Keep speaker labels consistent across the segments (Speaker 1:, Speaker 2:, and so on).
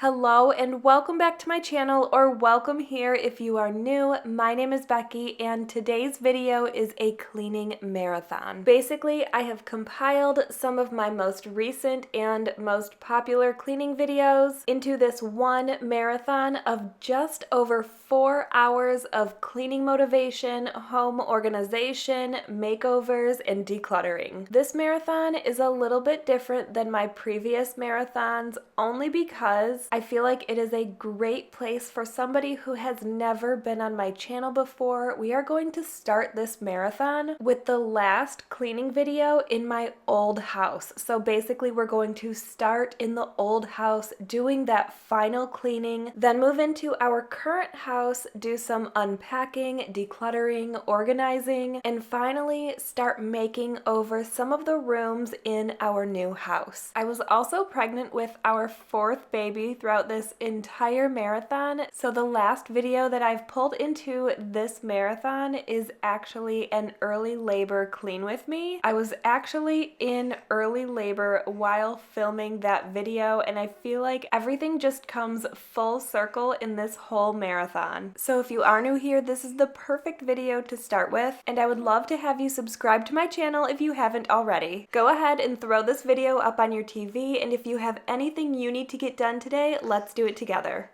Speaker 1: Hello and welcome back to my channel, or welcome here if you are new. My name is Becky and today's video is a cleaning marathon. Basically, I have compiled some of my most recent and most popular cleaning videos into this one marathon of just over 4 hours of cleaning motivation, home organization, makeovers, and decluttering. This marathon is a little bit different than my previous marathons only because I feel like it is a great place for somebody who has never been on my channel before. We are going to start this marathon with the last cleaning video in my old house. So basically we're going to start in the old house doing that final cleaning, then move into our current house, do some unpacking, decluttering, organizing, and finally start making over some of the rooms in our new house. I was also pregnant with our fourth baby throughout this entire marathon, so the last video that I've pulled into this marathon is actually an early labor clean with me. I was actually in early labor while filming that video, and I feel like everything just comes full circle in this whole marathon. So if you are new here, this is the perfect video to start with, and I would love to have you subscribe to my channel if you haven't already. Go ahead and throw this video up on your TV, and if you have anything you need to get done today, let's do it together.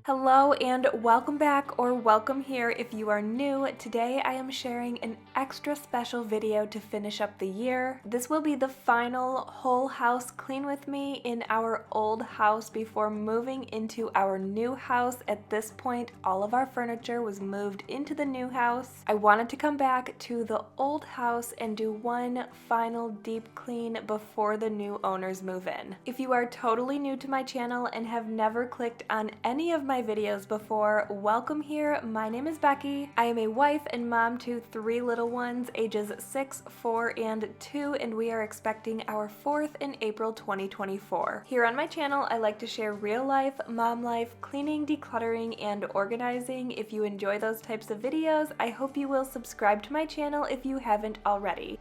Speaker 1: Hello and welcome back, or welcome here if you are new. Today I am sharing an extra special video to finish up the year. This will be the final whole house clean with me in our old house before moving into our new house. At this point, all of our furniture was moved into the new house. I wanted to come back to the old house and do one final deep clean before the new owners move in. If you are totally new to my channel and have never clicked on any of my videos before, welcome here. My name is Becky. I am a wife and mom to 3 little ones, ages 6, 4, and 2, and we are expecting our 4th in April 2024. Here on my channel, I like to share real life, mom life, cleaning, decluttering, and organizing. If you enjoy those types of videos, I hope you will subscribe to my channel if you haven't already.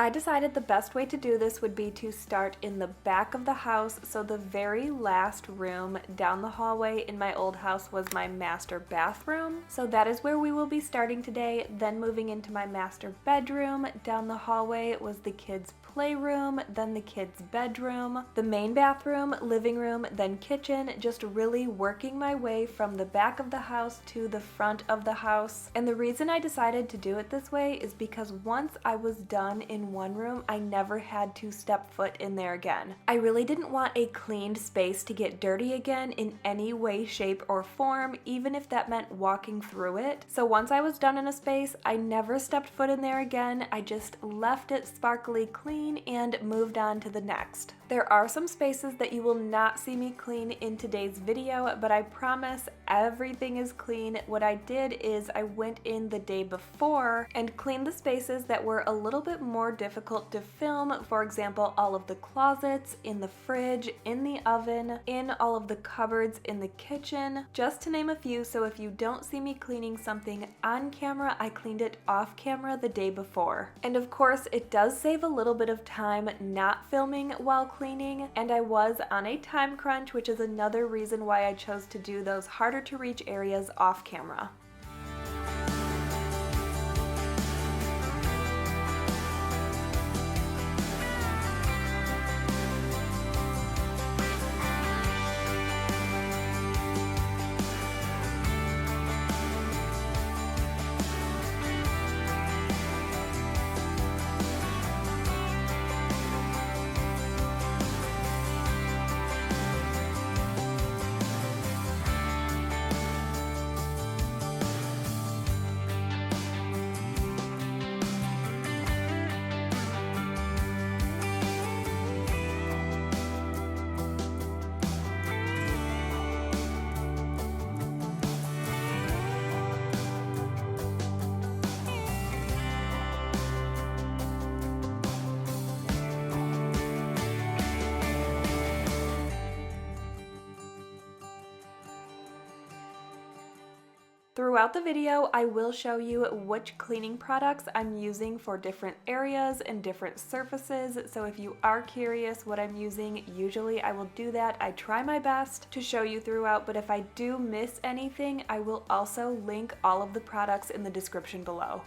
Speaker 1: I decided the best way to do this would be to start in the back of the house, so the very last room down the hallway in my old house was my master bathroom. So that is where we will be starting today, then moving into my master bedroom. Down the hallway was the kids' playroom, then the kids' bedroom, the main bathroom, living room, then kitchen, just really working my way from the back of the house to the front of the house. And the reason I decided to do it this way is because once I was done in one room, I never had to step foot in there again. I really didn't want a cleaned space to get dirty again in any way, shape, or form, even if that meant walking through it. So once I was done in a space, I never stepped foot in there again. I just left it sparkly clean and moved on to the next. There are some spaces that you will not see me clean in today's video, but I promise everything is clean. What I did is I went in the day before and cleaned the spaces that were a little bit more difficult to film. For example, all of the closets, in the fridge, in the oven, in all of the cupboards in the kitchen, just to name a few. So if you don't see me cleaning something on camera, I cleaned it off camera the day before. And of course, it does save a little bit of time not filming while cleaning, and I was on a time crunch, which is another reason why I chose to do those harder to reach areas off camera. Throughout the video, I will show you which cleaning products I'm using for different areas and different surfaces, so if you are curious what I'm using, usually I will do that. I try my best to show you throughout, but if I do miss anything, I will also link all of the products in the description below.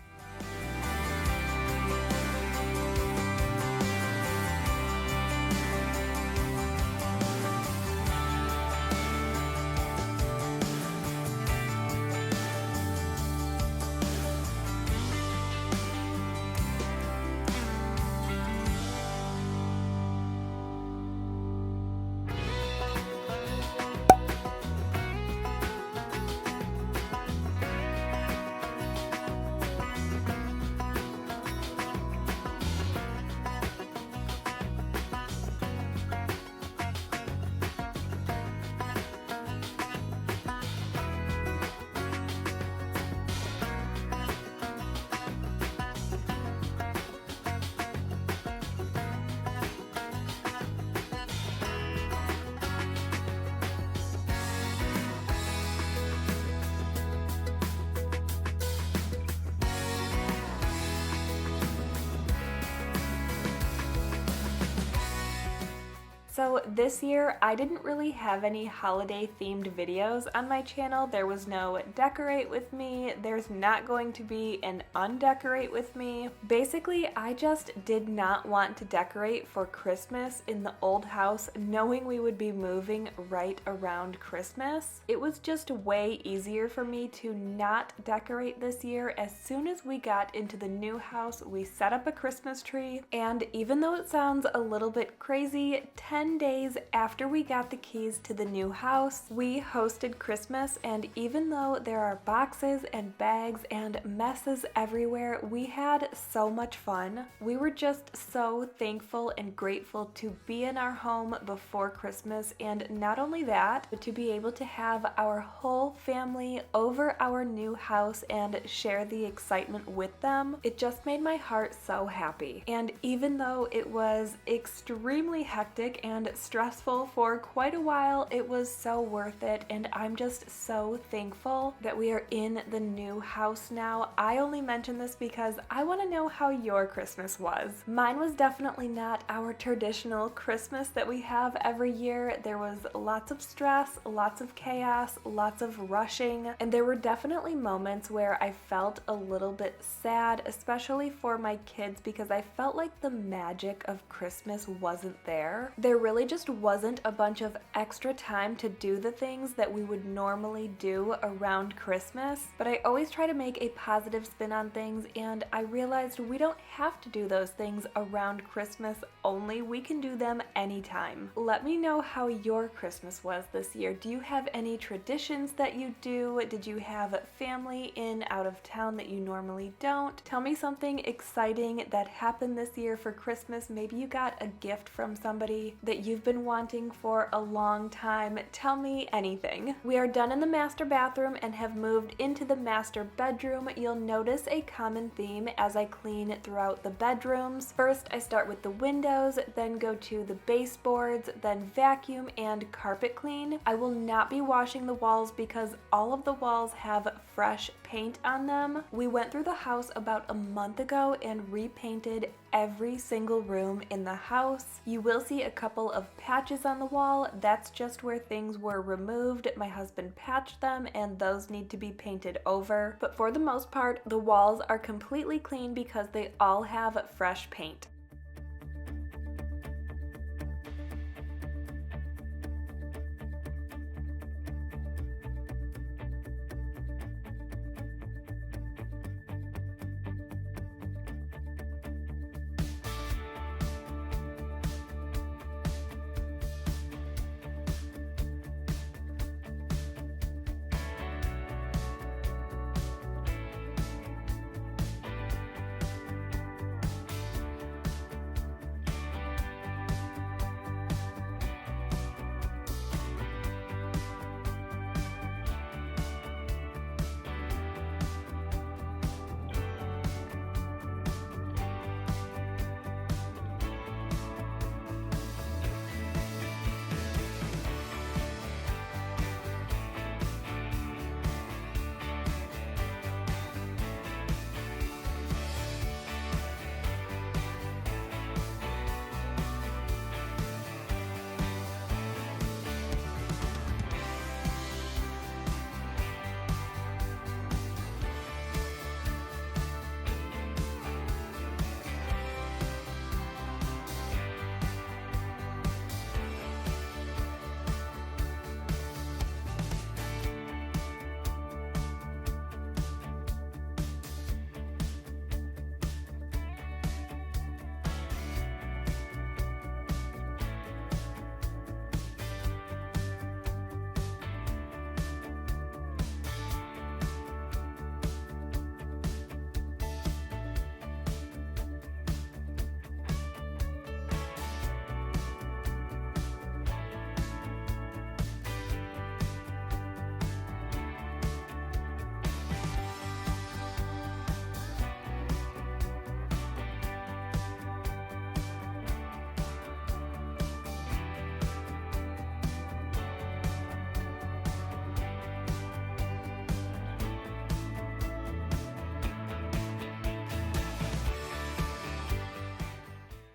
Speaker 1: So this year, I didn't really have any holiday themed videos on my channel. There was no decorate with me. There's not going to be an undecorate with me. Basically, I just did not want to decorate for Christmas in the old house, knowing we would be moving right around Christmas. It was just way easier for me to not decorate this year. As soon as we got into the new house, we set up a Christmas tree, and even though it sounds a little bit crazy, 10 days after we got the keys to the new house, we hosted Christmas, and even though there are boxes and bags and messes everywhere, we had so much fun. We were just so thankful and grateful to be in our home before Christmas, and not only that, but to be able to have our whole family over our new house and share the excitement with them. It just made my heart so happy. And even though it was extremely hectic and stressful for quite a while, it was so worth it, and I'm just so thankful that we are in the new house now. I only mention this because I want to know how your Christmas was. Mine was definitely not our traditional Christmas that we have every year. There was lots of stress, lots of chaos, lots of rushing, and there were definitely moments where I felt a little bit sad, especially for my kids, because I felt like the magic of Christmas wasn't there. There really just wasn't a bunch of extra time to do the things that we would normally do around Christmas, but I always try to make a positive spin on things, and I realized we don't have to do those things around Christmas only. We can do them anytime. Let me know how your Christmas was this year. Do you have any traditions that you do? Did you have family in out of town that you normally don't? Tell me something exciting that happened this year for Christmas. Maybe you got a gift from somebody that you've been wanting for a long time. Tell me anything. We are done in the master bathroom and have moved into the master bedroom. You'll notice a common theme as I clean throughout the bedrooms. First, I start with the windows, then go to the baseboards, then vacuum and carpet clean. I will not be washing the walls because all of the walls have fresh paint on them. We went through the house about a month ago and repainted every single room in the house. You will see a couple of patches on the wall. That's just where things were removed. My husband patched them and those need to be painted over. But for the most part, the walls are completely clean because they all have fresh paint.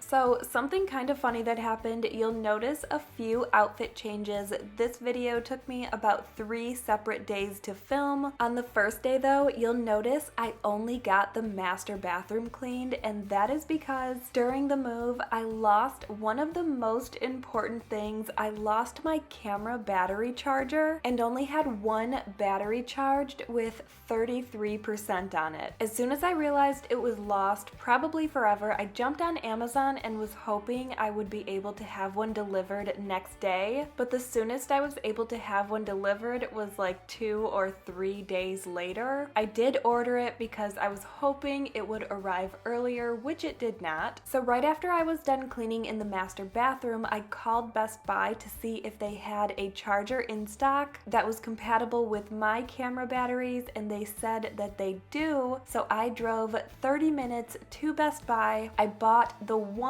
Speaker 1: So something kind of funny that happened, you'll notice a few outfit changes. This video took me about 3 separate days to film. On the first day though, you'll notice I only got the master bathroom cleaned, and that is because during the move, I lost one of the most important things. I lost my camera battery charger and only had one battery charged with 33% on it. As soon as I realized it was lost, probably forever, I jumped on Amazon and was hoping I would be able to have one delivered next day, but the soonest I was able to have one delivered was like 2 or 3 days later. I did order it because I was hoping it would arrive earlier, which it did not. So right after I was done cleaning in the master bathroom, I called Best Buy to see if they had a charger in stock that was compatible with my camera batteries, and they said that they do. So I drove 30 minutes to Best Buy. I bought the one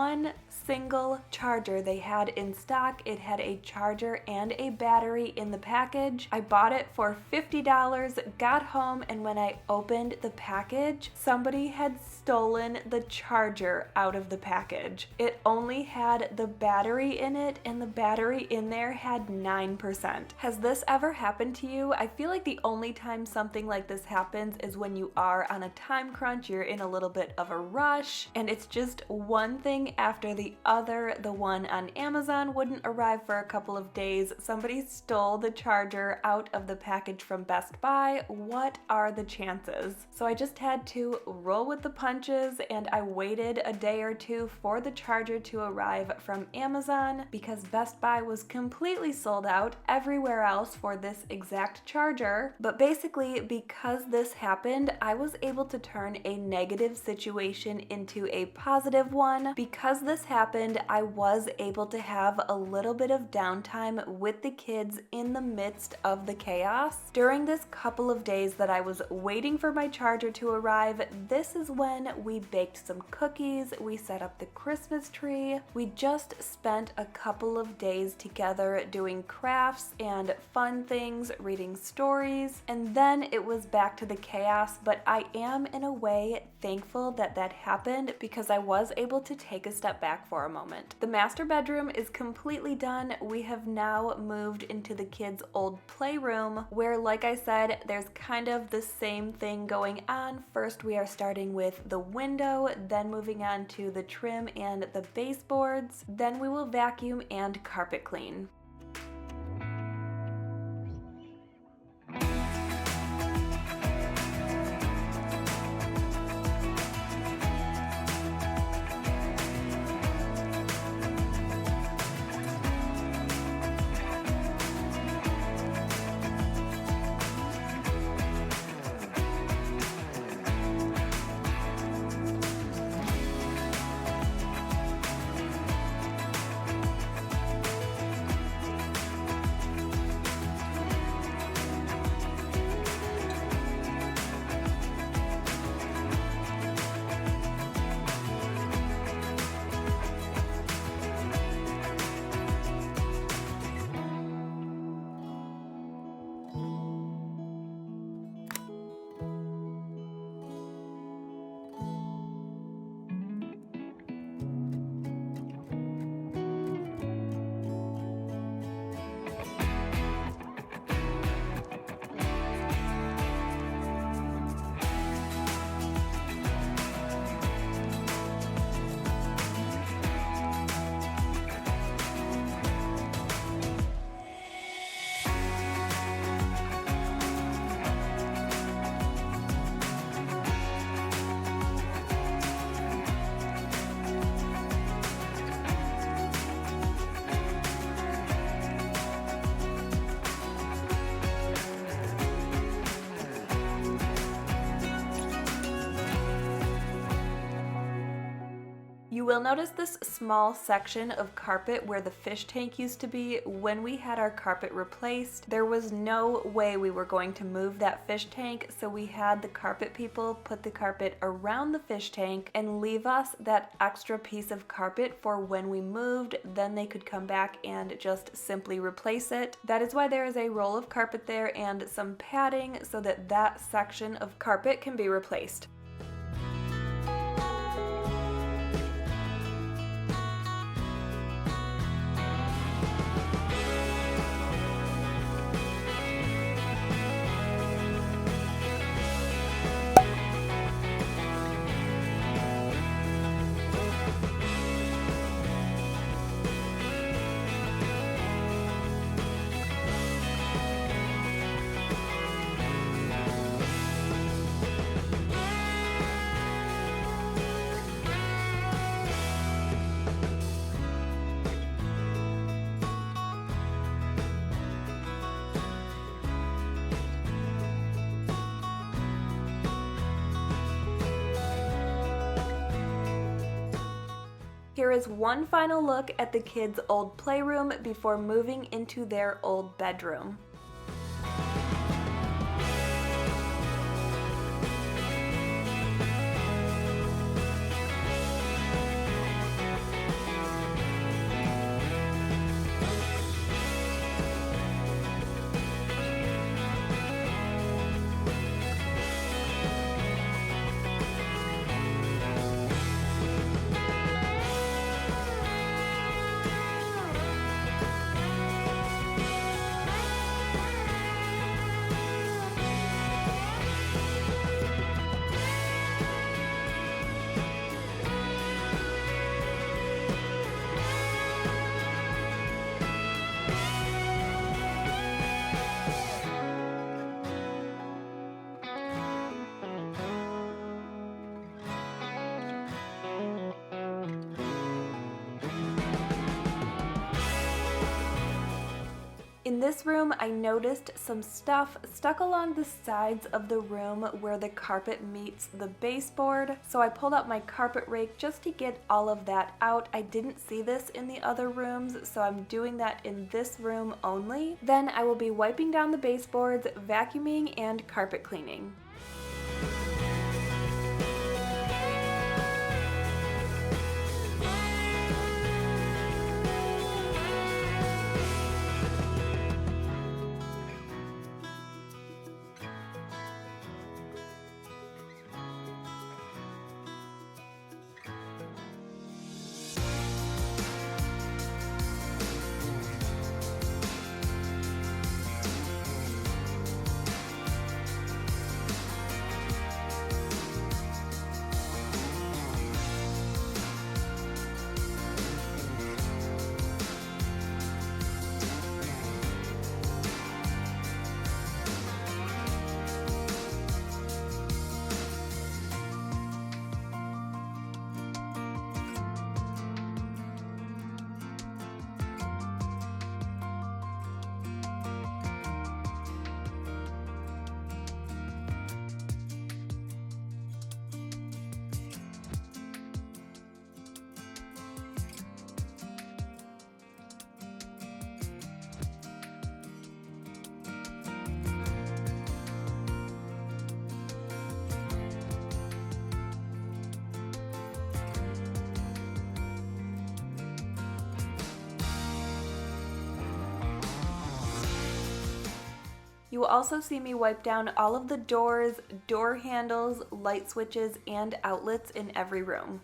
Speaker 1: single charger they had in stock. It had a charger and a battery in the package. I bought it for $50, got home, and when I opened the package, somebody had stolen the charger out of the package. It only had the battery in it, and the battery in there had 9%. Has this ever happened to you? I feel like the only time something like this happens is when you are on a time crunch, you're in a little bit of a rush, and it's just one thing after the other. The one on Amazon wouldn't arrive for a couple of days. Somebody stole the charger out of the package from Best Buy. What are the chances? So I just had to roll with the punches, and I waited a day or two for the charger to arrive from Amazon because Best Buy was completely sold out everywhere else for this exact charger. But basically, because this happened, I was able to turn a negative situation into a positive one. Because this happened, I was able to have a little bit of downtime with the kids in the midst of the chaos. During this couple of days that I was waiting for my charger to arrive, this is when we baked some cookies, we set up the Christmas tree, we just spent a couple of days together doing crafts and fun things, reading stories, and then it was back to the chaos. But I am in a way thankful that that happened because I was able to take a step back for a moment. The master bedroom is completely done. We have now moved into the kids' old playroom where, like I said, there's kind of the same thing going on. First, we are starting with the window, then moving on to the trim and the baseboards. Then we will vacuum and carpet clean. You will notice this small section of carpet where the fish tank used to be. When we had our carpet replaced, there was no way we were going to move that fish tank, so we had the carpet people put the carpet around the fish tank and leave us that extra piece of carpet for when we moved. Then they could come back and just simply replace it. That is why there is a roll of carpet there and some padding so that that section of carpet can be replaced. Here is one final look at the kids' old playroom before moving into their old bedroom. In this room, I noticed some stuff stuck along the sides of the room where the carpet meets the baseboard. So I pulled out my carpet rake just to get all of that out. I didn't see this in the other rooms, so I'm doing that in this room only. Then I will be wiping down the baseboards, vacuuming, and carpet cleaning. You will also see me wipe down all of the doors, door handles, light switches, and outlets in every room.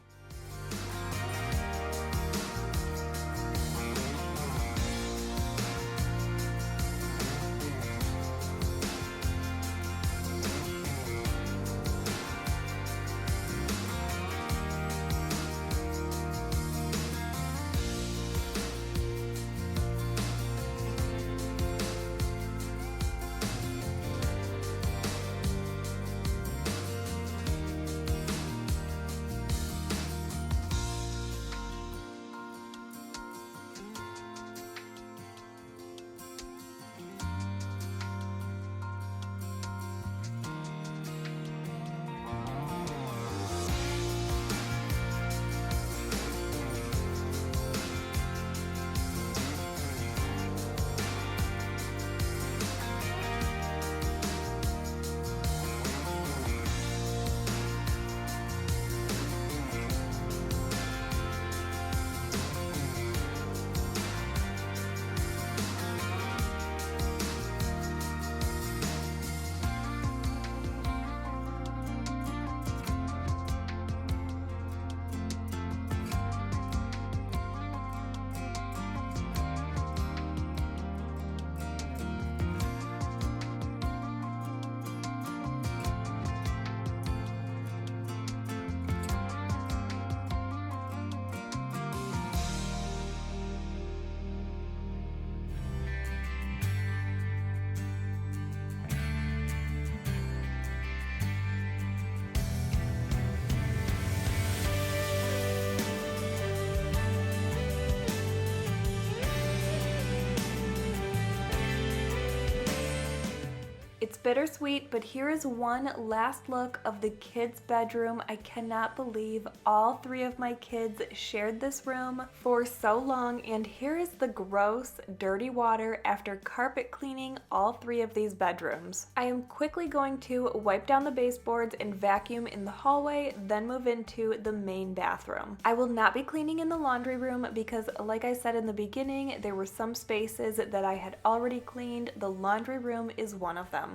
Speaker 1: It's bittersweet, but here is one last look of the kids' bedroom. I cannot believe all three of my kids shared this room for so long, and here is the gross, dirty water after carpet cleaning all three of these bedrooms. I am quickly going to wipe down the baseboards and vacuum in the hallway, then move into the main bathroom. I will not be cleaning in the laundry room because, like I said in the beginning, there were some spaces that I had already cleaned. The laundry room is one of them.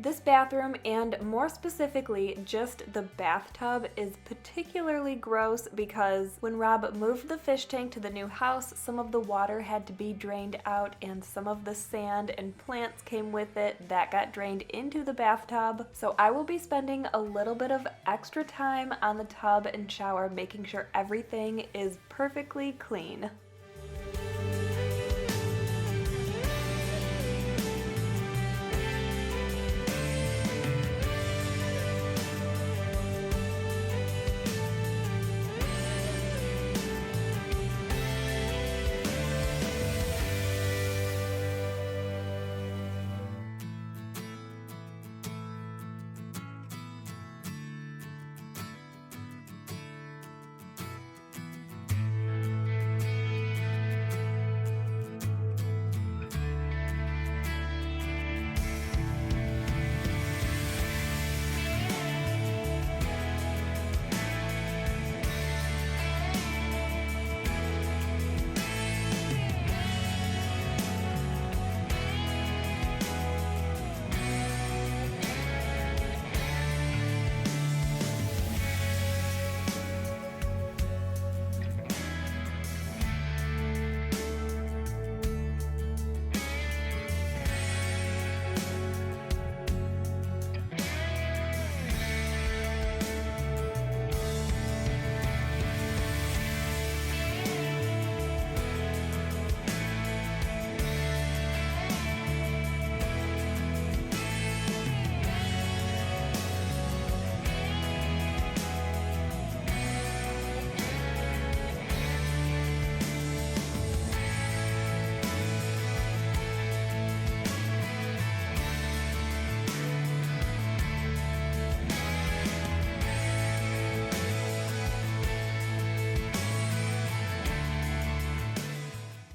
Speaker 1: This bathroom, and more specifically just the bathtub, is particularly gross because when Rob moved the fish tank to the new house, some of the water had to be drained out and some of the sand and plants came with it that got drained into the bathtub. So I will be spending a little bit of extra time on the tub and shower, making sure everything is perfectly clean.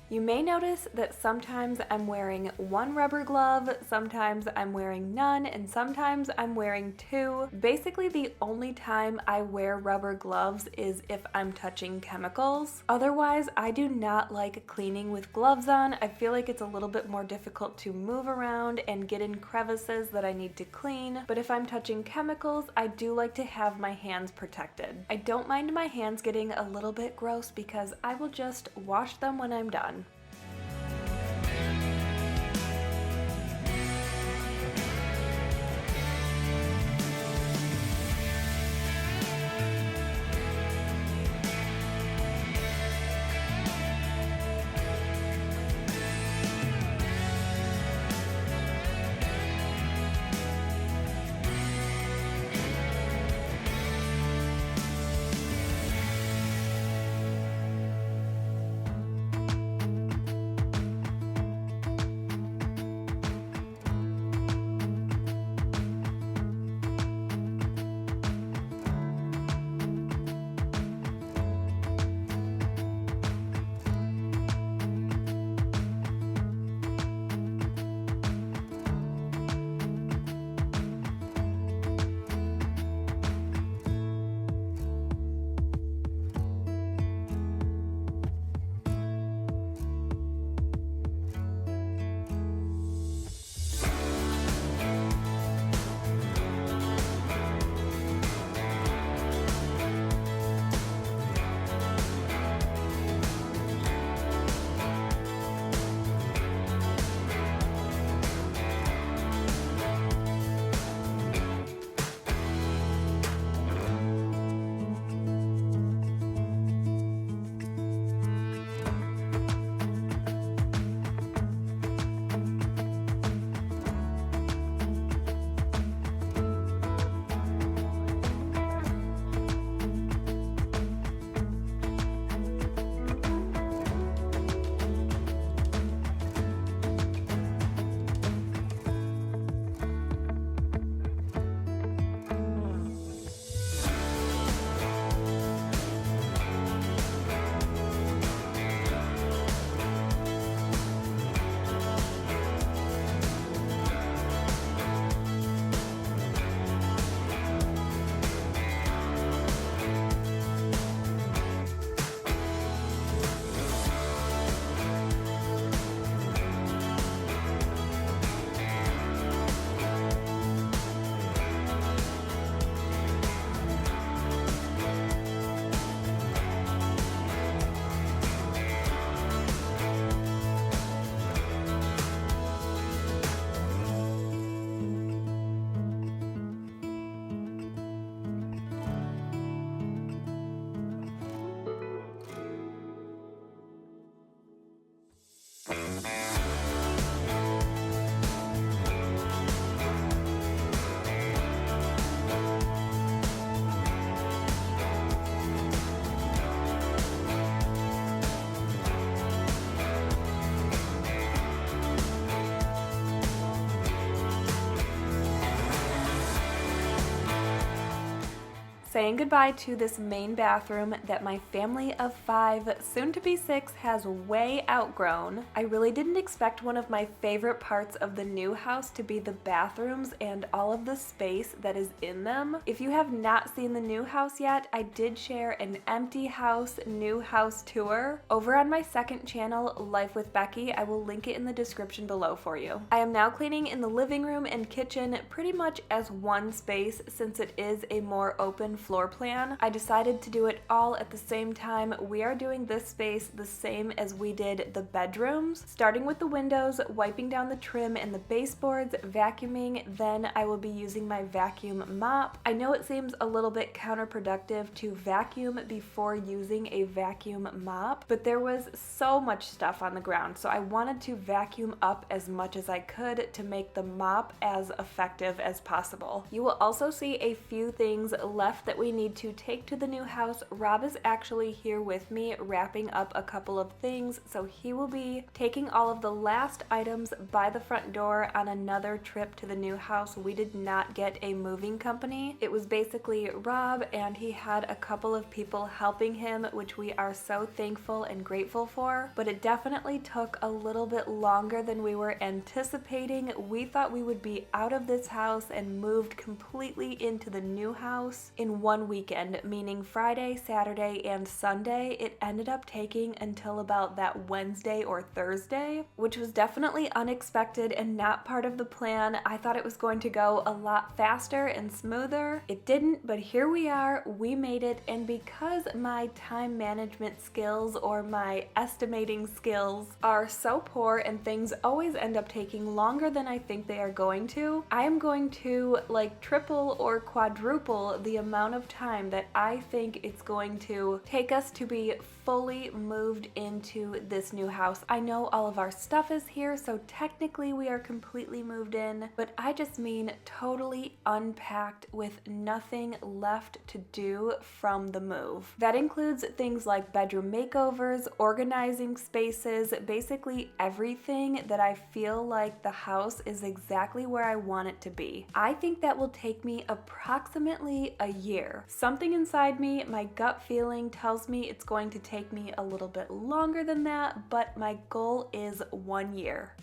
Speaker 1: You may notice that sometimes I'm wearing one rubber glove, sometimes I'm wearing none, and sometimes I'm wearing two. Basically, the only time I wear rubber gloves is if I'm touching chemicals. Otherwise, I do not like cleaning with gloves on. I feel like it's a little bit more difficult to move around and get in crevices that I need to clean. But if I'm touching chemicals, I do like to have my hands protected. I don't mind my hands getting a little bit gross because I will just wash them when I'm done. saying goodbye to this main bathroom that my family of 5, soon to be 6, has way outgrown. I really didn't expect one of my favorite parts of the new house to be the bathrooms and all of the space that is in them. If you have not seen the new house yet, I did share an empty house, new house tour over on my second channel, Life with Becky. I will link it in the description below for you. I am now cleaning in the living room and kitchen pretty much as one space since it is a more open floor plan. I decided to do it all at the same time. We are doing this space the same as we did the bedrooms, starting with the windows, wiping down the trim and the baseboards, vacuuming, then I will be using my vacuum mop. I know it seems a little bit counterproductive to vacuum before using a vacuum mop, but there was so much stuff on the ground, so I wanted to vacuum up as much as I could to make the mop as effective as possible. You will also see a few things left that we need to take to the new house. Rob is actually here with me wrapping up a couple of things, so he will be taking all of the last items by the front door on another trip to the new house. We did not get a moving company. It was basically Rob, and he had a couple of people helping him, which we are so thankful and grateful for, but it definitely took a little bit longer than we were anticipating. We thought we would be out of this house and moved completely into the new house in one weekend, meaning Friday, Saturday, and Sunday. It ended up taking until about that Wednesday or Thursday, which was definitely unexpected and not part of the plan. I thought it was going to go a lot faster and smoother. It didn't, but here we are. We made it, and because my time management skills or my estimating skills are so poor and things always end up taking longer than I think they are going to, I am going to like triple or quadruple the amount of time that I think it's going to take us to be fully moved into this new house. I know all of our stuff is here, so technically we are completely moved in, but I just mean totally unpacked with nothing left to do from the move. That includes things like bedroom makeovers, organizing spaces, basically everything that I feel like the house is exactly where I want it to be. I think that will take me approximately a year. Something inside me, my gut feeling tells me it's going to take me a little bit longer than that, but my goal is 1 year.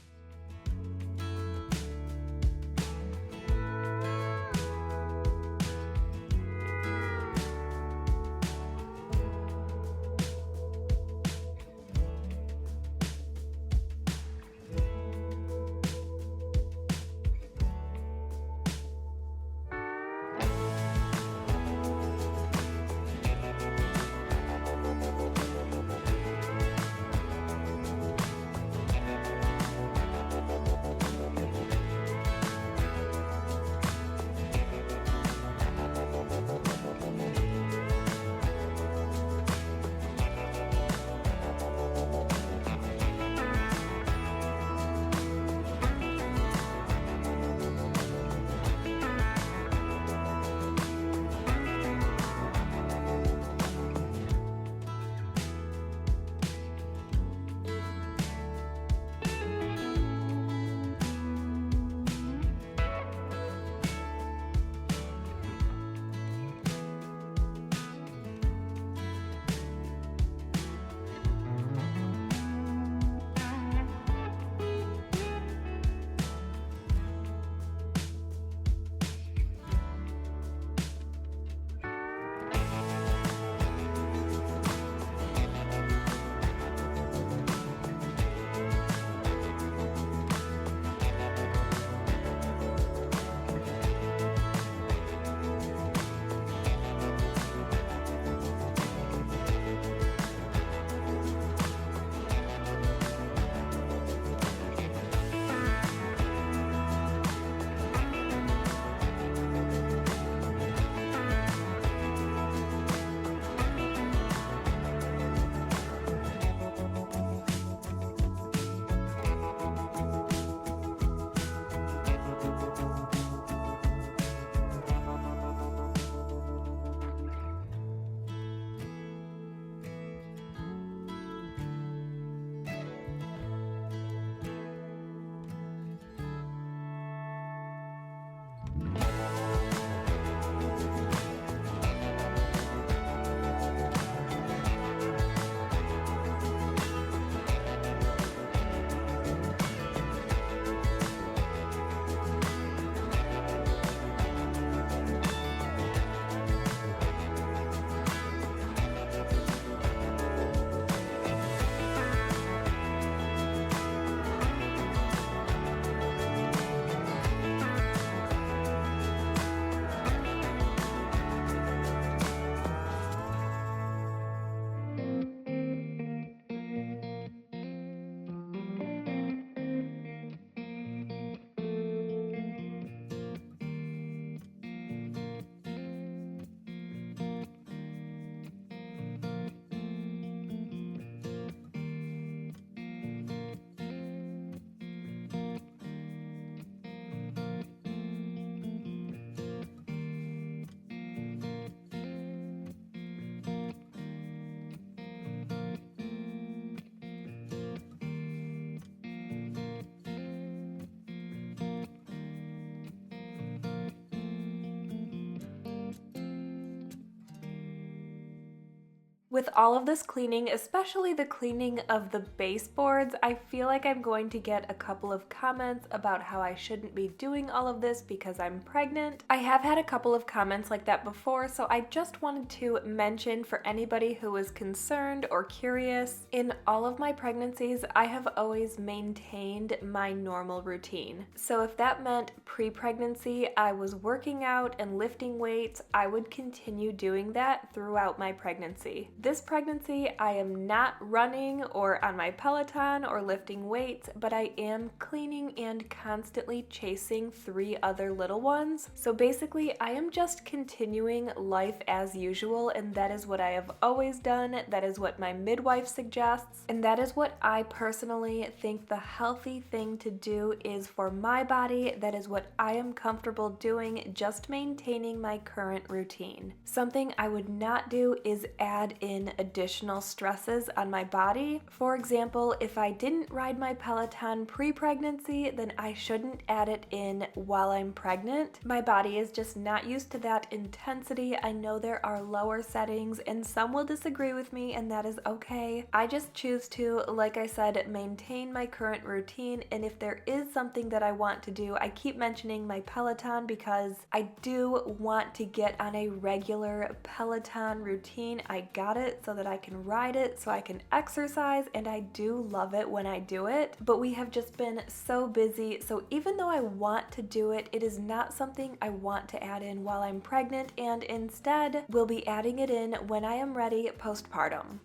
Speaker 1: With all of this cleaning, especially the cleaning of the baseboards, I feel like I'm going to get a couple of comments about how I shouldn't be doing all of this because I'm pregnant. I have had a couple of comments like that before, so I just wanted to mention for anybody who is concerned or curious, in all of my pregnancies, I have always maintained my normal routine. So if that meant pre-pregnancy, I was working out and lifting weights, I would continue doing that throughout my pregnancy. This pregnancy, I am not running or on my Peloton or lifting weights, but I am cleaning and constantly chasing 3 other little ones. So basically, I am just continuing life as usual, and that is what I have always done. That is what my midwife suggests, and that is what I personally think the healthy thing to do is for my body. That is what I am comfortable doing, just maintaining my current routine. Something I would not do is add in additional stresses on my body. For example, if I didn't ride my Peloton pre-pregnancy, then I shouldn't add it in while I'm pregnant. My body is just not used to that intensity. I know there are lower settings and some will disagree with me, and that is okay. I just choose to, like I said, maintain my current routine, and if there is something that I want to do, I keep mentioning my Peloton because I do want to get on a regular Peloton routine. I got it so that I can ride it, so I can exercise, and I do love it when I do it, but we have just been so busy, so even though I want to do it, it is not something I want to add in while I'm pregnant, and instead we'll be adding it in when I am ready postpartum.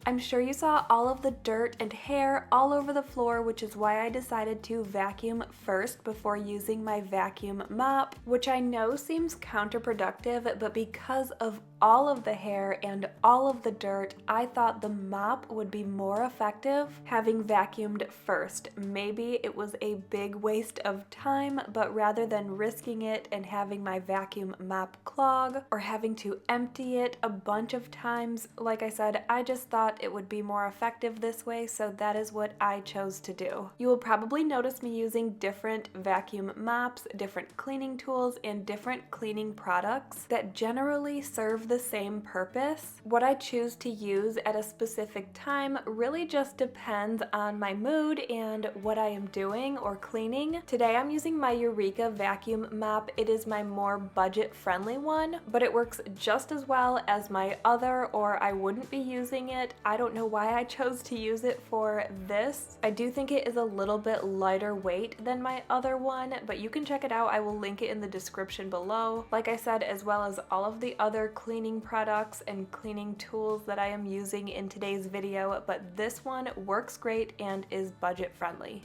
Speaker 1: I'm sure you saw all of the dirt and hair all over the floor, which is why I decided to vacuum first before using my vacuum mop, which I know seems counterproductive, but because of all of the hair and all of the dirt, I thought the mop would be more effective having vacuumed first. Maybe it was a big waste of time, but rather than risking it and having my vacuum mop clog or having to empty it a bunch of times, like I said, I just thought it would be more effective this way, so that is what I chose to do. You will probably notice me using different vacuum mops, different cleaning tools, and different cleaning products that generally serve the same purpose. What I choose to use at a specific time really just depends on my mood and what I am doing or cleaning. Today I'm using my Eureka vacuum mop. It is my more budget-friendly one, but it works just as well as my other, or I wouldn't be using it. I don't know why I chose to use it for this. I do think it is a little bit lighter weight than my other one, but you can check it out. I will link it in the description below. Like I said, as well as all of the other cleaning products and cleaning tools that I am using in today's video, but this one works great and is budget friendly.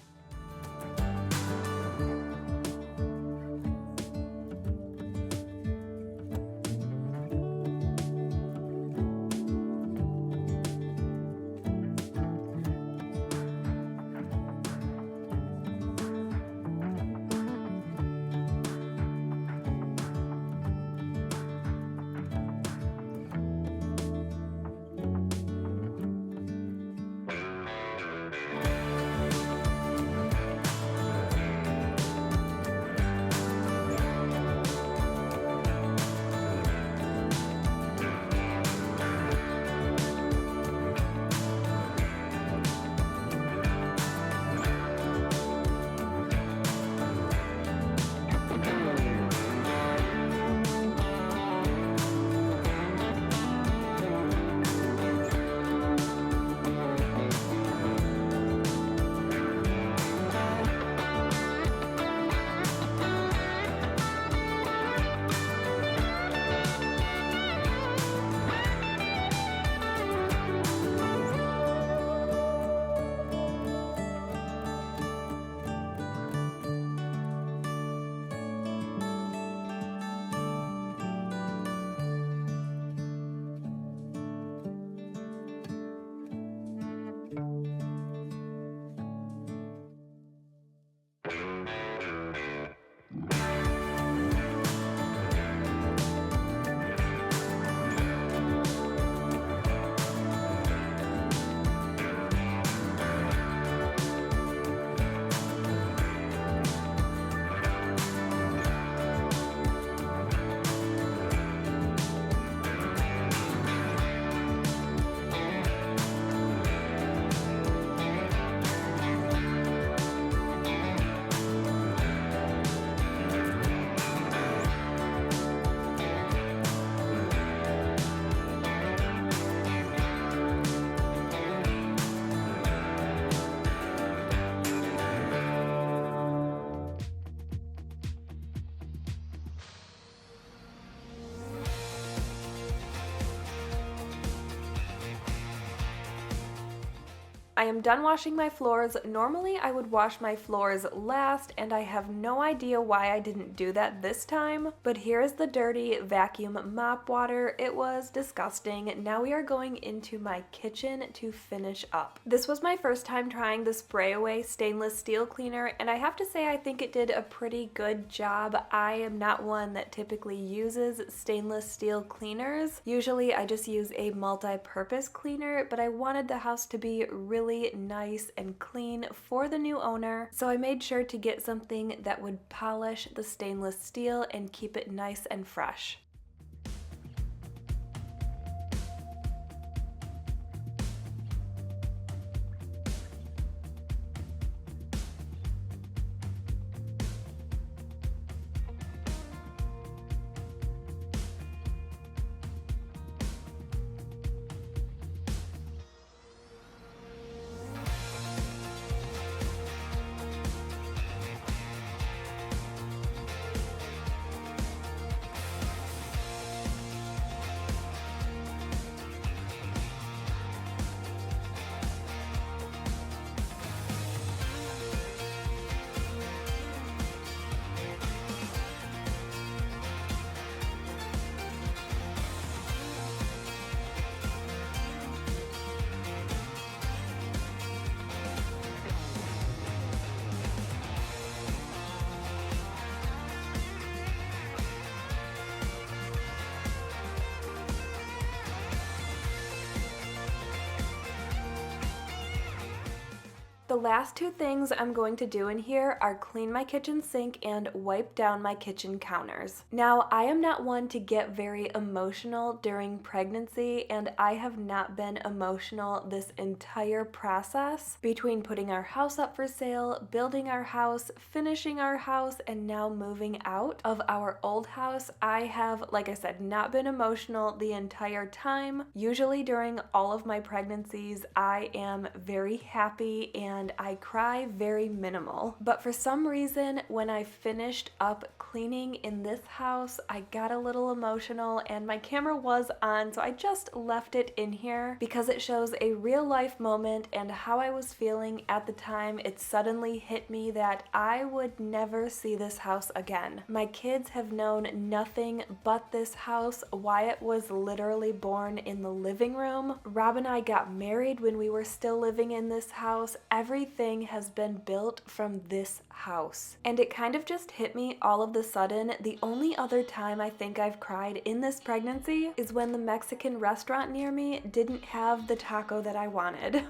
Speaker 1: I am done washing my floors. Normally I would wash my floors last, and I have no idea why I didn't do that this time, but here is the dirty vacuum mop water. It was disgusting. Now we are going into my kitchen to finish up. This was my first time trying the spray away stainless steel cleaner, and I have to say I think it did a pretty good job. I am not one that typically uses stainless steel cleaners. Usually I just use a multi-purpose cleaner, but I wanted the house to be really nice and clean for the new owner, so I made sure to get something that would polish the stainless steel and keep it nice and fresh. The last two things I'm going to do in here are clean my kitchen sink and wipe down my kitchen counters. Now, I am not one to get very emotional during pregnancy, and I have not been emotional this entire process between putting our house up for sale, building our house, finishing our house, and now moving out of our old house. I have, like I said, not been emotional the entire time. Usually during all of my pregnancies, I am very happy and I cry very minimal. But for some reason, when I finished up cleaning in this house, I got a little emotional and my camera was on, so I just left it in here because it shows a real life moment and how I was feeling at the time. It suddenly hit me that I would never see this house again. My kids have known nothing but this house. Wyatt was literally born in the living room. Rob and I got married when we were still living in this house. Everything has been built from this house. And it kind of just hit me all of the sudden. The only other time I think I've cried in this pregnancy is when the Mexican restaurant near me didn't have the taco that I wanted.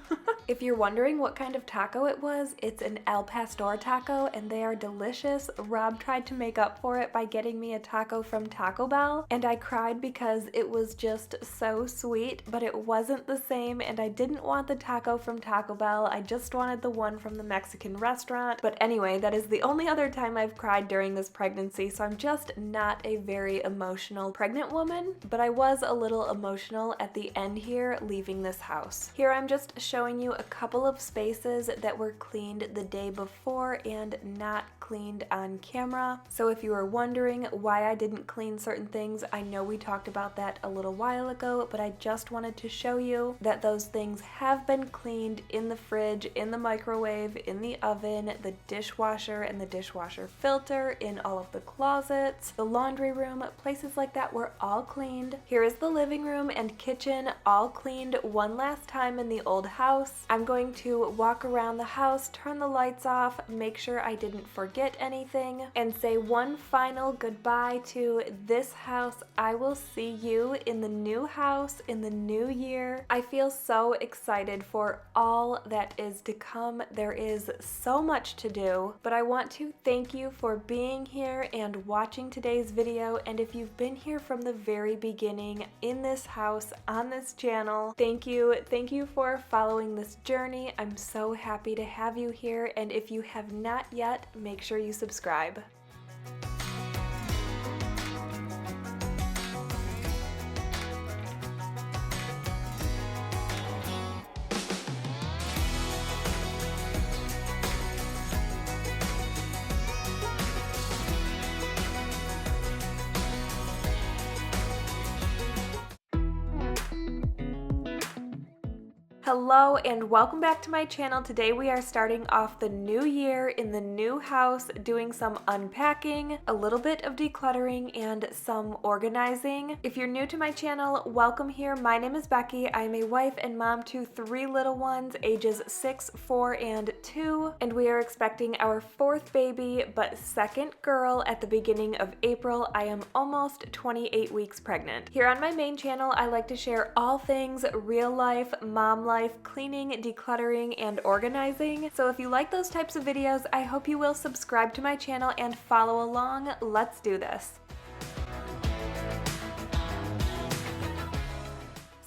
Speaker 1: If you're wondering what kind of taco it was, it's an El Pastor taco and they are delicious. Rob tried to make up for it by getting me a taco from Taco Bell, and I cried because it was just so sweet, but it wasn't the same, and I didn't want the taco from Taco Bell. I just wanted the one from the Mexican restaurant. But anyway, that is the only other time I've cried during this pregnancy, so I'm just not a very emotional pregnant woman, but I was a little emotional at the end here leaving this house. Here I'm just showing you a couple of spaces that were cleaned the day before and not cleaned on camera. So if you were wondering why I didn't clean certain things, I know we talked about that a little while ago, but I just wanted to show you that those things have been cleaned in the fridge, in the microwave, in the oven, the dishwasher and the dishwasher filter, in all of the closets, the laundry room, places like that were all cleaned. Here is the living room and kitchen, all cleaned one last time in the old house. I'm going to walk around the house, turn the lights off, make sure I didn't forget anything, and say one final goodbye to this house. I will see you in the new house in the new year. I feel so excited for all that is to come. There is so much to do, but I want to thank you for being here and watching today's video. And if you've been here from the very beginning in this house on this channel, thank you. Thank you for following this journey. I'm so happy to have you here, and if you have not yet, make sure you subscribe. Hello and welcome back to my channel. Today we are starting off the new year in the new house, doing some unpacking, a little bit of decluttering, and some organizing. If you're new to my channel, welcome here. My name is Becky. I'm a wife and mom to 3 little ones, ages 6, 4, and 2, and we are expecting our 4th baby, but 2nd girl at the beginning of April. I am almost 28 weeks pregnant. Here on my main channel, I like to share all things real life, mom life, cleaning, decluttering, and organizing. So if you like those types of videos, I hope you will subscribe to my channel and follow along. Let's do this.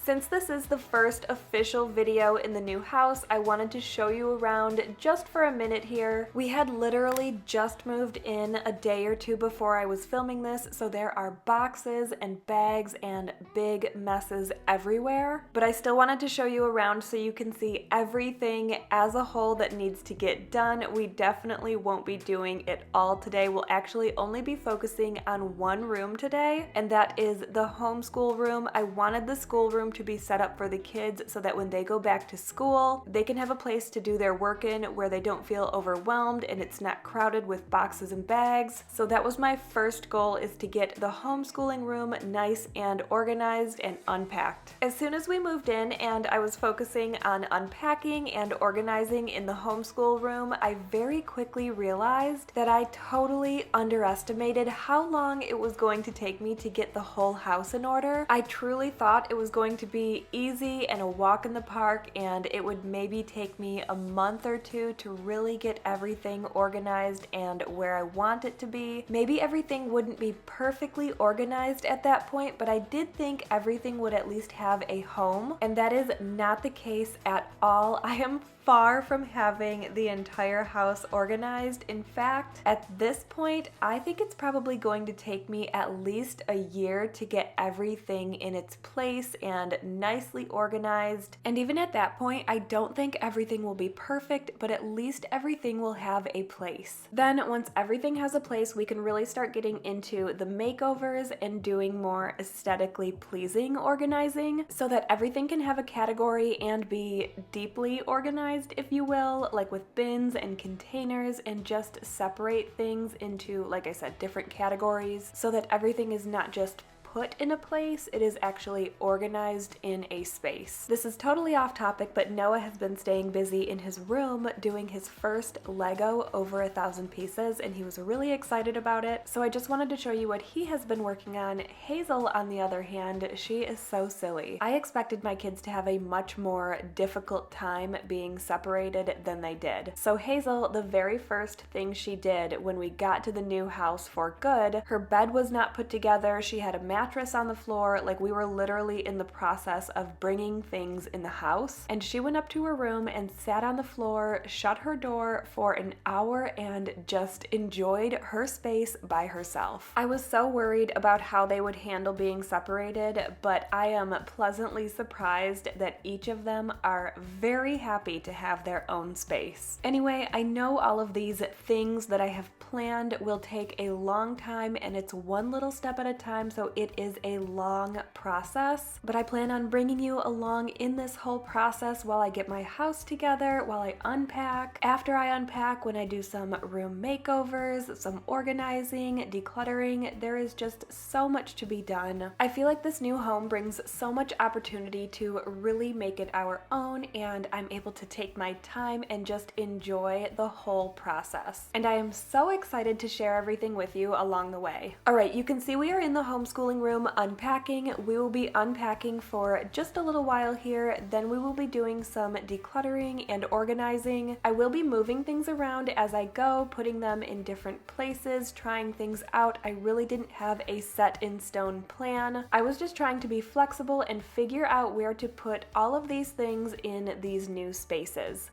Speaker 1: Since this is the first official video in the new house, I wanted to show you around just for a minute here. We had literally just moved in a day or two before I was filming this, so there are boxes and bags and big messes everywhere. But I still wanted to show you around so you can see everything as a whole that needs to get done. We definitely won't be doing it all today. We'll actually only be focusing on one room today, and that is the homeschool room. I wanted the school room to be set up for the kids so that when they go back to school, they can have a place to do their work in where they don't feel overwhelmed and it's not crowded with boxes and bags. So that was my first goal, is to get the homeschooling room nice and organized and unpacked. As soon as we moved in and I was focusing on unpacking and organizing in the homeschool room, I very quickly realized that I totally underestimated how long it was going to take me to get the whole house in order. I truly thought it was going to be easy and a walk in the park, and it would maybe take me a month or two to really get everything organized and where I want it to be. Maybe everything wouldn't be perfectly organized at that point, but I did think everything would at least have a home, and that is not the case at all. I am far from having the entire house organized. In fact, at this point, I think it's probably going to take me at least a year to get everything in its place and nicely organized. And even at that point, I don't think everything will be perfect, but at least everything will have a place. Then once everything has a place, we can really start getting into the makeovers and doing more aesthetically pleasing organizing so that everything can have a category and be deeply organized, if you will, like with bins and containers, and just separate things into, like I said, different categories so that everything is not just put in a place, it is actually organized in a space. This is totally off topic, but Noah has been staying busy in his room doing his first Lego over 1,000 pieces, and he was really excited about it. So I just wanted to show you what he has been working on. Hazel, on the other hand, she is so silly. I expected my kids to have a much more difficult time being separated than they did. So Hazel, the very first thing she did when we got to the new house for good, her bed was not put together. She had a mattress on the floor, like we were literally in the process of bringing things in the house, and she went up to her room and sat on the floor, shut her door for an hour, and just enjoyed her space by herself. I was so worried about how they would handle being separated, but I am pleasantly surprised that each of them are very happy to have their own space. Anyway, I know all of these things that I have planned will take a long time, and it's one little step at a time, so it is a long process, but I plan on bringing you along in this whole process while I get my house together, while I unpack, after I unpack, when I do some room makeovers, some organizing, decluttering. There is just so much to be done. I feel like this new home brings so much opportunity to really make it our own, and I'm able to take my time and just enjoy the whole process. And I am so excited to share everything with you along the way. All right, you can see we are in the homeschooling room unpacking. We will be unpacking for just a little while here, then we will be doing some decluttering and organizing. I will be moving things around as I go, putting them in different places, trying things out. I really didn't have a set in stone plan. I was just trying to be flexible and figure out where to put all of these things in these new spaces.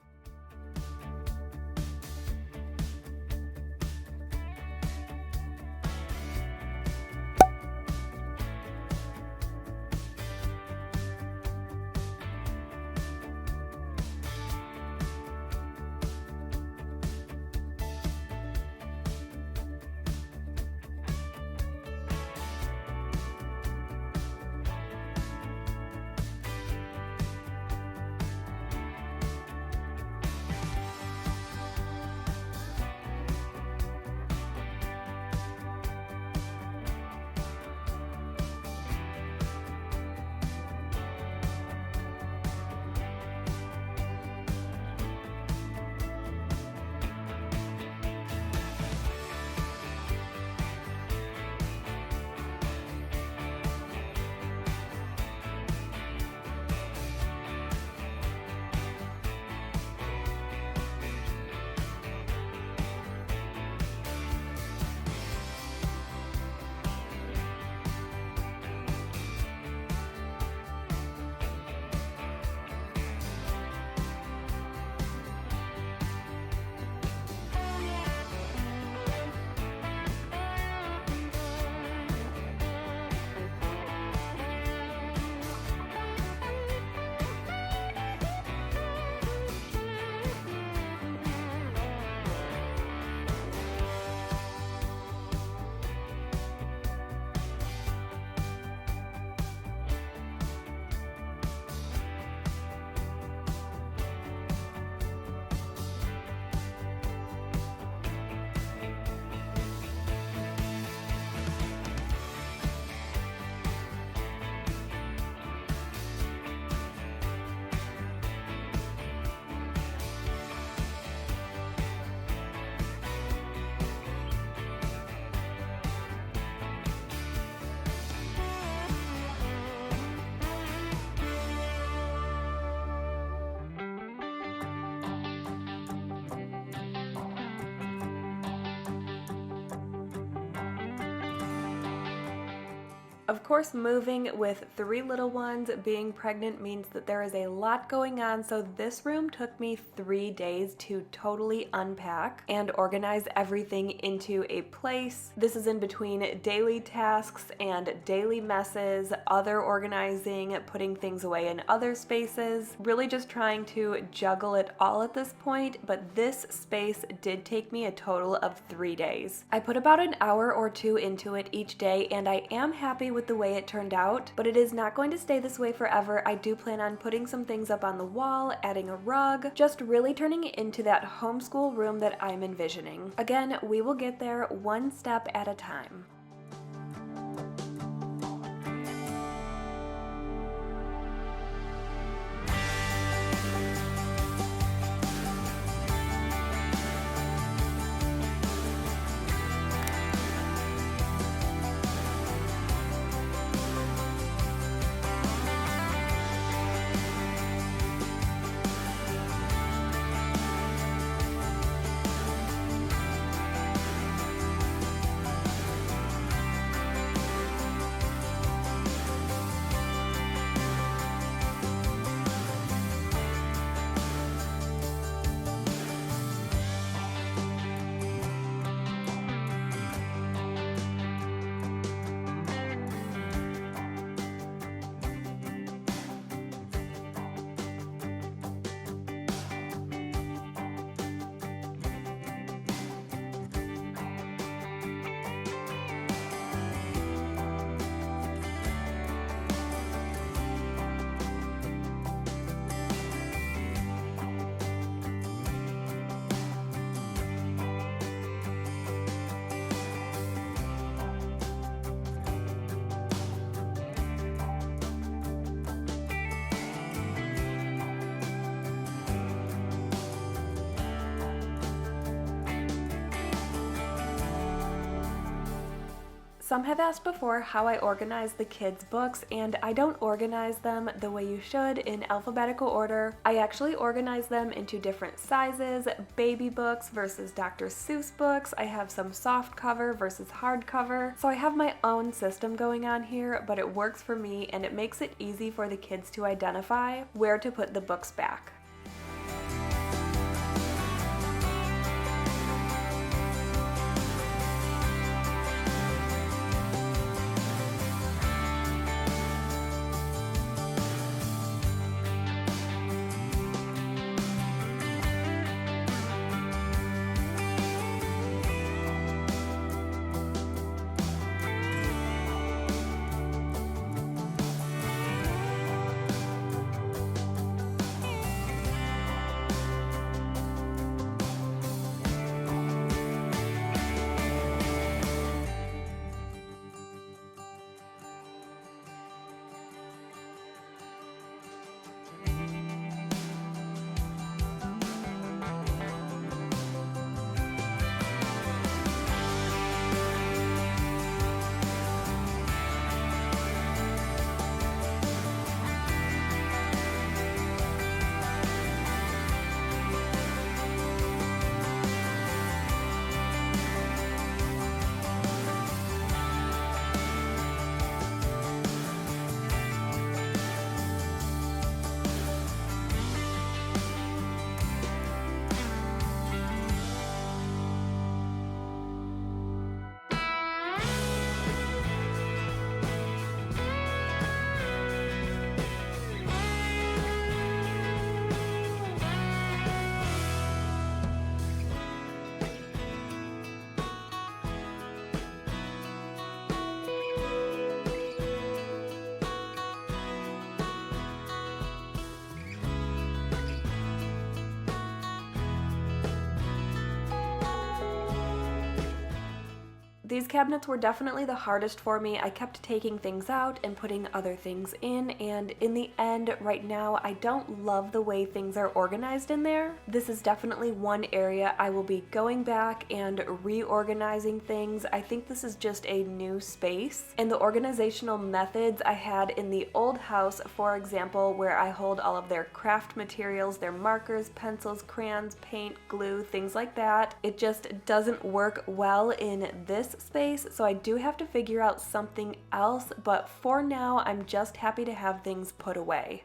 Speaker 1: Of course, moving with 3 little ones, being pregnant means that there is a lot going on, so this room took me 3 days to totally unpack and organize everything into a place. This is in between daily tasks and daily messes, other organizing, putting things away in other spaces, really just trying to juggle it all at this point, but this space did take me a total of 3 days. I put about an hour or 2 into it each day, and I am happy with the way it turned out, but it is not going to stay this way forever. I do plan on putting some things up on the wall, adding a rug, just really turning it into that homeschool room that I'm envisioning. Again, we will get there one step at a time. Some have asked before how I organize the kids' books, and I don't organize them the way you should in alphabetical order. I actually organize them into different sizes, baby books versus Dr. Seuss books. I have some soft cover versus hardcover. So I have my own system going on here, but it works for me and it makes it easy for the kids to identify where to put the books back. These cabinets were definitely the hardest for me. I kept taking things out and putting other things in, and in the end, right now, I don't love the way things are organized in there. This is definitely one area I will be going back and reorganizing things. I think this is just a new space, and the organizational methods I had in the old house, for example, where I hold all of their craft materials, their markers, pencils, crayons, paint, glue, things like that, it just doesn't work well in this space, so I do have to figure out something else, but for now, I'm just happy to have things put away.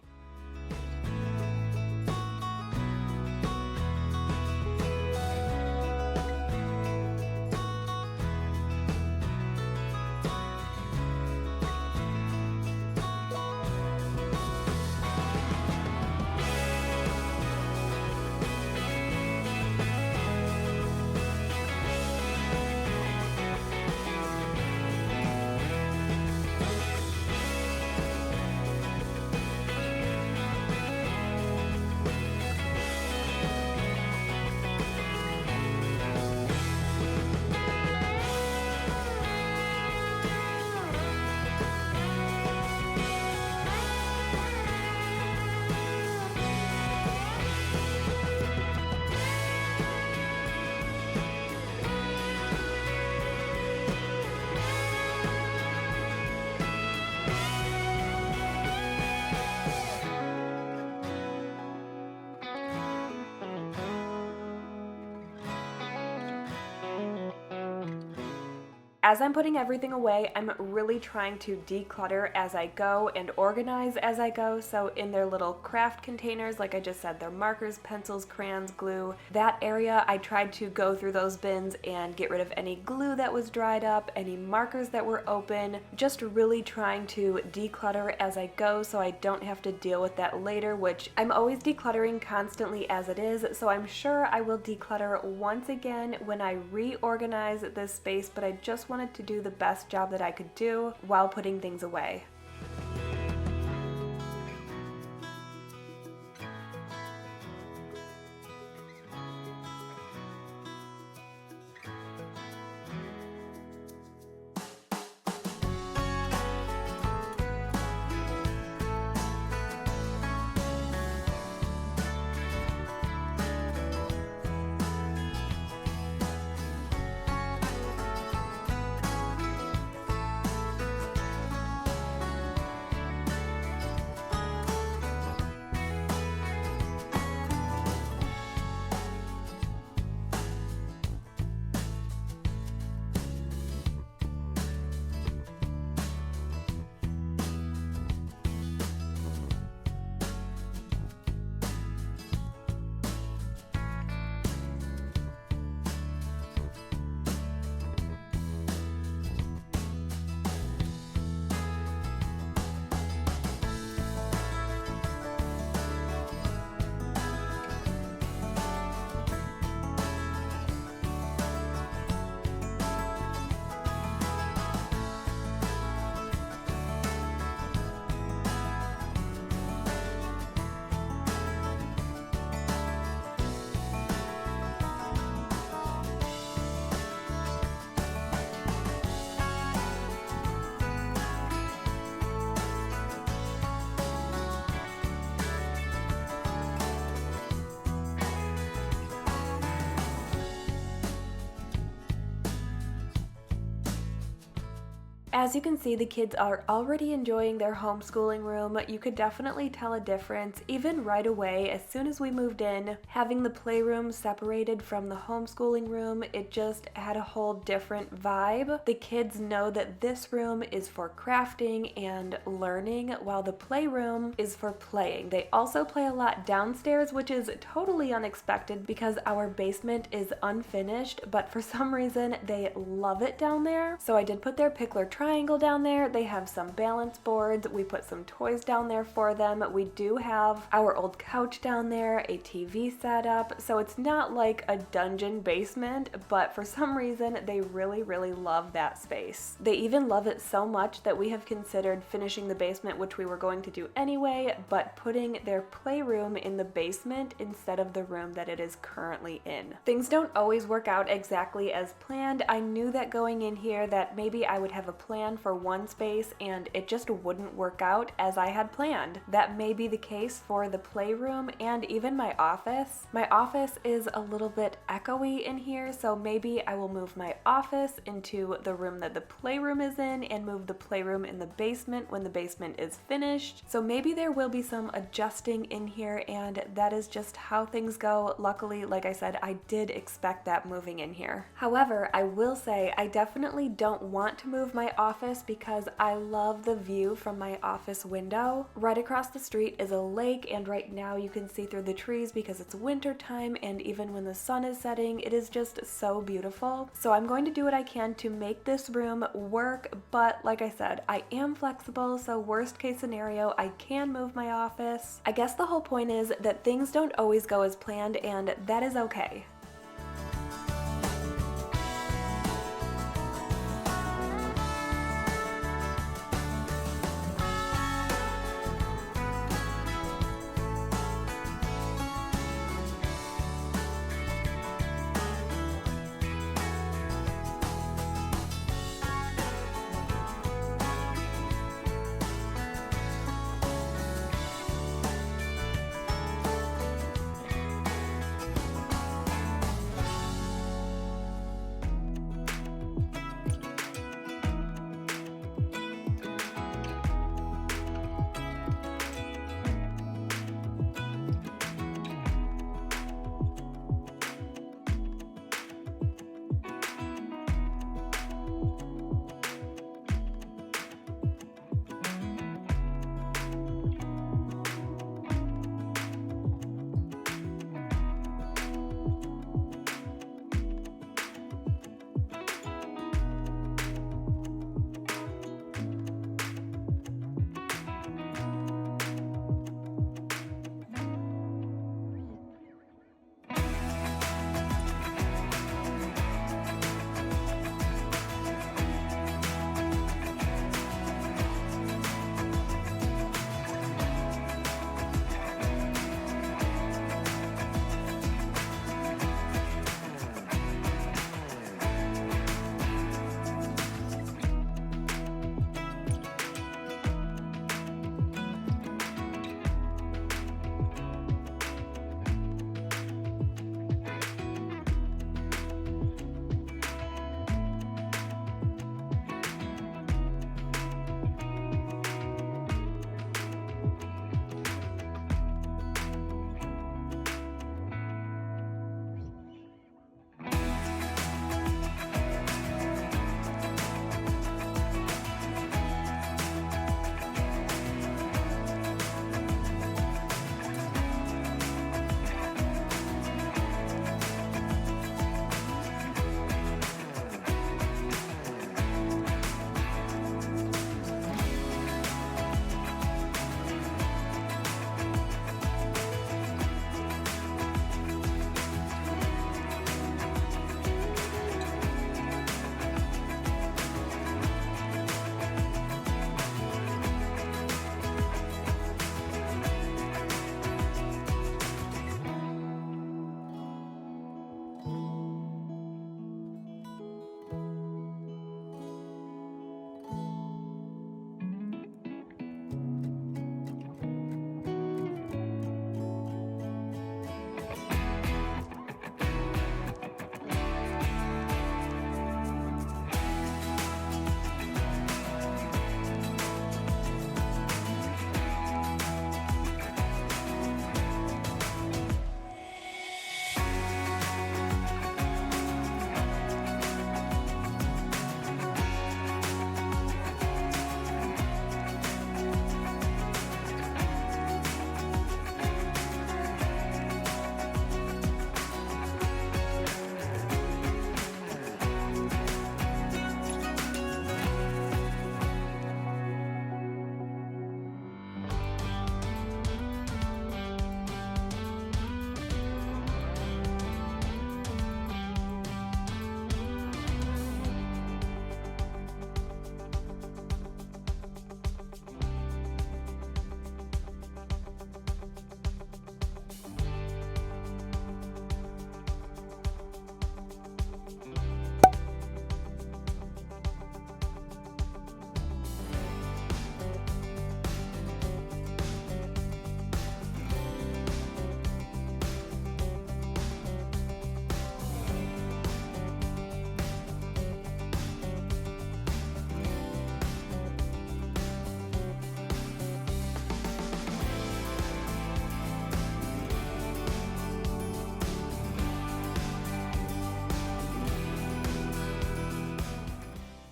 Speaker 1: As I'm putting everything away, I'm really trying to declutter as I go and organize as I go. So in their little craft containers, like I just said, their markers, pencils, crayons, glue, that area, I tried to go through those bins and get rid of any glue that was dried up, any markers that were open, just really trying to declutter as I go so I don't have to deal with that later, which I'm always decluttering constantly as it is. So I'm sure I will declutter once again when I reorganize this space, but I just wanted to do the best job that I could do while putting things away. As you can see, the kids are already enjoying their homeschooling room. You could definitely tell a difference even right away as soon as we moved in. Having the playroom separated from the homeschooling room, it just had a whole different vibe. The kids know that this room is for crafting and learning, while the playroom is for playing. They also play a lot downstairs, which is totally unexpected because our basement is unfinished, but for some reason they love it down there. So I did put their pickler triangle down there. They have some balance boards. We put some toys down there for them. We do have our old couch down there, a TV set up. So it's not like a dungeon basement, but for some reason they really love that space. They even love it so much that we have considered finishing the basement, which we were going to do anyway, but putting their playroom in the basement instead of the room that it is currently in. Things don't always work out exactly as planned. I knew that going in here that maybe I would have a plan for one space and it just wouldn't work out as I had planned. That may be the case for the playroom and even my office. My office is a little bit echoey in here, so maybe I will move my office into the room that the playroom is in and move the playroom in the basement when the basement is finished. So maybe there will be some adjusting in here, and that is just how things go. Luckily, like I said, I did expect that moving in here. However, I will say I definitely don't want to move my office because I love the view from my office window. Right across the street is a lake, and right now you can see through the trees because it's winter time, and even when the sun is setting, it is just so beautiful. So I'm going to do what I can to make this room work, but like I said, I am flexible, so worst case scenario, I can move my office. I guess the whole point is that things don't always go as planned, and that is okay.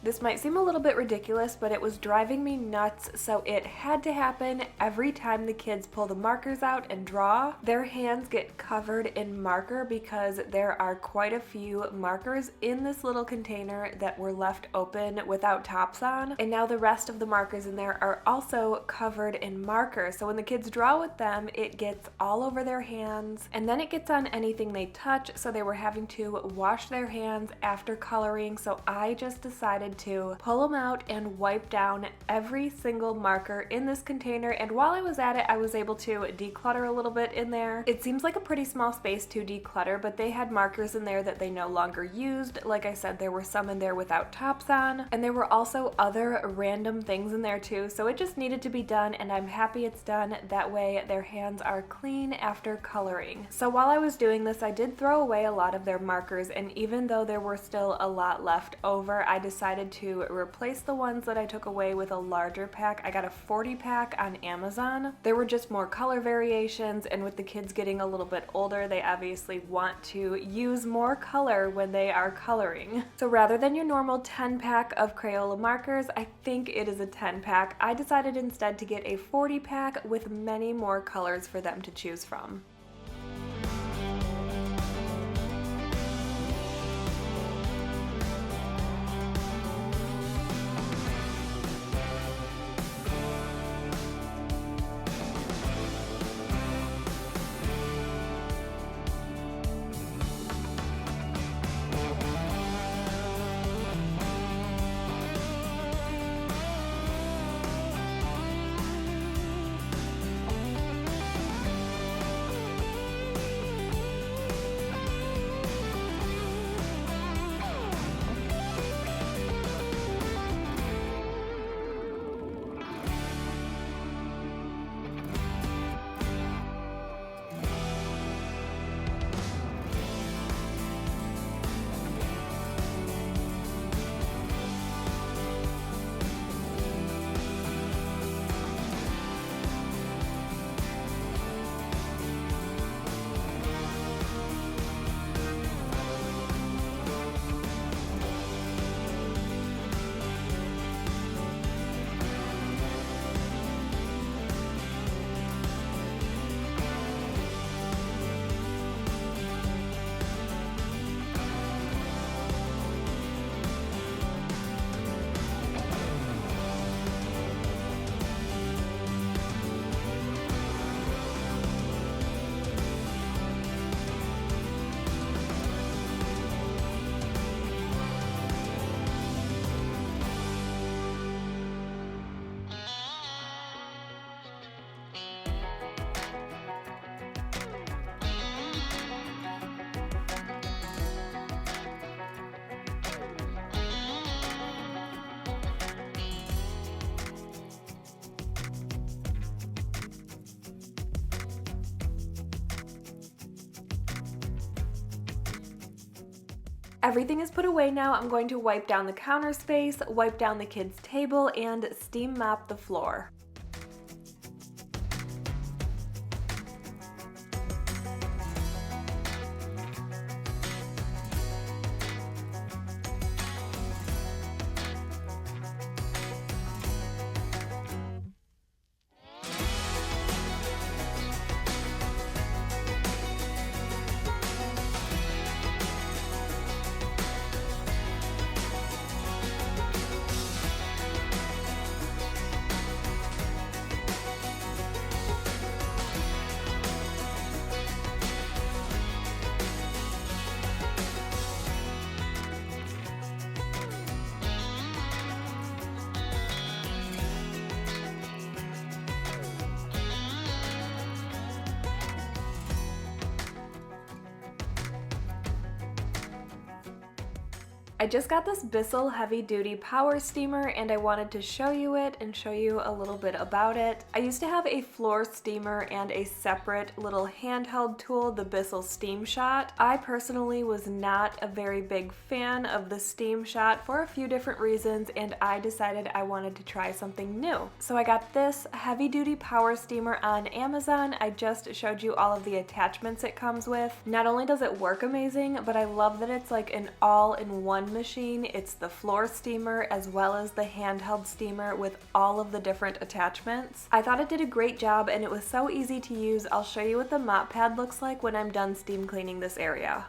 Speaker 1: This might seem a little bit ridiculous, but it was driving me nuts, so it had to happen. Every time the kids pull the markers out and draw, their hands get covered in marker because there are quite a few markers in this little container that were left open without tops on, and now the rest of the markers in there are also covered in marker. So when the kids draw with them, it gets all over their hands, and then it gets on anything they touch, so they were having to wash their hands after coloring. So I just decided to pull them out and wipe down every single marker in this container, and while I was at it, I was able to declutter a little bit in there. It seems like a pretty small space to declutter, but they had markers in there that they no longer used. Like I said, there were some in there without tops on, and there were also other random things in there too, so it just needed to be done, and I'm happy it's done. That way their hands are clean after coloring. So while I was doing this, I did throw away a lot of their markers, and even though there were still a lot left over, I decided to replace the ones that I took away with a larger pack. I got a 40 pack on Amazon. There were just more color variations, and with the kids getting a little bit older, they obviously want to use more color when they are coloring. So rather than your normal 10 pack of Crayola markers, I think it is a 10 pack, I decided instead to get a 40 pack with many more colors for them to choose from. Everything is put away now. I'm going to wipe down the counter space, wipe down the kids' table, and steam mop the floor. I just got this Bissell heavy duty power steamer and I wanted to show you it and show you a little bit about it. I used to have a floor steamer and a separate little handheld tool, the Bissell Steam Shot. I personally was not a very big fan of the Steam Shot for a few different reasons, and I decided I wanted to try something new. So I got this heavy duty power steamer on Amazon. I just showed you all of the attachments it comes with. Not only does it work amazing, but I love that it's like an all-in-one one machine. It's the floor steamer as well as the handheld steamer with all of the different attachments. I thought it did a great job and it was so easy to use. I'll show you what the mop pad looks like when I'm done steam cleaning this area.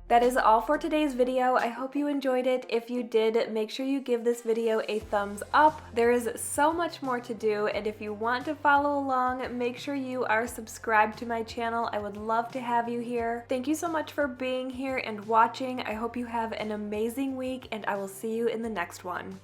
Speaker 1: That is all for today's video. I hope you enjoyed it. If you did, make sure you give this video a thumbs up. There is so much more to do, and if you want to follow along, make sure you are subscribed to my channel. I would love to have you here. Thank you so much for being here and watching. I hope you have an amazing week, and I will see you in the next one.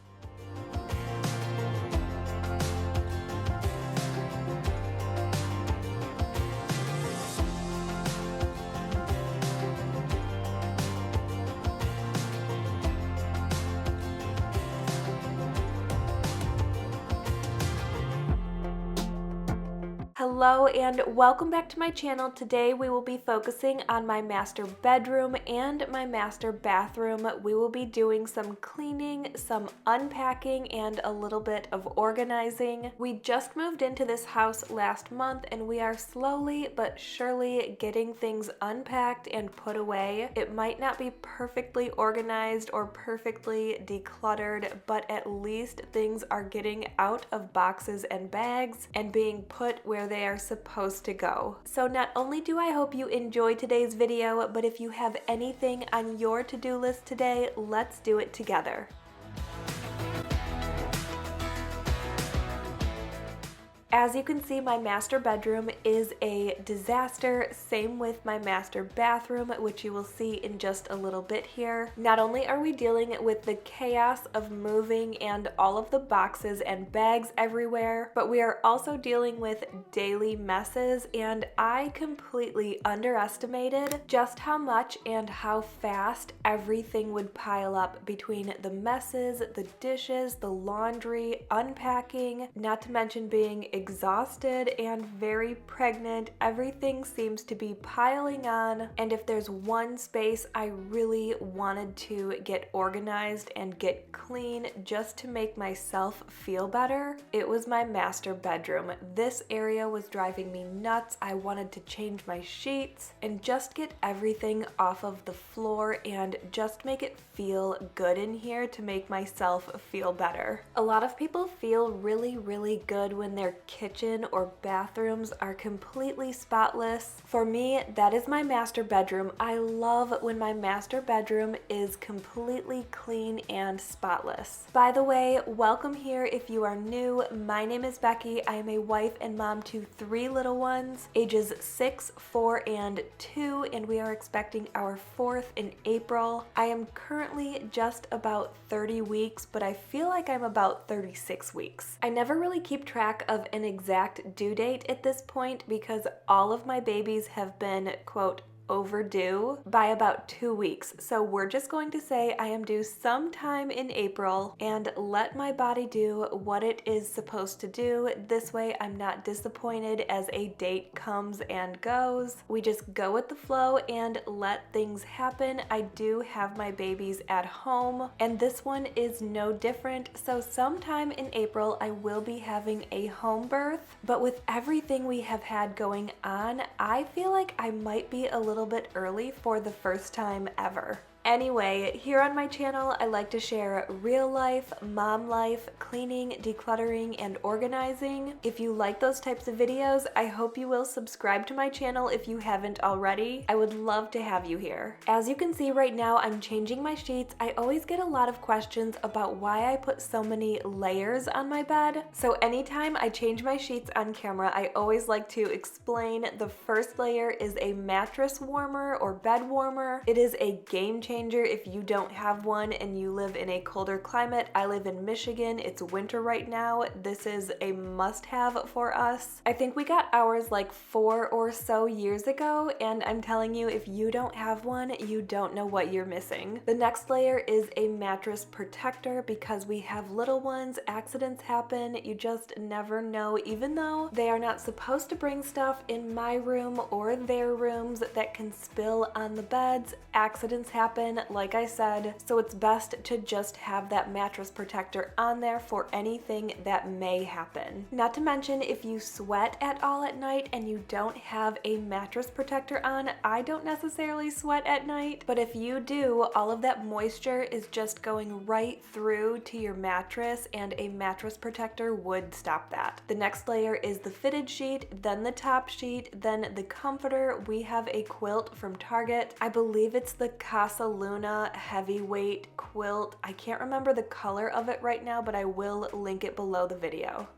Speaker 1: Hello and welcome back to my channel. Today we will be focusing on my master bedroom and my master bathroom. We will be doing some cleaning, some unpacking, and a little bit of organizing. We just moved into this house last month and we are slowly but surely getting things unpacked and put away. It might not be perfectly organized or perfectly decluttered, but at least things are getting out of boxes and bags and being put where they are supposed to go. So not only do I hope you enjoyed today's video, but if you have anything on your to-do list today, let's do it together. As you can see, my master bedroom is a disaster. Same with my master bathroom, which you will see in just a little bit here. Not only are we dealing with the chaos of moving and all of the boxes and bags everywhere, but we are also dealing with daily messes, and I completely underestimated just how much and how fast everything would pile up between the messes, the dishes, the laundry, unpacking, not to mention being exhausted and very pregnant. Everything seems to be piling on, and if there's one space I really wanted to get organized and get clean just to make myself feel better, it was my master bedroom. This area was driving me nuts. I wanted to change my sheets and just get everything off of the floor and just make it feel good in here to make myself feel better. A lot of people feel really good when their kitchen or bathrooms are completely spotless. For me, that is my master bedroom. I love when my master bedroom is completely clean and spotless. By the way, welcome here if you are new. My name is Becky. I am a wife and mom to 3 little ones, ages 6, 4, and 2, and we are expecting our 4th in April. I am currently just about 30 weeks, but I feel like I'm about 36 weeks. I never really keep track of an exact due date at this point because all of my babies have been, quote, overdue by about 2 weeks. So we're just going to say I am due sometime in April and let my body do what it is supposed to do. This way I'm not disappointed as a date comes and goes. We just go with the flow and let things happen. I do have my babies at home and this one is no different. So sometime in April I will be having a home birth, but with everything we have had going on, I feel like I might be a little bit early for the first time ever. Anyway, here on my channel, I like to share real life, mom life, cleaning, decluttering, and organizing. If you like those types of videos, I hope you will subscribe to my channel if you haven't already. I would love to have you here. As you can see right now, I'm changing my sheets. I always get a lot of questions about why I put so many layers on my bed. So anytime I change my sheets on camera, I always like to explain the first layer is a mattress warmer or bed warmer. It is a game changer if you don't have one and you live in a colder climate. I live in Michigan. It's winter right now. This is a must-have for us. I think we got ours like 4 or so years ago, and I'm telling you, if you don't have one, you don't know what you're missing. The next layer is a mattress protector because we have little ones. Accidents happen. You just never know. Even though they are not supposed to bring stuff in my room or their rooms that can spill on the beds, accidents happen, like I said, so it's best to just have that mattress protector on there for anything that may happen. Not to mention, if you sweat at all at night and you don't have a mattress protector on, I don't necessarily sweat at night, but if you do, all of that moisture is just going right through to your mattress, and a mattress protector would stop that. The next layer is the fitted sheet, then the top sheet, then the comforter. We have a quilt from Target. I believe it's the Casa Luna heavyweight quilt. I can't remember the color of it right now, but I will link it below the video.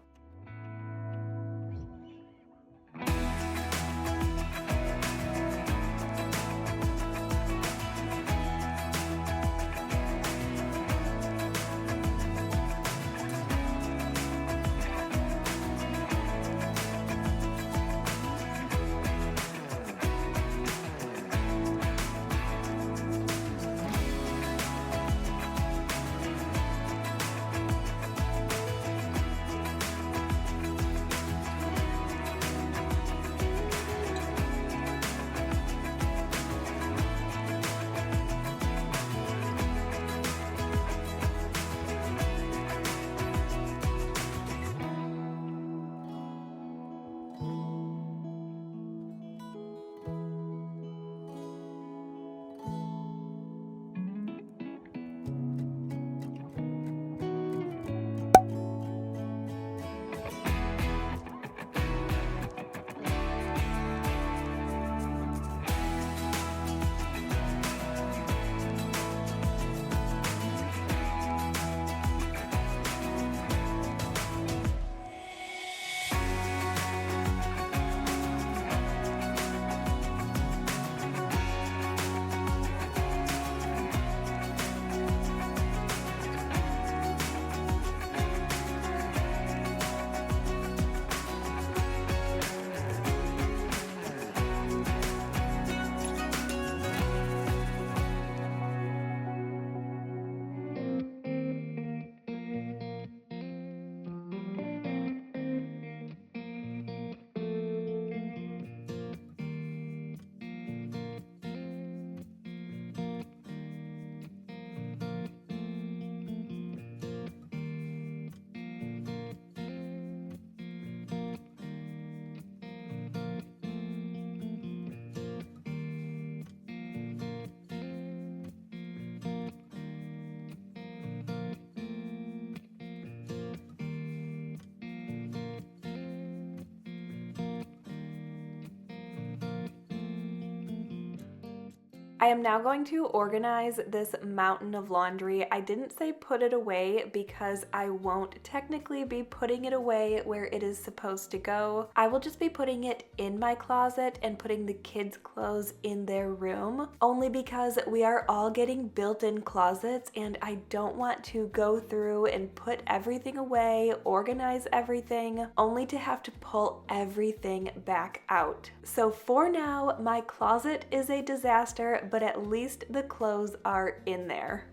Speaker 1: I am now going to organize this mountain of laundry. I didn't say put it away because I won't technically be putting it away where it is supposed to go. I will just be putting it in my closet and putting the kids' clothes in their room, only because we are all getting built-in closets and I don't want to go through and put everything away, organize everything, only to have to pull everything back out. So for now, my closet is a disaster, but at least the clothes are in there.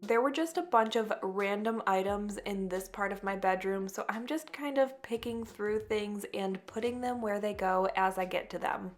Speaker 1: There were just a bunch of random items in this part of my bedroom, so I'm just kind of picking through things and putting them where they go as I get to them.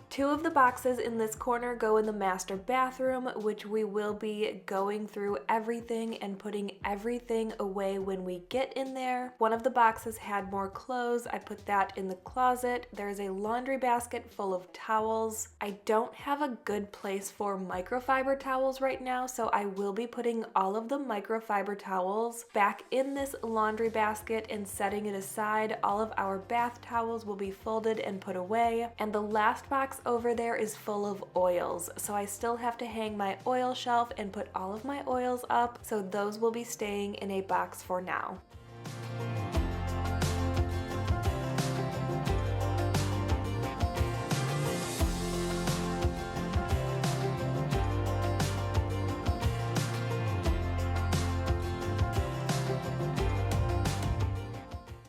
Speaker 1: Two of the boxes in this corner go in the master bathroom, which we will be going through everything and putting everything away when we get in there. One of the boxes had more clothes. I put that in the closet. There's a laundry basket full of towels. I don't have a good place for microfiber towels right now, so I will be putting all of the microfiber towels back in this laundry basket and setting it aside. All of our bath towels will be folded and put away. And the last box over there is full of oils, so I still have to hang my oil shelf and put all of my oils up, so those will be staying in a box for now.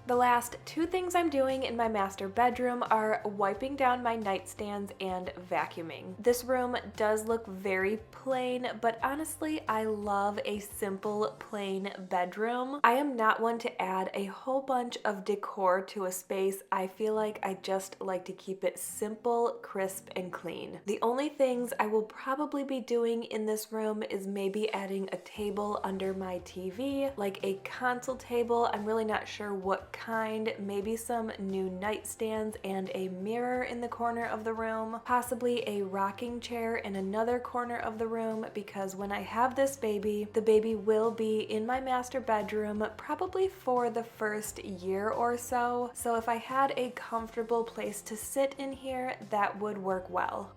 Speaker 1: The last two things I'm doing in my master bedroom are wiping down my nightstands and vacuuming. This room does look very plain, but honestly, I love a simple, plain bedroom. I am not one to add a whole bunch of decor to a space. I feel like I just like to keep it simple, crisp, and clean. The only things I will probably be doing in this room is maybe adding a table under my TV, like a console table. I'm really not sure what kind, maybe some new nightstands and a mirror in the corner of the room, possibly a rocking chair in another corner of the room, because when I have this baby, the baby will be in my master bedroom probably for the first year or so. So if I had a comfortable place to sit in here, that would work well.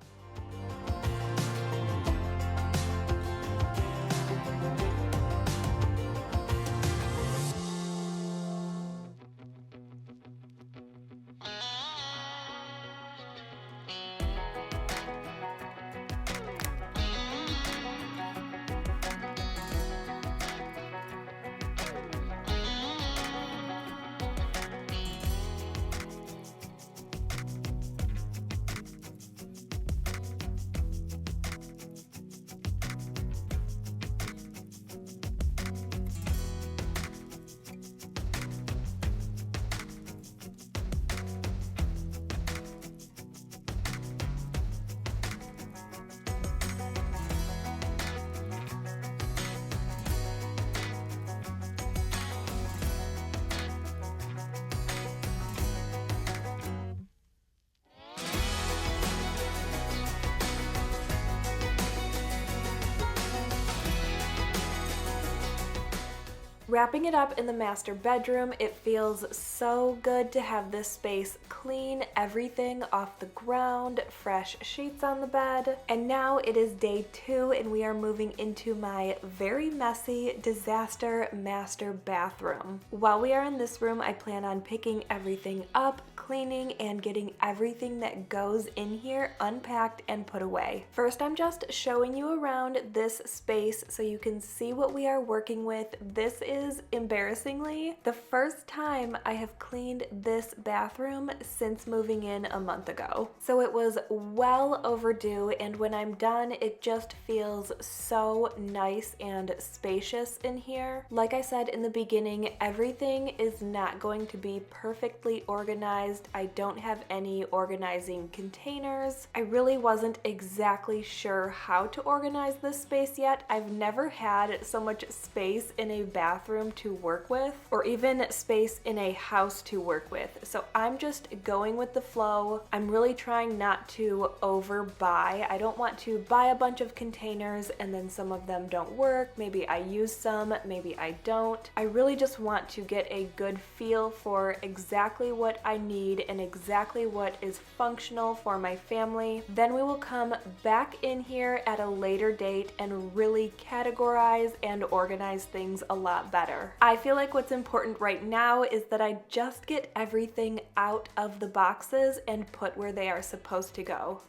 Speaker 1: Wrapping it up in the master bedroom, it feels so good to have this space clean, everything off the ground, fresh sheets on the bed. And now it is day 2 and we are moving into my very messy disaster master bathroom. While we are in this room, I plan on picking everything up, cleaning, and getting everything that goes in here unpacked and put away. First, I'm just showing you around this space so you can see what we are working with. This is embarrassingly the first time I have cleaned this bathroom since moving in a month ago. So it was well overdue, and when I'm done, it just feels so nice and spacious in here. Like I said in the beginning, everything is not going to be perfectly organized. I don't have any organizing containers. I really wasn't exactly sure how to organize this space yet. I've never had so much space in a bathroom to work with, or even space in a house to work with. So I'm just going with the flow. I'm really trying not to overbuy. I don't want to buy a bunch of containers and then some of them don't work. Maybe I use some, maybe I don't. I really just want to get a good feel for exactly what I need and exactly what is functional for my family. Then we will come back in here at a later date and really categorize and organize things a lot better. I feel like what's important right now is that I just get everything out of the boxes and put where they are supposed to go.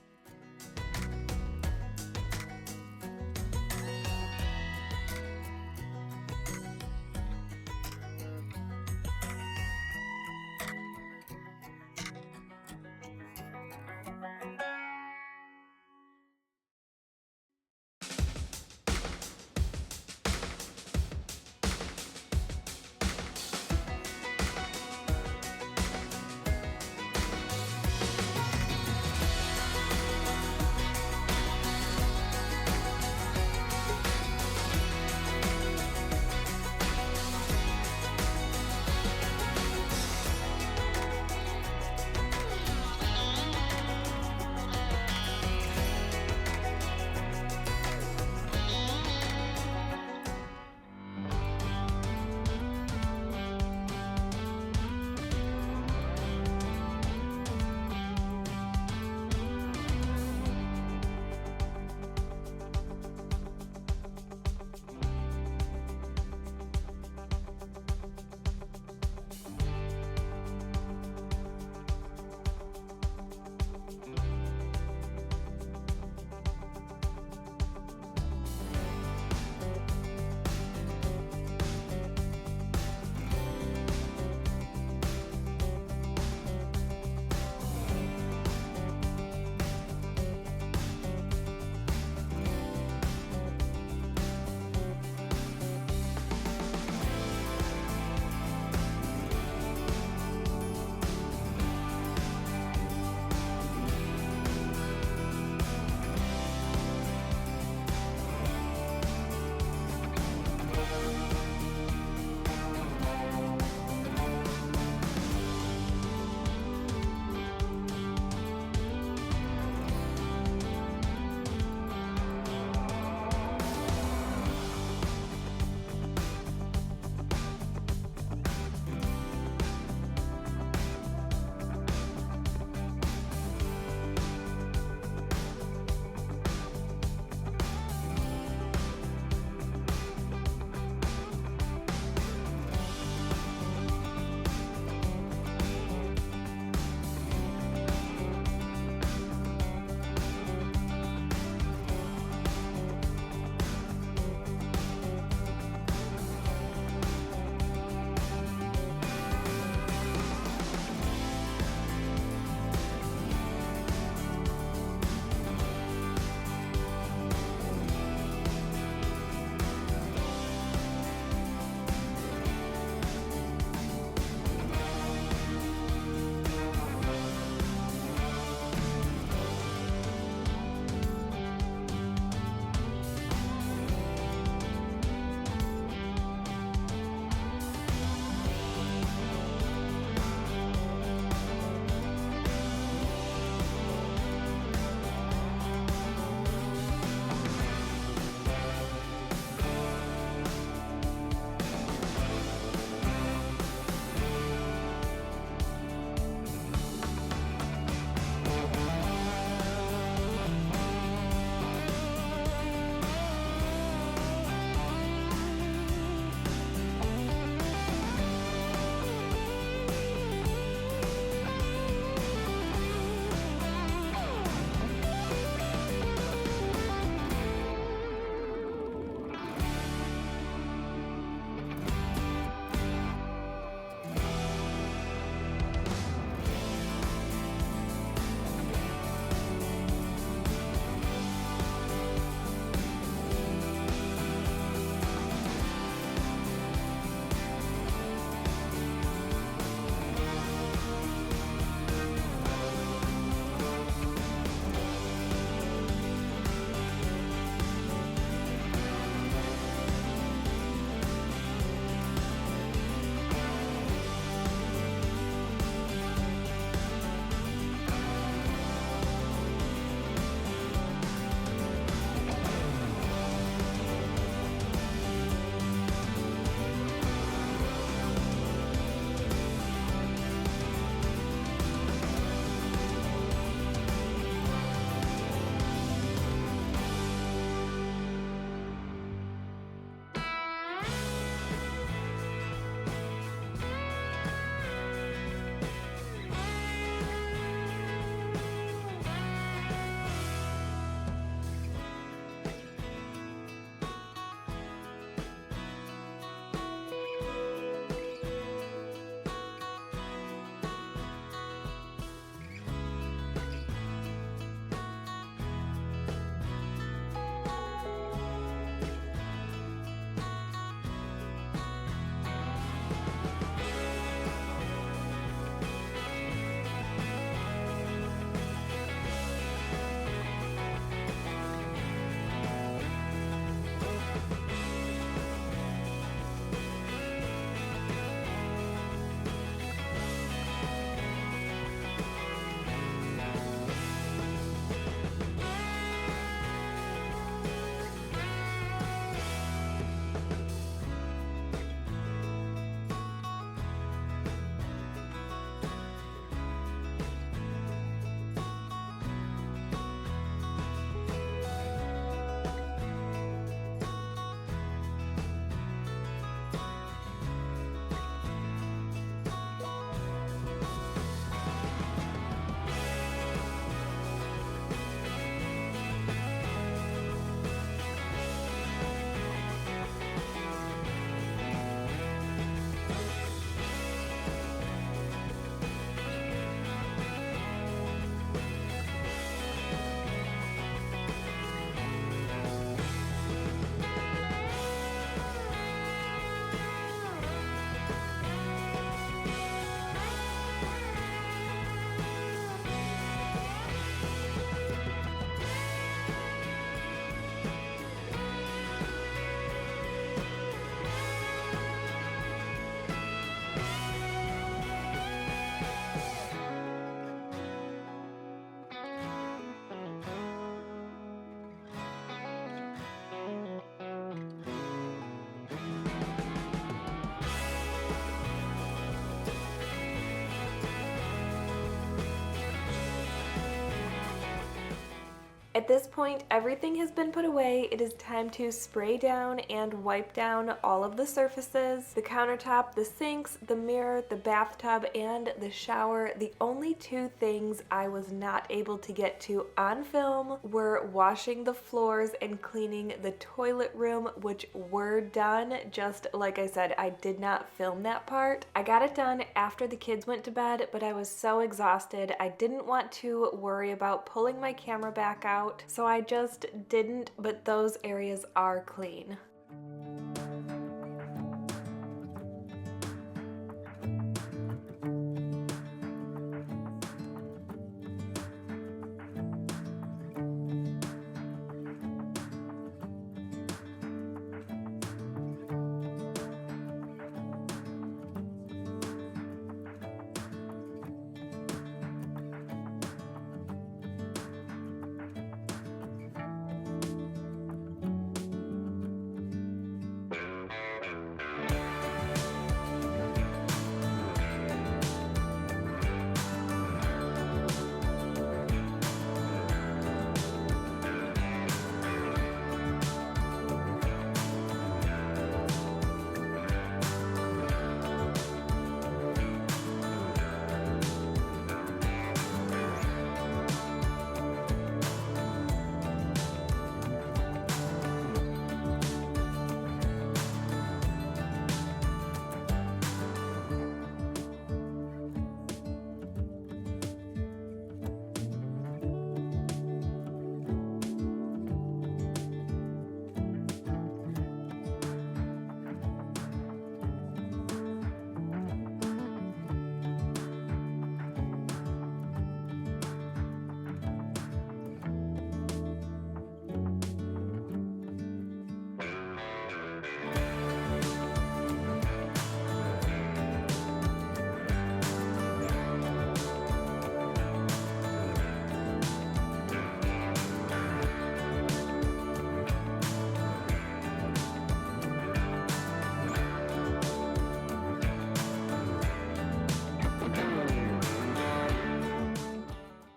Speaker 1: At this point, everything has been put away. It is time to spray down and wipe down all of the surfaces, the countertop, the sinks, the mirror, the bathtub, and the shower. The only two things I was not able to get to on film were washing the floors and cleaning the toilet room, which were done. Just like I said, I did not film that part. I got it done after the kids went to bed, but I was so exhausted. I didn't want to worry about pulling my camera back out, so I just didn't, but those areas are clean.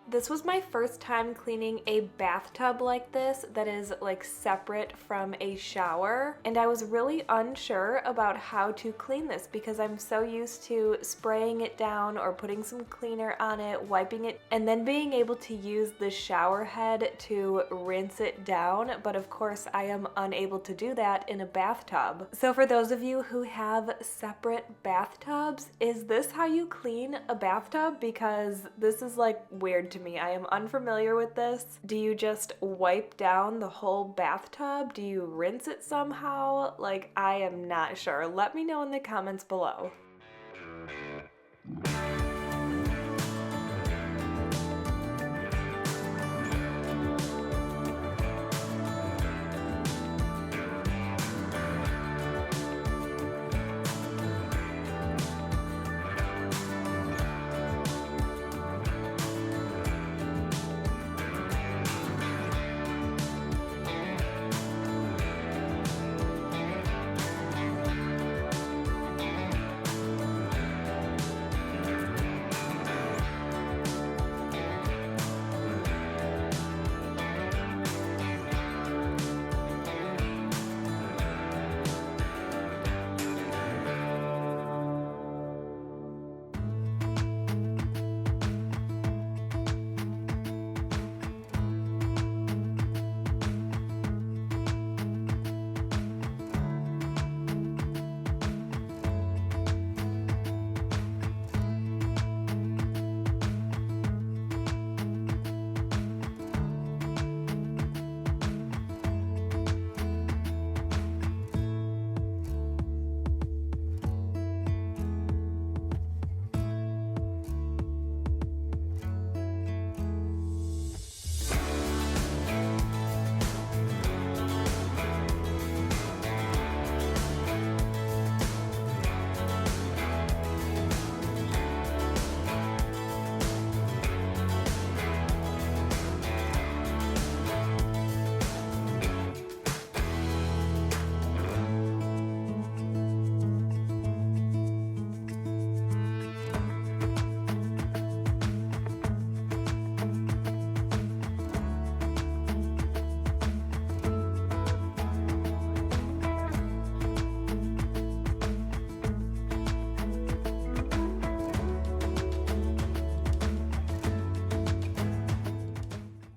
Speaker 1: This was my first time cleaning a bathtub like this that is like separate from a shower, and I was really unsure about how to clean this because I'm so used to spraying it down or putting some cleaner on it, wiping it, and then being able to use the shower head to rinse it down, but of course I am unable to do that in a bathtub. So for those of you who have separate bathtubs, is this how you clean a bathtub? Because this is like weird to me. I am unfamiliar with this. Do you just wipe down the whole bathtub? Do you rinse it somehow? Like, I am not sure. Let me know in the comments below.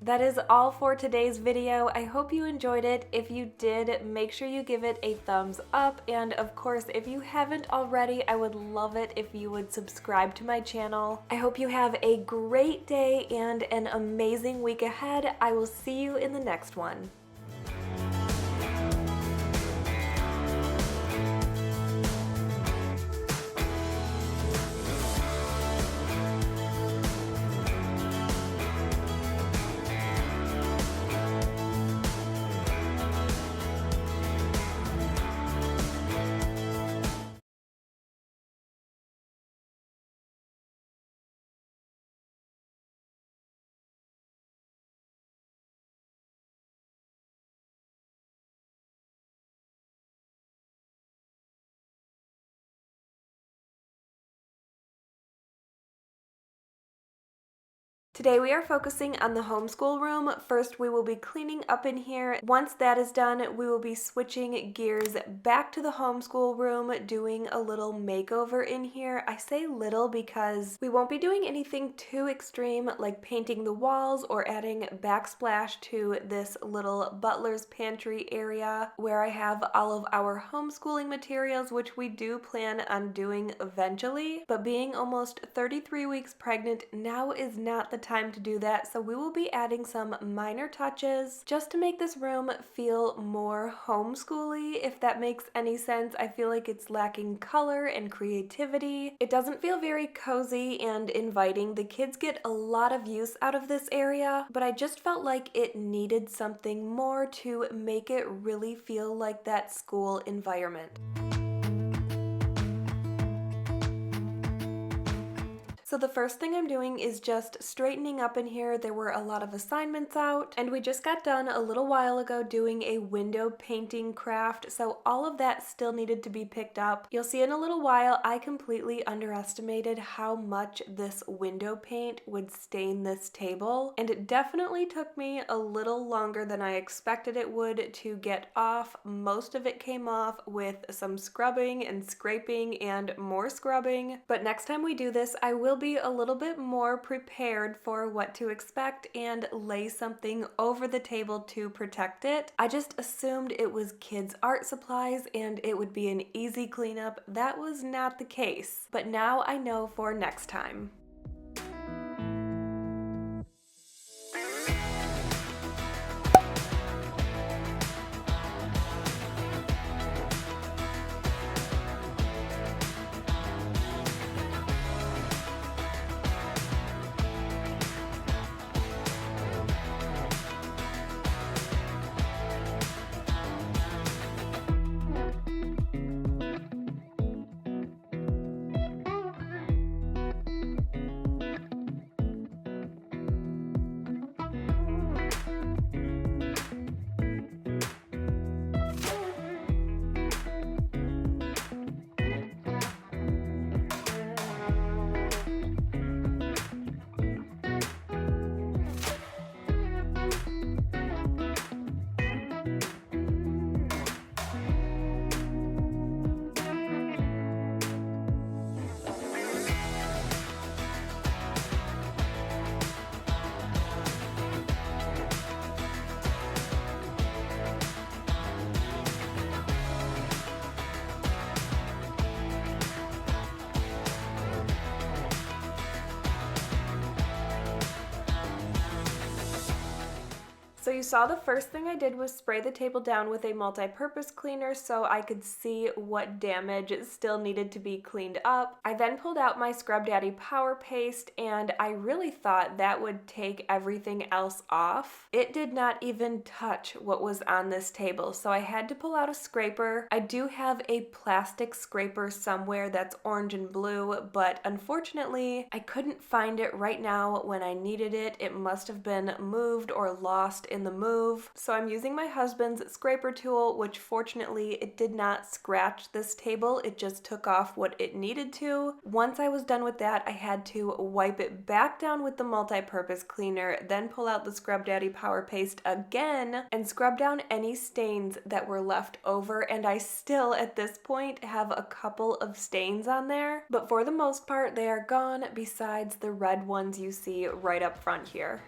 Speaker 1: That is all for today's video. I hope you enjoyed it. If you did, make sure you give it a thumbs up, and of course, if you haven't already, I would love it if you would subscribe to my channel. I hope you have a great day and an amazing week ahead. I will see you in the next one. Today we are focusing on the homeschool room. First, we will be cleaning up in here. Once that is done, we will be switching gears back to the homeschool room, doing a little makeover in here. I say little because we won't be doing anything too extreme like painting the walls or adding backsplash to this little butler's pantry area where I have all of our homeschooling materials, which we do plan on doing eventually. But being almost 33 weeks pregnant, now is not the time to do that, so we will be adding some minor touches just to make this room feel more homeschooly, if that makes any sense. I feel like it's lacking color and creativity. It doesn't feel very cozy and inviting. The kids get a lot of use out of this area, but I just felt like it needed something more to make it really feel like that school environment. So the first thing I'm doing is just straightening up in here. There were a lot of assignments out, and we just got done a little while ago doing a window painting craft, so all of that still needed to be picked up. You'll see in a little while, I completely underestimated how much this window paint would stain this table, and it definitely took me a little longer than I expected it would to get off. Most of it came off with some scrubbing and scraping and more scrubbing, but next time we do this, I will be a little bit more prepared for what to expect and lay something over the table to protect it. I just assumed it was kids' art supplies and it would be an easy cleanup. That was not the case, but now I know for next time. So you saw the first thing I did was spray the table down with a multi-purpose cleaner so I could see what damage still needed to be cleaned up. I then pulled out my Scrub Daddy Power Paste, and I really thought that would take everything else off. It did not even touch what was on this table, so I had to pull out a scraper. I do have a plastic scraper somewhere that's orange and blue, but unfortunately I couldn't find it right now when I needed it. It must have been moved or lost in the move. So I'm using my husband's scraper tool, which fortunately it did not scratch this table. It just took off what it needed to. Once I was done with that, I had to wipe it back down with the multi-purpose cleaner, then pull out the Scrub Daddy Power Paste again and scrub down any stains that were left over. And I still, at this point, have a couple of stains on there, but for the most part, they are gone, besides the red ones you see right up front here.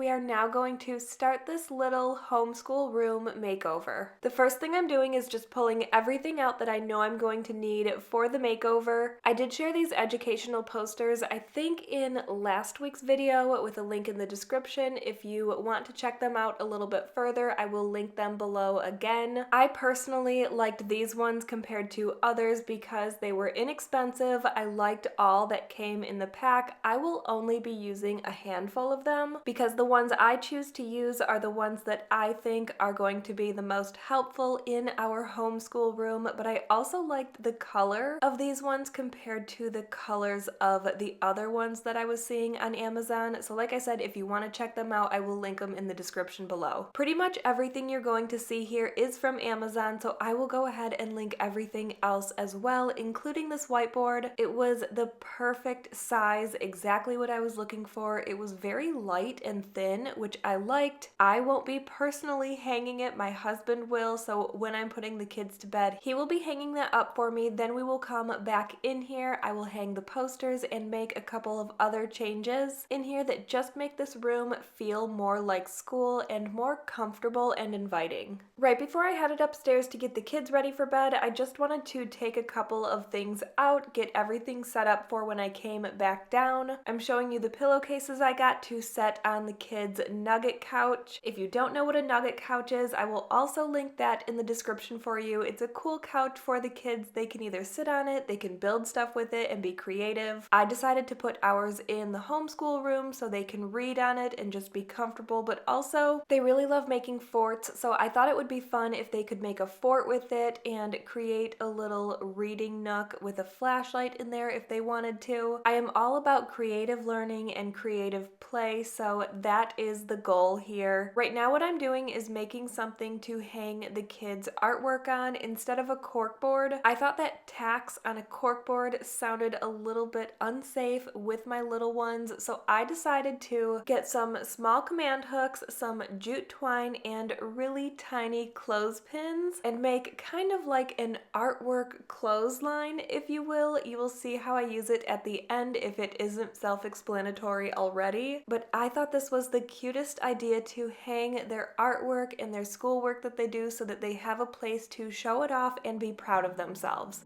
Speaker 1: we are now going to start this little homeschool room makeover. The first thing I'm doing is just pulling everything out that I know I'm going to need for the makeover. I did share these educational posters, I think in last week's video, with a link in the description. If you want to check them out a little bit further, I will link them below again. I personally liked these ones compared to others because they were inexpensive. I liked all that came in the pack. I will only be using a handful of them because the ones I choose to use are the ones that I think are going to be the most helpful in our homeschool room, but I also liked the color of these ones compared to the colors of the other ones that I was seeing on Amazon. So like I said, if you want to check them out, I will link them in the description below. Pretty much everything you're going to see here is from Amazon, so I will go ahead and link everything else as well, including this whiteboard. It was the perfect size, exactly what I was looking for. It was very light and thin, which I liked. I won't be personally hanging it, my husband will, so when I'm putting the kids to bed, he will be hanging that up for me. Then we will come back in here, I will hang the posters and make a couple of other changes in here that just make this room feel more like school and more comfortable and inviting. Right before I headed upstairs to get the kids ready for bed, I just wanted to take a couple of things out, get everything set up for when I came back down. I'm showing you the pillowcases I got to set on the kids' nugget couch. If you don't know what a nugget couch is, I will also link that in the description for you. It's a cool couch for the kids. They can either sit on it, they can build stuff with it and be creative. I decided to put ours in the homeschool room so they can read on it and just be comfortable, but also they really love making forts, so I thought it would be fun if they could make a fort with it and create a little reading nook with a flashlight in there if they wanted to. I am all about creative learning and creative play, so that is the goal here. Right now what I'm doing is making something to hang the kids' artwork on instead of a corkboard. I thought that tacks on a corkboard sounded a little bit unsafe with my little ones, so I decided to get some small command hooks, some jute twine, and really tiny clothespins and make kind of like an artwork clothesline, if you will. You will see how I use it at the end if it isn't self-explanatory already, but I thought this was the cutest idea to hang their artwork and their schoolwork that they do so that they have a place to show it off and be proud of themselves.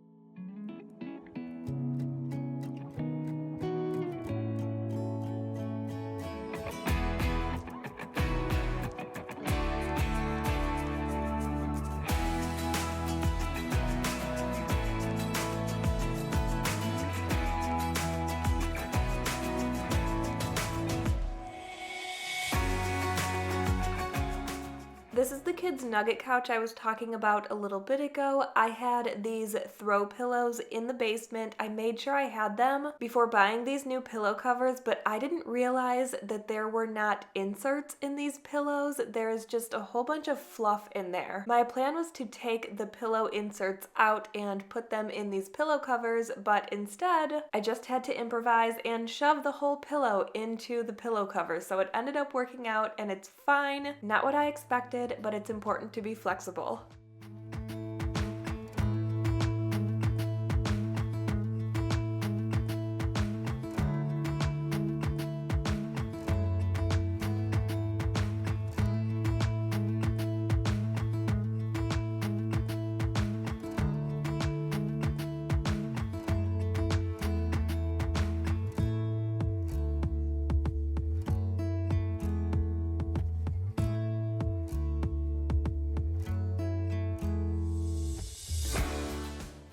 Speaker 1: This is the kids' nugget couch I was talking about a little bit ago. I had these throw pillows in the basement. I made sure I had them before buying these new pillow covers, but I didn't realize that there were not inserts in these pillows. There is just a whole bunch of fluff in there. My plan was to take the pillow inserts out and put them in these pillow covers, but instead I just had to improvise and shove the whole pillow into the pillow cover. So it ended up working out and it's fine. Not what I expected, but it's important to be flexible.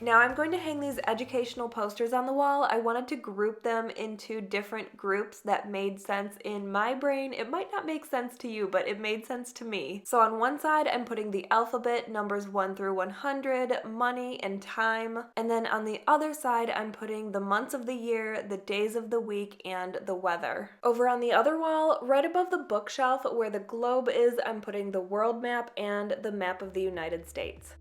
Speaker 1: Now I'm going to hang these educational posters on the wall. I wanted to group them into different groups that made sense in my brain. It might not make sense to you, but it made sense to me. So on one side, I'm putting the alphabet, numbers 1 through 100, money, and time. And then on the other side, I'm putting the months of the year, the days of the week, and the weather. Over on the other wall, right above the bookshelf where the globe is, I'm putting the world map and the map of the United States.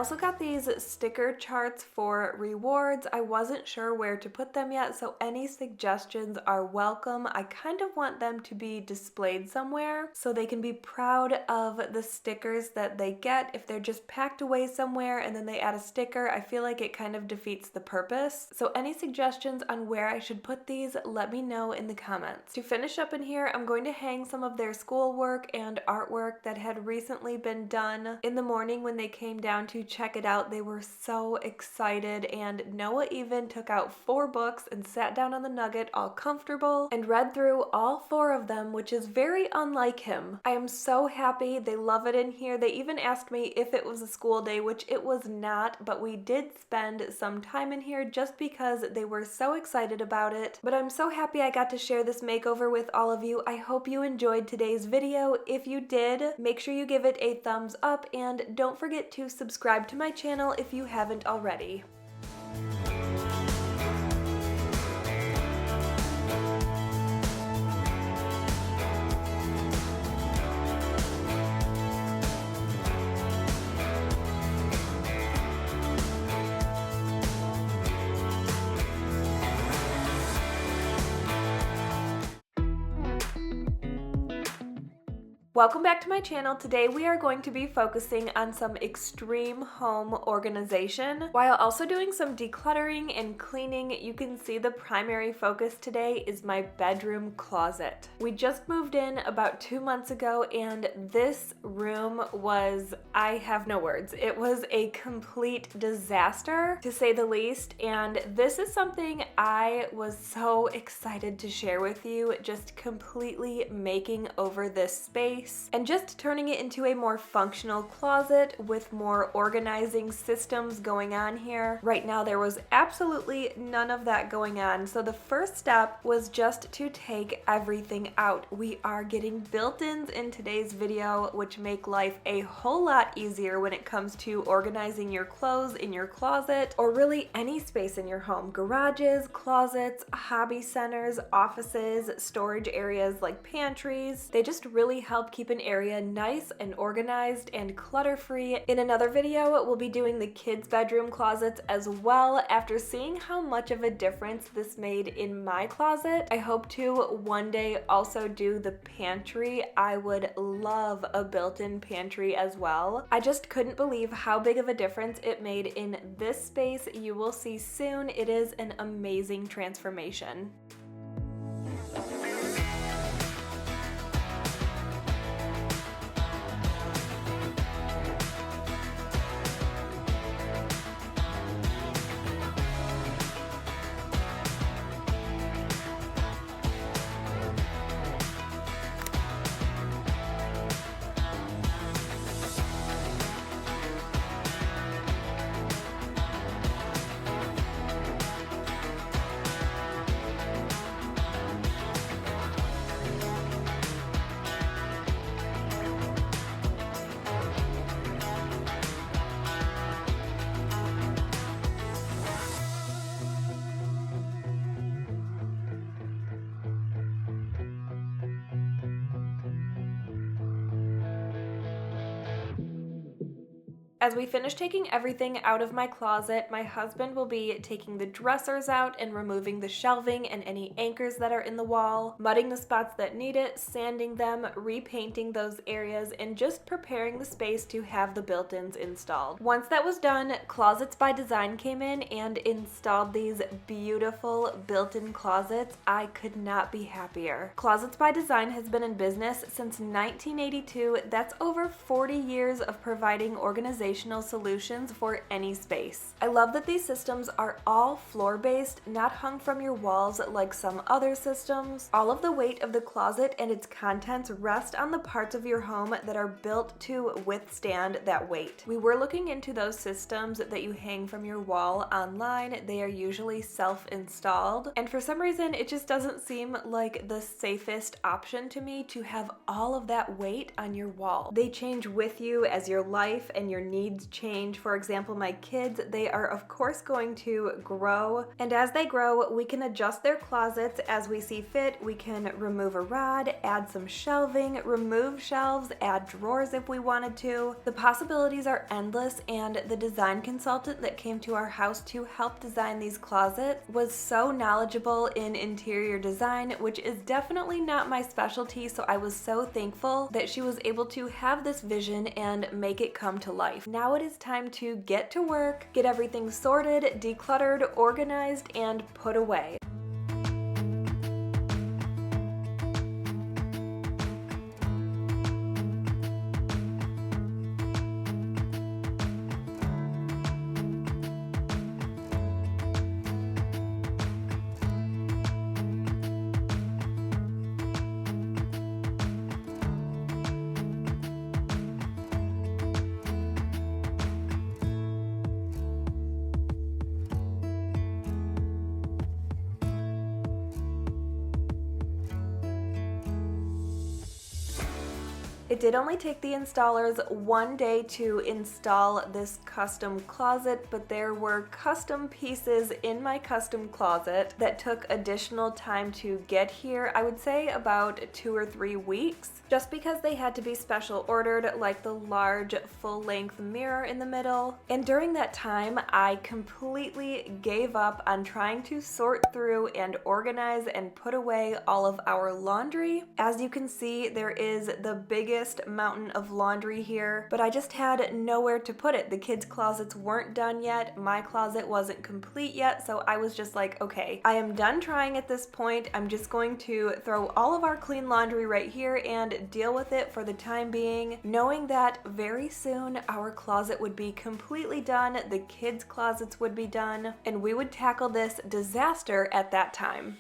Speaker 1: also got these sticker charts for rewards. I wasn't sure where to put them yet, so any suggestions are welcome. I kind of want them to be displayed somewhere so they can be proud of the stickers that they get. If they're just packed away somewhere and then they add a sticker, I feel like it kind of defeats the purpose. So any suggestions on where I should put these, let me know in the comments. To finish up in here, I'm going to hang some of their schoolwork and artwork that had recently been done. In the morning when they came down to check it out, they were so excited, and Noah even took out 4 books and sat down on the Nugget all comfortable and read through all 4 of them, which is very unlike him. I am so happy. They love it in here. They even asked me if it was a school day, which it was not, but we did spend some time in here just because they were so excited about it. But I'm so happy I got to share this makeover with all of you. I hope you enjoyed today's video. If you did, make sure you give it a thumbs up and don't forget to subscribe to my channel if you haven't already. Welcome back to my channel. Today we are going to be focusing on some extreme home organization while also doing some decluttering and cleaning. You can see the primary focus today is my bedroom closet. We just moved in about 2 months ago and this room was, I have no words. It was a complete disaster to say the least, and this is something I was so excited to share with you, just completely making over this space and just turning it into a more functional closet with more organizing systems going on here. Right now there was absolutely none of that going on, so the first step was just to take everything out. We are getting built-ins in today's video, which make life a whole lot easier when it comes to organizing your clothes in your closet or really any space in your home. Garages, closets, hobby centers, offices, storage areas like pantries. They just really help keep an area nice and organized and clutter-free. In another video, we'll be doing the kids' bedroom closets as well. After seeing how much of a difference this made in my closet, I hope to one day also do the pantry. I would love a built-in pantry as well. I just couldn't believe how big of a difference it made in this space. You will see soon. It is an amazing transformation. As we finish taking everything out of my closet, my husband will be taking the dressers out and removing the shelving and any anchors that are in the wall, mudding the spots that need it, sanding them, repainting those areas, and just preparing the space to have the built-ins installed. Once that was done, Closets by Design came in and installed these beautiful built-in closets. I could not be happier. Closets by Design has been in business since 1982. That's over 40 years of providing organization solutions for any space. I love that these systems are all floor-based, not hung from your walls like some other systems. All of the weight of the closet and its contents rest on the parts of your home that are built to withstand that weight. We were looking into those systems that you hang from your wall online. They are usually self-installed, and for some reason it just doesn't seem like the safest option to me to have all of that weight on your wall. They change with you as your life and your needs needs change. For example, my kids, they are of course going to grow, and as they grow, we can adjust their closets as we see fit. We can remove a rod, add some shelving, remove shelves, add drawers if we wanted to. The possibilities are endless, and the design consultant that came to our house to help design these closets was so knowledgeable in interior design, which is definitely not my specialty, so I was so thankful that she was able to have this vision and make it come to life. Now it is time to get to work, get everything sorted, decluttered, organized, and put away. It did only take the installers one day to install this custom closet, but there were custom pieces in my custom closet that took additional time to get here. I would say about 2 or 3 weeks, just because they had to be special ordered, like the large full-length mirror in the middle. And during that time, I completely gave up on trying to sort through and organize and put away all of our laundry. As you can see, there is the biggest mountain of laundry here, but I just had nowhere to put it. The kids' closets weren't done yet. My closet wasn't complete yet, so I was just like, okay, I am done trying at this point. I'm just going to throw all of our clean laundry right here and deal with it for the time being, knowing that very soon our closet would be completely done, the kids' closets would be done, and we would tackle this disaster at that time.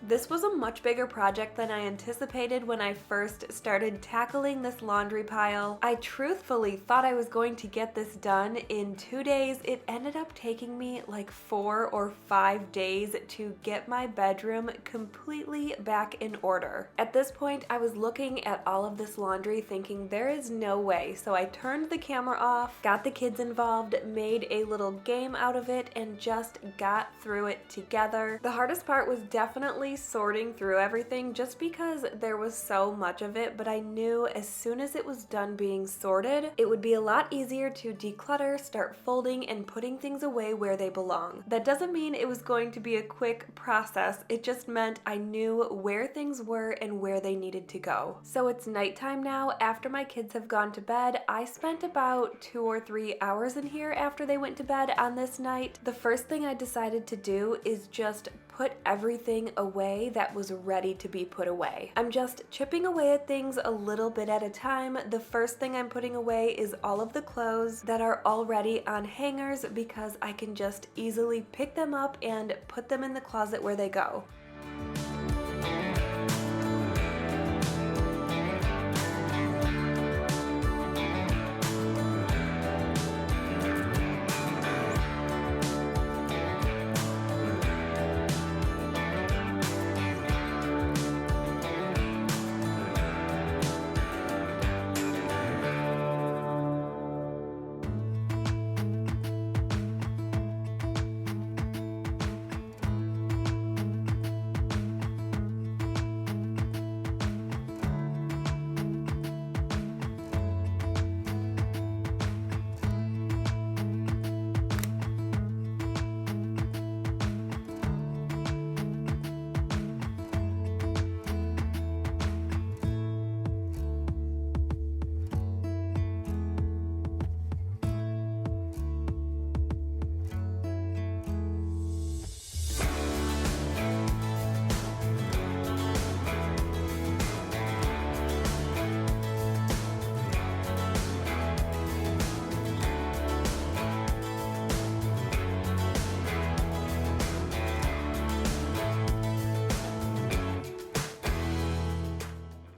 Speaker 1: This was a much bigger project than I anticipated when I first started tackling this laundry pile. I truthfully thought I was going to get this done in 2 days. It ended up taking me like 4 or 5 days to get my bedroom completely back in order. At this point, I was looking at all of this laundry thinking there is no way. So I turned the camera off, got the kids involved, made a little game out of it, and just got through it together. The hardest part was definitely sorting through everything just because there was so much of it, but I knew as soon as it was done being sorted, it would be a lot easier to declutter, start folding, and putting things away where they belong. That doesn't mean it was going to be a quick process, it just meant I knew where things were and where they needed to go. So it's nighttime now. After my kids have gone to bed, I spent about 2 or 3 hours in here after they went to bed on this night. The first thing I decided to do is just put everything away that was ready to be put away. I'm just chipping away at things a little bit at a time. The first thing I'm putting away is all of the clothes that are already on hangers because I can just easily pick them up and put them in the closet where they go.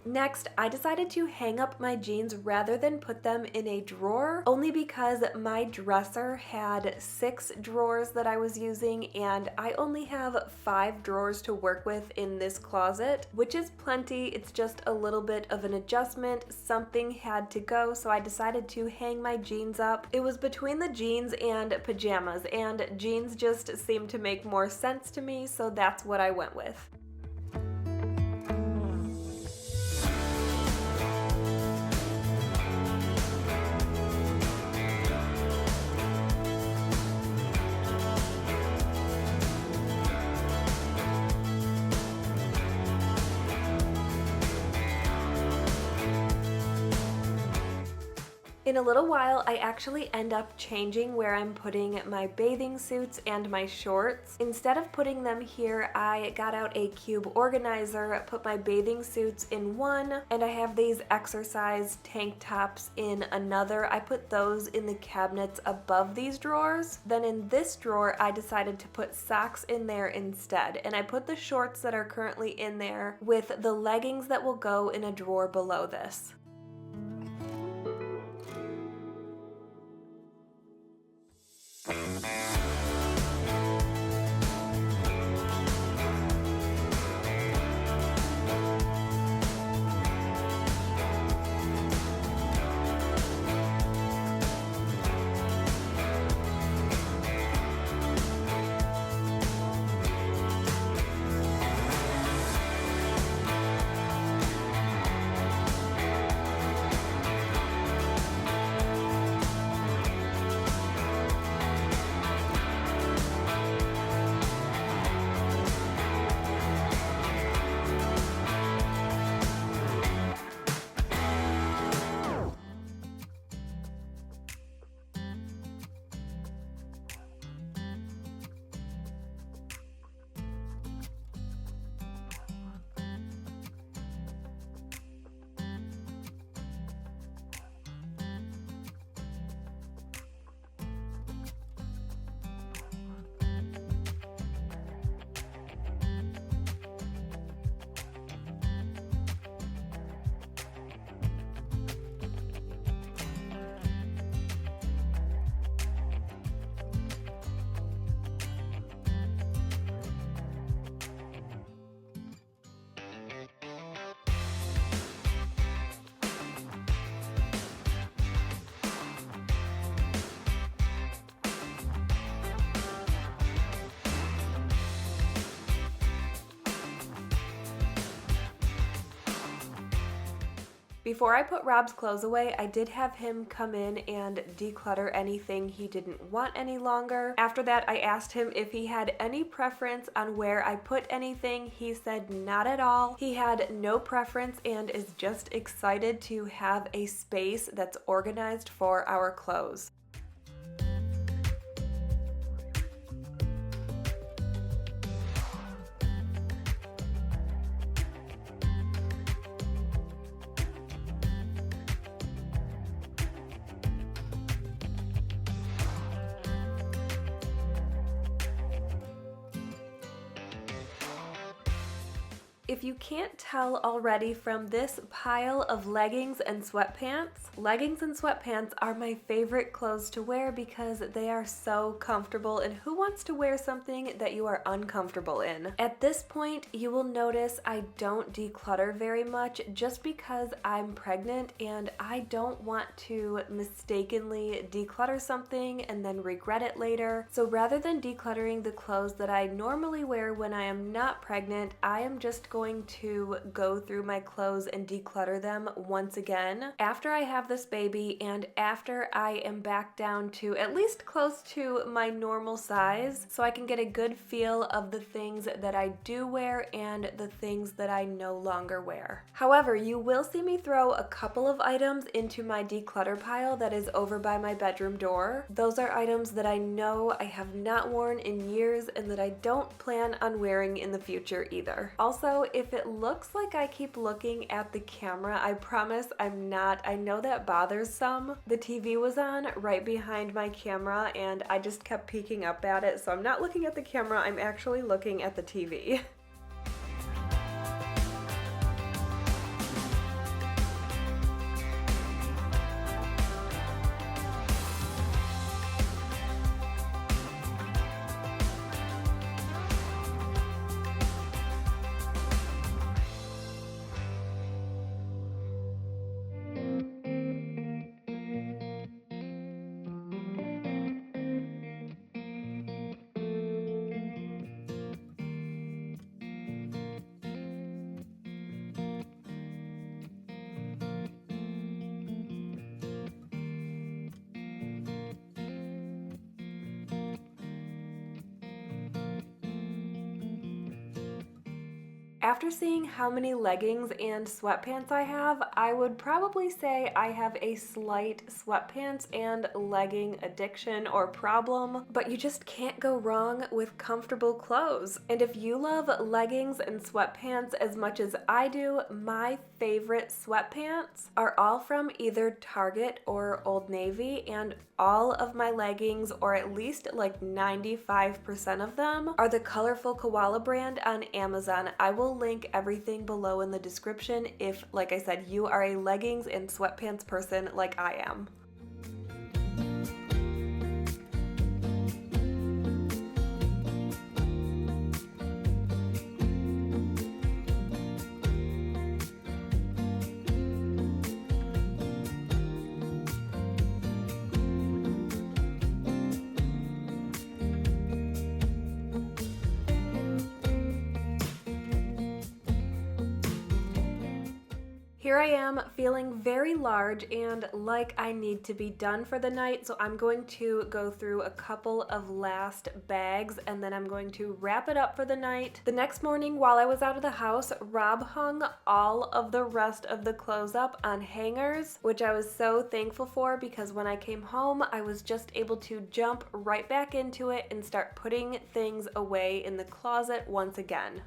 Speaker 1: Next, I decided to hang up my jeans rather than put them in a drawer, only because my dresser had 6 drawers that I was using and I only have 5 drawers to work with in this closet, which is plenty. It's just a little bit of an adjustment. Something had to go, so I decided to hang my jeans up. It was between the jeans and pajamas, and jeans just seemed to make more sense to me, so that's what I went with. In a little while, I actually end up changing where I'm putting my bathing suits and my shorts. Instead of putting them here, I got out a cube organizer, put my bathing suits in one, and I have these exercise tank tops in another. I put those in the cabinets above these drawers. Then in this drawer, I decided to put socks in there instead, and I put the shorts that are currently in there with the leggings that will go in a drawer below this. Before I put Rob's clothes away, I did have him come in and declutter anything he didn't want any longer. After that, I asked him if he had any preference on where I put anything. He said not at all. He had no preference and is just excited to have a space that's organized for our clothes. If you can't tell already from this pile of leggings and sweatpants are my favorite clothes to wear because they are so comfortable, and who wants to wear something that you are uncomfortable in? At this point, you will notice I don't declutter very much just because I'm pregnant and I don't want to mistakenly declutter something and then regret it later. So rather than decluttering the clothes that I normally wear when I am not pregnant, I am just going to go through my clothes and declutter them once again after I have this baby and after I am back down to at least close to my normal size, so I can get a good feel of the things that I do wear and the things that I no longer wear. However, you will see me throw a couple of items into my declutter pile that is over by my bedroom door. Those are items that I know I have not worn in years and that I don't plan on wearing in the future either. Also, if it looks like I keep looking at the camera, I promise I'm not. I know that bothers some. The TV was on right behind my camera and I just kept peeking up at it, so I'm not looking at the camera, I'm actually looking at the TV. After seeing how many leggings and sweatpants I have, I would probably say I have a slight sweatpants and legging addiction or problem, but you just can't go wrong with comfortable clothes. And if you love leggings and sweatpants as much as I do, my favorite sweatpants are all from either Target or Old Navy, and all of my leggings, or at least like 95% of them, are the Colorful Koala brand on Amazon. I will link everything below in the description if, like I said, you are a leggings and sweatpants person like I am. Here I am feeling very large and like I need to be done for the night, so I'm going to go through a couple of last bags and then I'm going to wrap it up for the night. The next morning while I was out of the house, Rob hung all of the rest of the clothes up on hangers, which I was so thankful for because when I came home, I was just able to jump right back into it and start putting things away in the closet once again.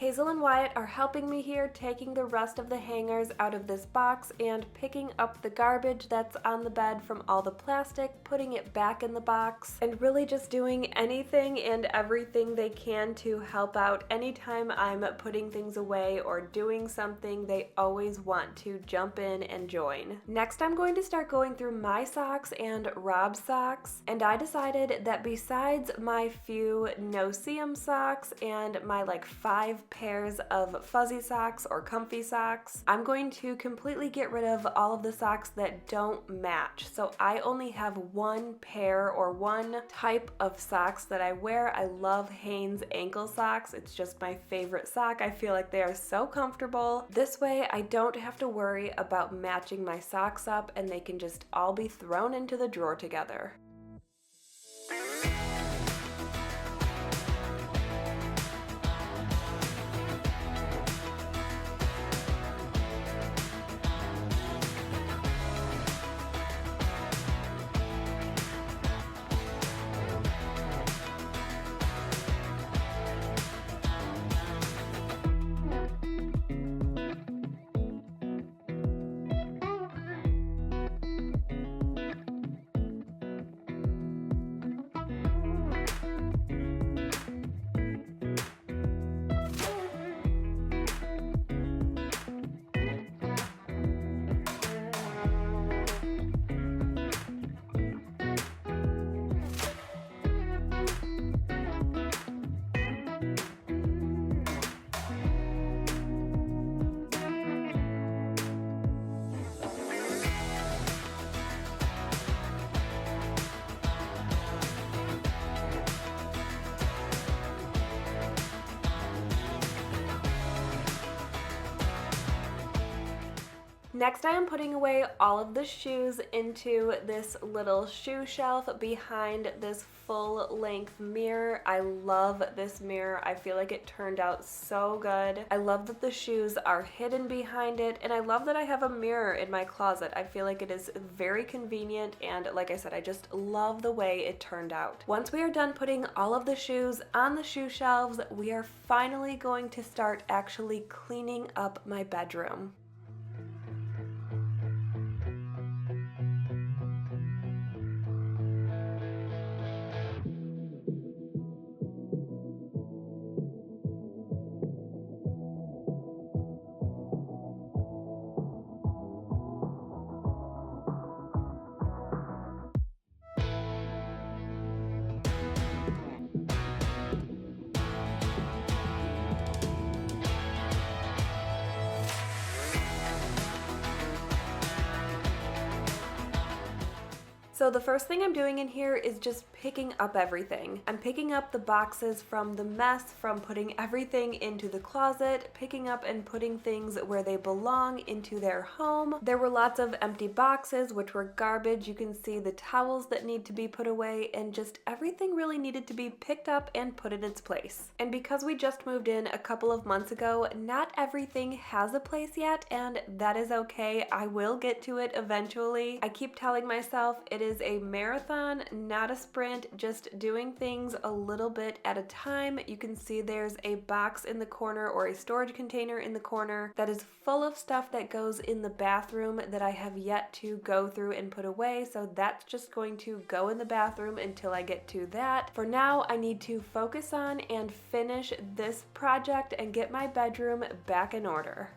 Speaker 1: Hazel and Wyatt are helping me here, taking the rest of the hangers out of this box and picking up the garbage that's on the bed from all the plastic, putting it back in the box, and really just doing anything and everything they can to help out. Anytime I'm putting things away or doing something, they always want to jump in and join. Next, I'm going to start going through my socks and Rob's socks, and I decided that besides my few no-see-em socks and my like 5 pairs of fuzzy socks or comfy socks, I'm going to completely get rid of all of the socks that don't match. So I only have one pair or one type of socks that I wear. I love Hanes ankle socks. It's just my favorite sock. I feel like they are so comfortable. This way I don't have to worry about matching my socks up, and they can just all be thrown into the drawer together. Next, I am putting away all of the shoes into this little shoe shelf behind this full-length mirror. I love this mirror. I feel like it turned out so good. I love that the shoes are hidden behind it, and I love that I have a mirror in my closet. I feel like it is very convenient, and like I said, I just love the way it turned out. Once we are done putting all of the shoes on the shoe shelves, we are finally going to start actually cleaning up my bedroom. So the first thing I'm doing in here is just picking up everything. I'm picking up the boxes from the mess, from putting everything into the closet, picking up and putting things where they belong into their home. There were lots of empty boxes, which were garbage. You can see the towels that need to be put away, and just everything really needed to be picked up and put in its place. And because we just moved in a couple of months ago, not everything has a place yet, and that is okay. I will get to it eventually. I keep telling myself it is a marathon, not a sprint, just doing things a little bit at a time. You can see there's a box in the corner, or a storage container in the corner, that is full of stuff that goes in the bathroom that I have yet to go through and put away, so that's just going to go in the bathroom until I get to that. For now, I need to focus on and finish this project and get my bedroom back in order.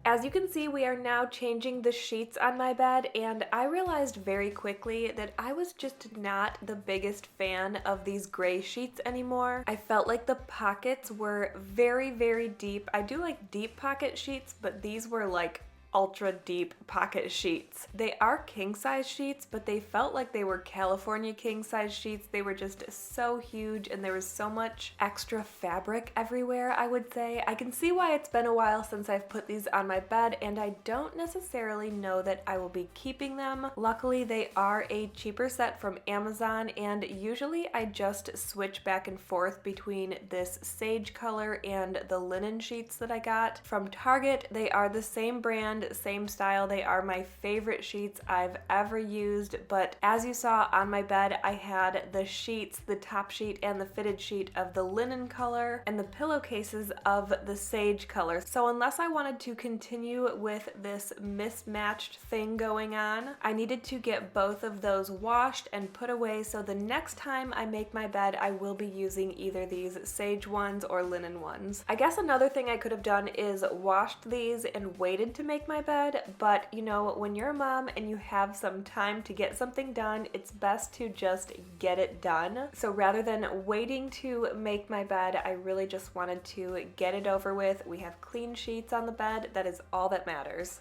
Speaker 1: As you can see, we are now changing the sheets on my bed, and I realized very quickly that I was just not the biggest fan of these gray sheets anymore. I felt like the pockets were very, very deep. I do like deep pocket sheets, but these were like ultra deep pocket sheets. They are king size sheets, but they felt like they were California king size sheets. They were just so huge, and there was so much extra fabric everywhere, I would say. I can see why it's been a while since I've put these on my bed, and I don't necessarily know that I will be keeping them. Luckily, they are a cheaper set from Amazon, and usually I just switch back and forth between this sage color and the linen sheets that I got from Target. They are the same brand, same style. They are my favorite sheets I've ever used, but as you saw on my bed, I had the sheets, the top sheet and the fitted sheet of the linen color and the pillowcases of the sage color. So unless I wanted to continue with this mismatched thing going on, I needed to get both of those washed and put away, so the next time I make my bed, I will be using either these sage ones or linen ones. I guess another thing I could have done is washed these and waited to make my bed, but you know, when you're a mom and you have some time to get something done, it's best to just get it done. So rather than waiting to make my bed, I really just wanted to get it over with. We have clean sheets on the bed. That is all that matters.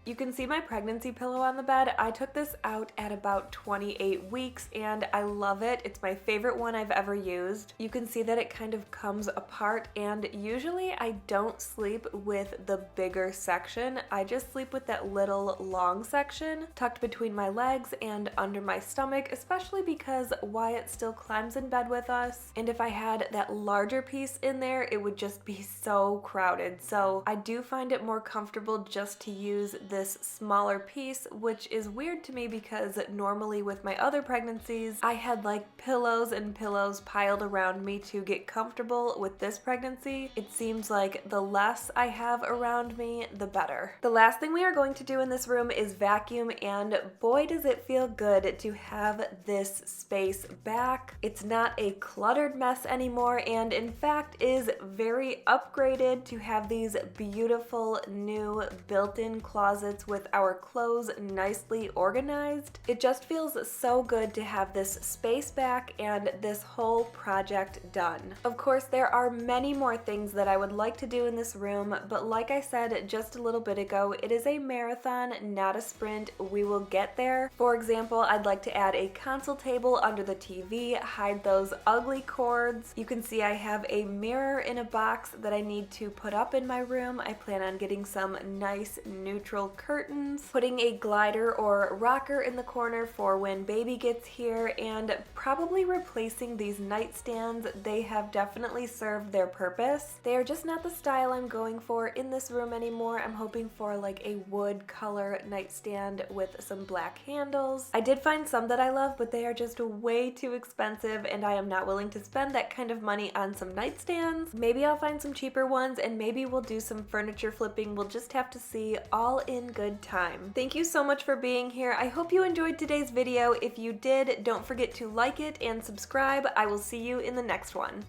Speaker 1: You can see my pregnancy pillow on the bed. I took this out at about 28 weeks and I love it. It's my favorite one I've ever used. You can see that it kind of comes apart, and usually I don't sleep with the bigger section. I just sleep with that little long section tucked between my legs and under my stomach, especially because Wyatt still climbs in bed with us. And if I had that larger piece in there, it would just be so crowded. So I do find it more comfortable just to use this smaller piece, which is weird to me because normally with my other pregnancies, I had like pillows and pillows piled around me to get comfortable. With this pregnancy, it seems like the less I have around me, the better. The last thing we are going to do in this room is vacuum, and boy does it feel good to have this space back. It's not a cluttered mess anymore, and in fact is very upgraded to have these beautiful new built-in closets with our clothes nicely organized. It just feels so good to have this space back and this whole project done. Of course, there are many more things that I would like to do in this room, but like I said just a little bit ago, it is a marathon, not a sprint. We will get there. For example, I'd like to add a console table under the TV, hide those ugly cords. You can see I have a mirror in a box that I need to put up in my room. I plan on getting some nice neutral curtains, putting a glider or rocker in the corner for when baby gets here, and probably replacing these nightstands. They have definitely served their purpose. They are just not the style I'm going for in this room anymore. I'm hoping for like a wood color nightstand with some black handles. I did find some that I love, but they are just way too expensive, and I am not willing to spend that kind of money on some nightstands. Maybe I'll find some cheaper ones, and maybe we'll do some furniture flipping. We'll just have to see, all in good time. Thank you so much for being here. I hope you enjoyed today's video. If you did, don't forget to like it and subscribe. I will see you in the next one.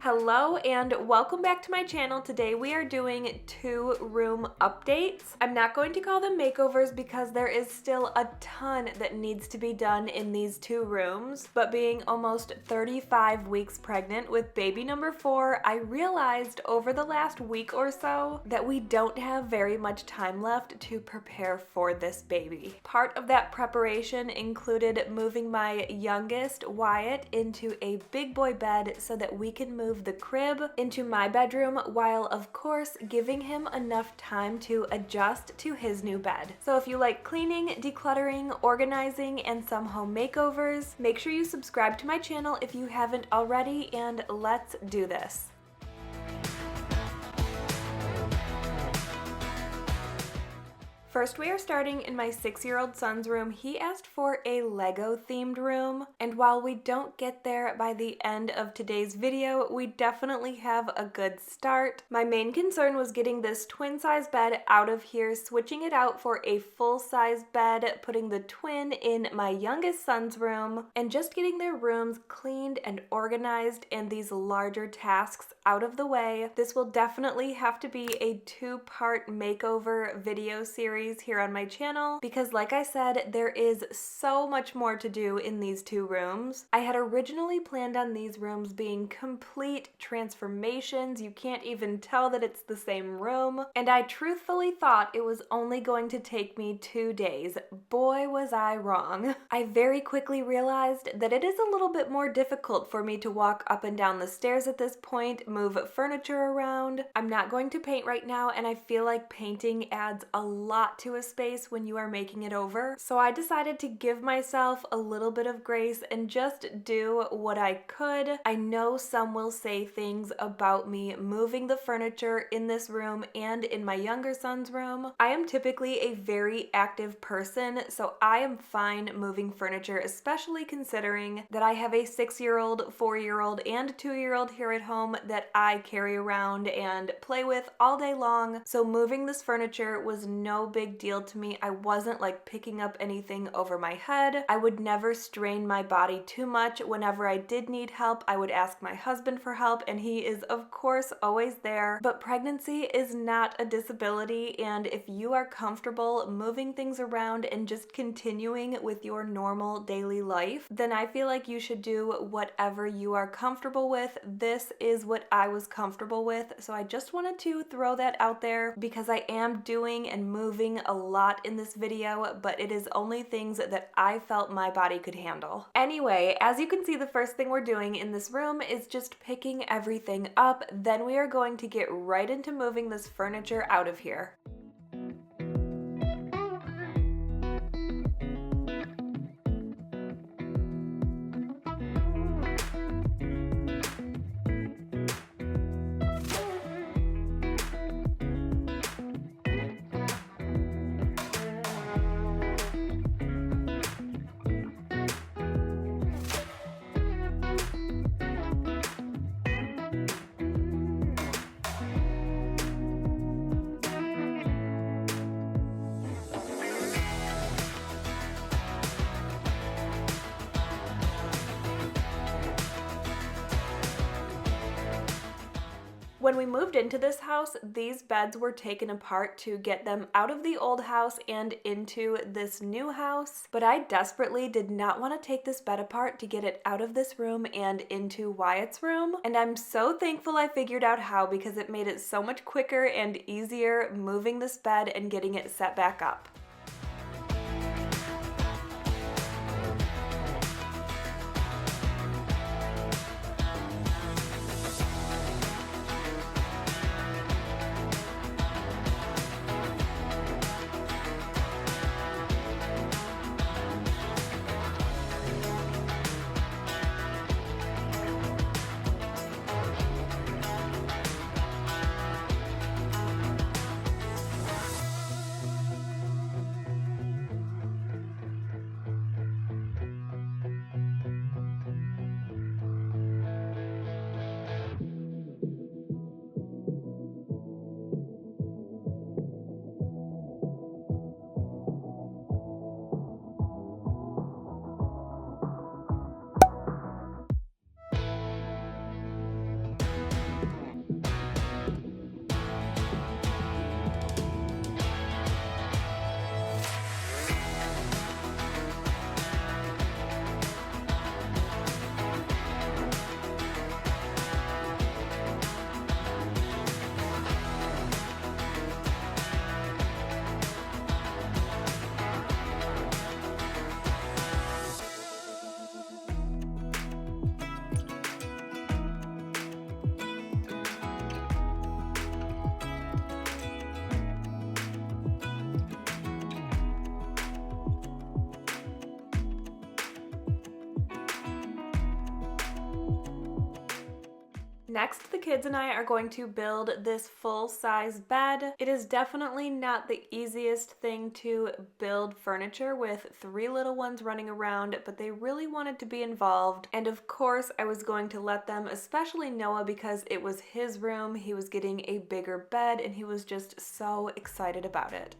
Speaker 1: Hello and welcome back to my channel. Today we are doing 2-room updates. I'm not going to call them makeovers because there is still a ton that needs to be done in these 2 rooms, but being almost 35 weeks pregnant with baby number 4, I realized over the last week or so that we don't have very much time left to prepare for this baby. Part of that preparation included moving my youngest, Wyatt, into a big boy bed so that we can move the crib into my bedroom while of course giving him enough time to adjust to his new bed. So if you like cleaning, decluttering, organizing, and some home makeovers, make sure you subscribe to my channel if you haven't already, and let's do this. First, we are starting in my 6-year-old son's room. He asked for a Lego themed room, and while we don't get there by the end of today's video, we definitely have a good start. My main concern was getting this twin size bed out of here, switching it out for a full size bed, putting the twin in my youngest son's room, and just getting their rooms cleaned and organized and these larger tasks out of the way. This will definitely have to be a 2-part makeover video series here on my channel because, like I said, there is so much more to do in these 2 rooms. I had originally planned on these rooms being complete transformations. You can't even tell that it's the same room, and I truthfully thought it was only going to take me 2 days. Boy, was I wrong. I very quickly realized that it is a little bit more difficult for me to walk up and down the stairs at this point, move furniture around. I'm not going to paint right now, and I feel like painting adds a lot to a space when you are making it over. So I decided to give myself a little bit of grace and just do what I could. I know some will say things about me moving the furniture in this room and in my younger son's room. I am typically a very active person, so I am fine moving furniture, especially considering that I have a 6-year-old, 4-year-old, and 2-year-old here at home that I carry around and play with all day long. So moving this furniture was no big deal to me. I wasn't like picking up anything over my head. I would never strain my body too much. Whenever I did need help, I would ask my husband for help, and he is of course always there. But pregnancy is not a disability, and if you are comfortable moving things around and just continuing with your normal daily life, then I feel like you should do whatever you are comfortable with. This is what I was comfortable with, so I just wanted to throw that out there because I am doing and moving a lot in this video, but it is only things that I felt my body could handle. Anyway, as you can see, the first thing we're doing in this room is just picking everything up. Then we are going to get right into moving this furniture out of here. When we moved into this house, these beds were taken apart to get them out of the old house and into this new house, but I desperately did not want to take this bed apart to get it out of this room and into Wyatt's room, and I'm so thankful I figured out how because it made it so much quicker and easier moving this bed and getting it set back up. Next, the kids and I are going to build this full-size bed. It is definitely not the easiest thing to build furniture with 3 little ones running around, but they really wanted to be involved. And of course, I was going to let them, especially Noah, because it was his room. He was getting a bigger bed and he was just so excited about it.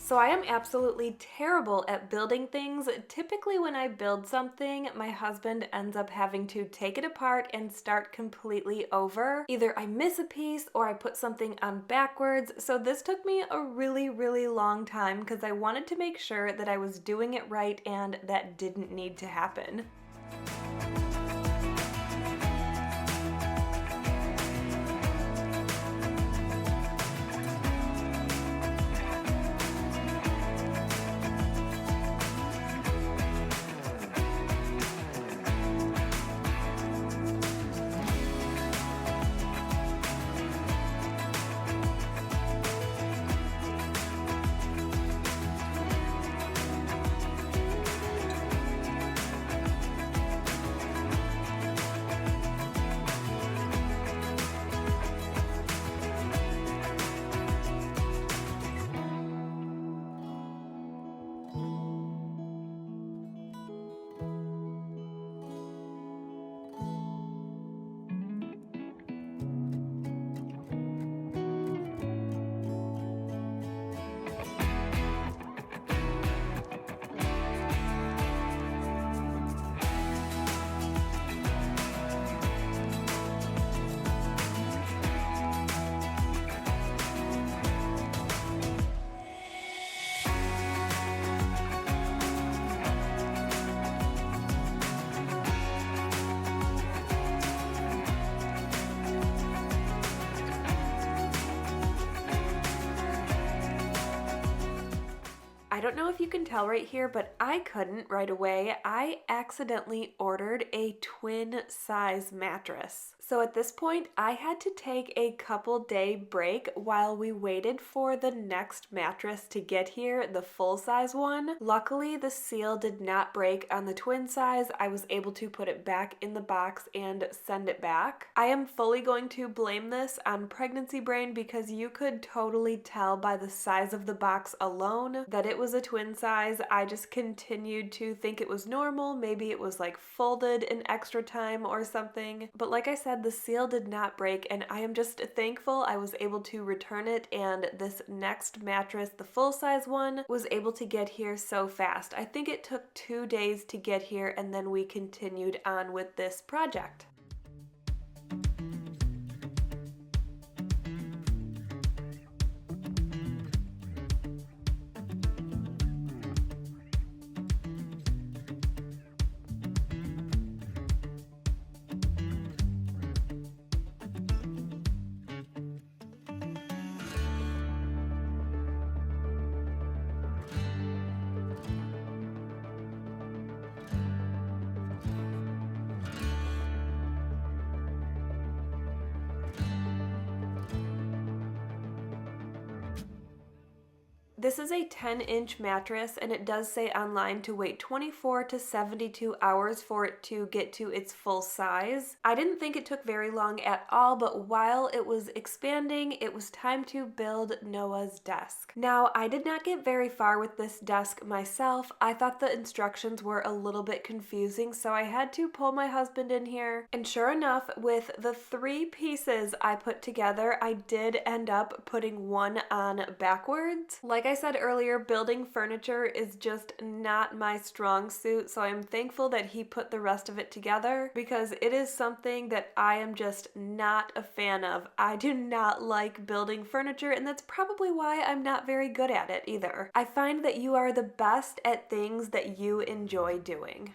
Speaker 1: So I am absolutely terrible at building things. Typically when I build something, my husband ends up having to take it apart and start completely over. Either I miss a piece or I put something on backwards. So this took me a really long time because I wanted to make sure that I was doing it right and that didn't need to happen. I don't know if you can tell right here, but I couldn't right away. I accidentally ordered a twin size mattress. So at this point, I had to take a couple day break while we waited for the next mattress to get here, the full size one. Luckily, the seal did not break on the twin size. I was able to put it back in the box and send it back. I am fully going to blame this on pregnancy brain because you could totally tell by the size of the box alone that it was a twin size. I just continued to think it was normal. Maybe it was like folded an extra time or something. But like I said, the seal did not break and I am just thankful I was able to return it, and this next mattress, the full size one, was able to get here so fast. I think it took 2 days to get here and then we continued on with this project. This is a 10-inch mattress, and it does say online to wait 24 to 72 hours for it to get to its full size. I didn't think it took very long at all, but while it was expanding, it was time to build Noah's desk. Now, I did not get very far with this desk myself. I thought the instructions were a little bit confusing, so I had to pull my husband in here. And sure enough, with the 3 pieces I put together, I did end up putting one on backwards. Like I said earlier, building furniture is just not my strong suit, so I'm thankful that he put the rest of it together because it is something that I am just not a fan of. I do not like building furniture, and that's probably why I'm not very good at it either. I find that you are the best at things that you enjoy doing.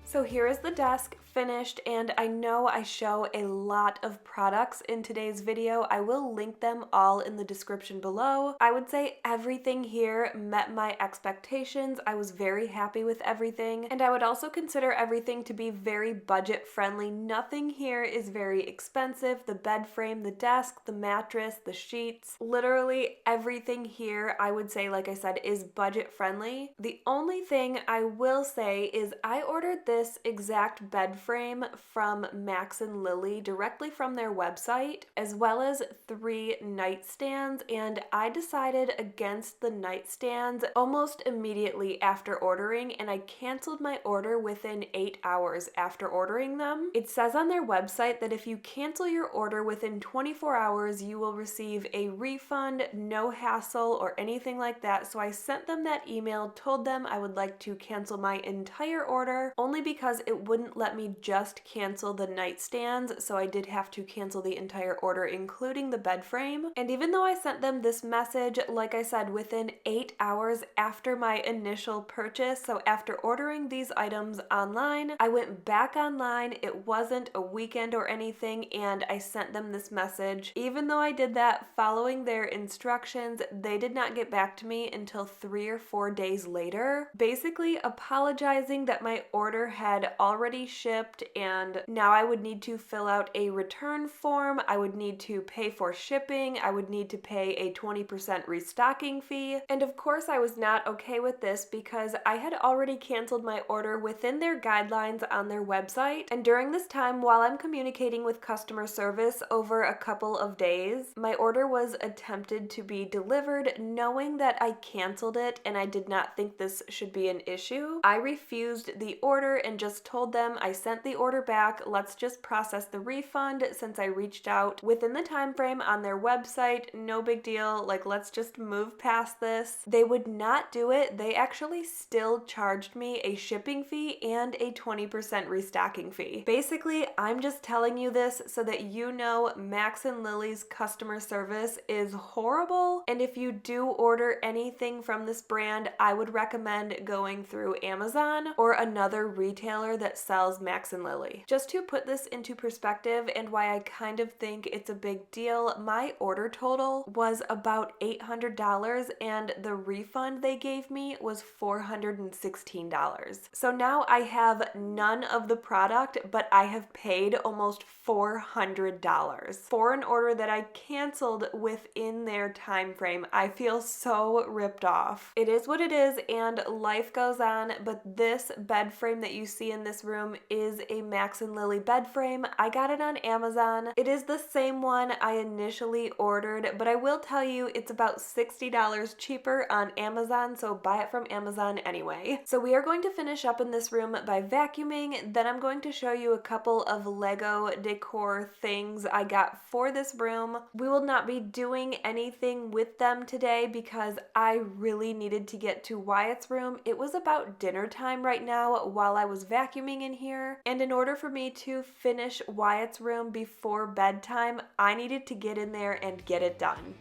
Speaker 1: So here is the desk finished, and I know I show a lot of products in today's video. I will link them all in the description below. I would say everything here met my expectations. I was very happy with everything, and I would also consider everything to be very budget friendly. Nothing here is very expensive. The bed frame, the desk, the mattress, the sheets, literally everything here I would say, like I said, is budget friendly. The only thing I will say is I ordered this exact bed frame from Max and Lily directly from their website, as well as 3 nightstands, and I decided against the nightstands almost immediately after ordering, and I canceled my order within 8 hours after ordering them. It says on their website that if you cancel your order within 24 hours, you will receive a refund, no hassle or anything like that. So I sent them that email, told them I would like to cancel my entire order, only because it wouldn't let me just cancel the nightstands, so I did have to cancel the entire order, including the bed frame. And even though I sent them this message, like I said, within 8 hours after my initial purchase, so after ordering these items online, I went back online. It wasn't a weekend or anything, and I sent them this message. Even though I did that following their instructions, they did not get back to me until 3 or 4 days later, basically apologizing that my order had already shipped and now I would need to fill out a return form. I would need to pay for shipping. I would need to pay a 20% restocking fee. And of course I was not okay with this because I had already canceled my order within their guidelines on their website. And during this time, while I'm communicating with customer service over a couple of days, my order was attempted to be delivered, knowing that I canceled it and I did not think this should be an issue. I refused the order and just told them I sent the order back. Let's just process the refund since I reached out within the time frame on their website. No big deal. Like, let's just move past this. They would not do it. They actually still charged me a shipping fee and a 20% restocking fee. Basically, I'm just telling you this so that you know Max and Lily's customer service is horrible. And if you do order anything from this brand, I would recommend going through Amazon or another retailer that sells Max and Lily. Just to put this into perspective and why I kind of think it's a big deal, my order total was about $800 and the refund they gave me was $416. So now I have none of the product, but I have paid almost $400 for an order that I canceled within their time frame. I feel so ripped off. It is what it is and life goes on, but this bed frame that you see in this room is is a Max and Lily bed frame. I got it on Amazon. It is the same one I initially ordered, but I will tell you it's about $60 cheaper on Amazon, so buy it from Amazon anyway. So we are going to finish up in this room by vacuuming, then I'm going to show you a couple of Lego decor things I got for this room. We will not be doing anything with them today because I really needed to get to Wyatt's room. It was about dinner time right now while I was vacuuming in here, and in order for me to finish Wyatt's room before bedtime, I needed to get in there and get it done.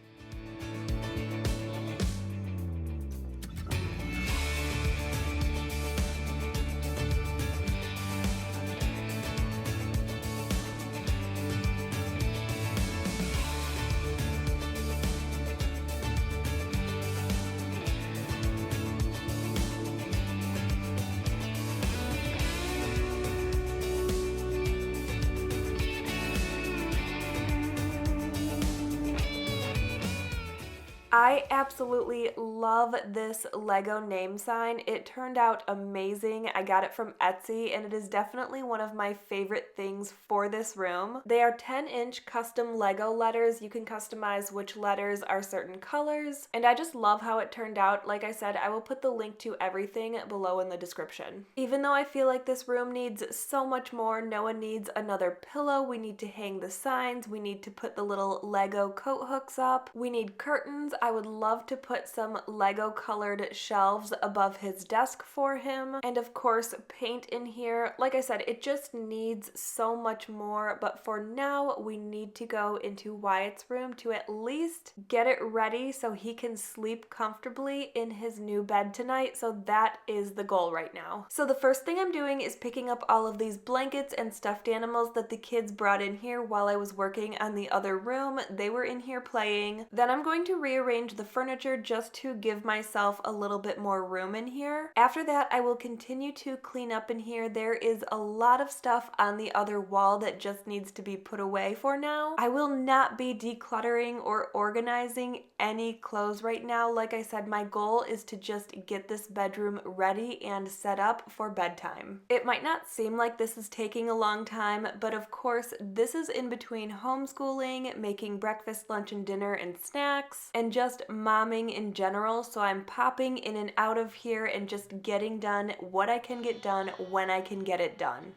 Speaker 1: I absolutely love this Lego name sign. It turned out amazing. I got it from Etsy and it is definitely one of my favorite things for this room. They are 10-inch custom Lego letters. You can customize which letters are certain colors, and I just love how it turned out. Like I said, I will put the link to everything below in the description. Even though I feel like this room needs so much more, Noah needs another pillow, we need to hang the signs, we need to put the little Lego coat hooks up, we need curtains. I would love to put some Lego colored shelves above his desk for him, and of course paint in here. Like I said, it just needs so much more, but for now we need to go into Wyatt's room to at least get it ready so he can sleep comfortably in his new bed tonight. So that is the goal right now. So the first thing I'm doing is picking up all of these blankets and stuffed animals that the kids brought in here while I was working on the other room. They were in here playing. Then I'm going to rearrange the furniture just to give myself a little bit more room in here. After that, I will continue to clean up in here. There is a lot of stuff on the other wall that just needs to be put away for now. I will not be decluttering or organizing any clothes right now. Like I said, my goal is to just get this bedroom ready and set up for bedtime. It might not seem like this is taking a long time, but of course, this is in between homeschooling, making breakfast, lunch, and dinner and snacks, and just momming in general. So I'm popping in and out of here and just getting done what I can get done when I can get it done.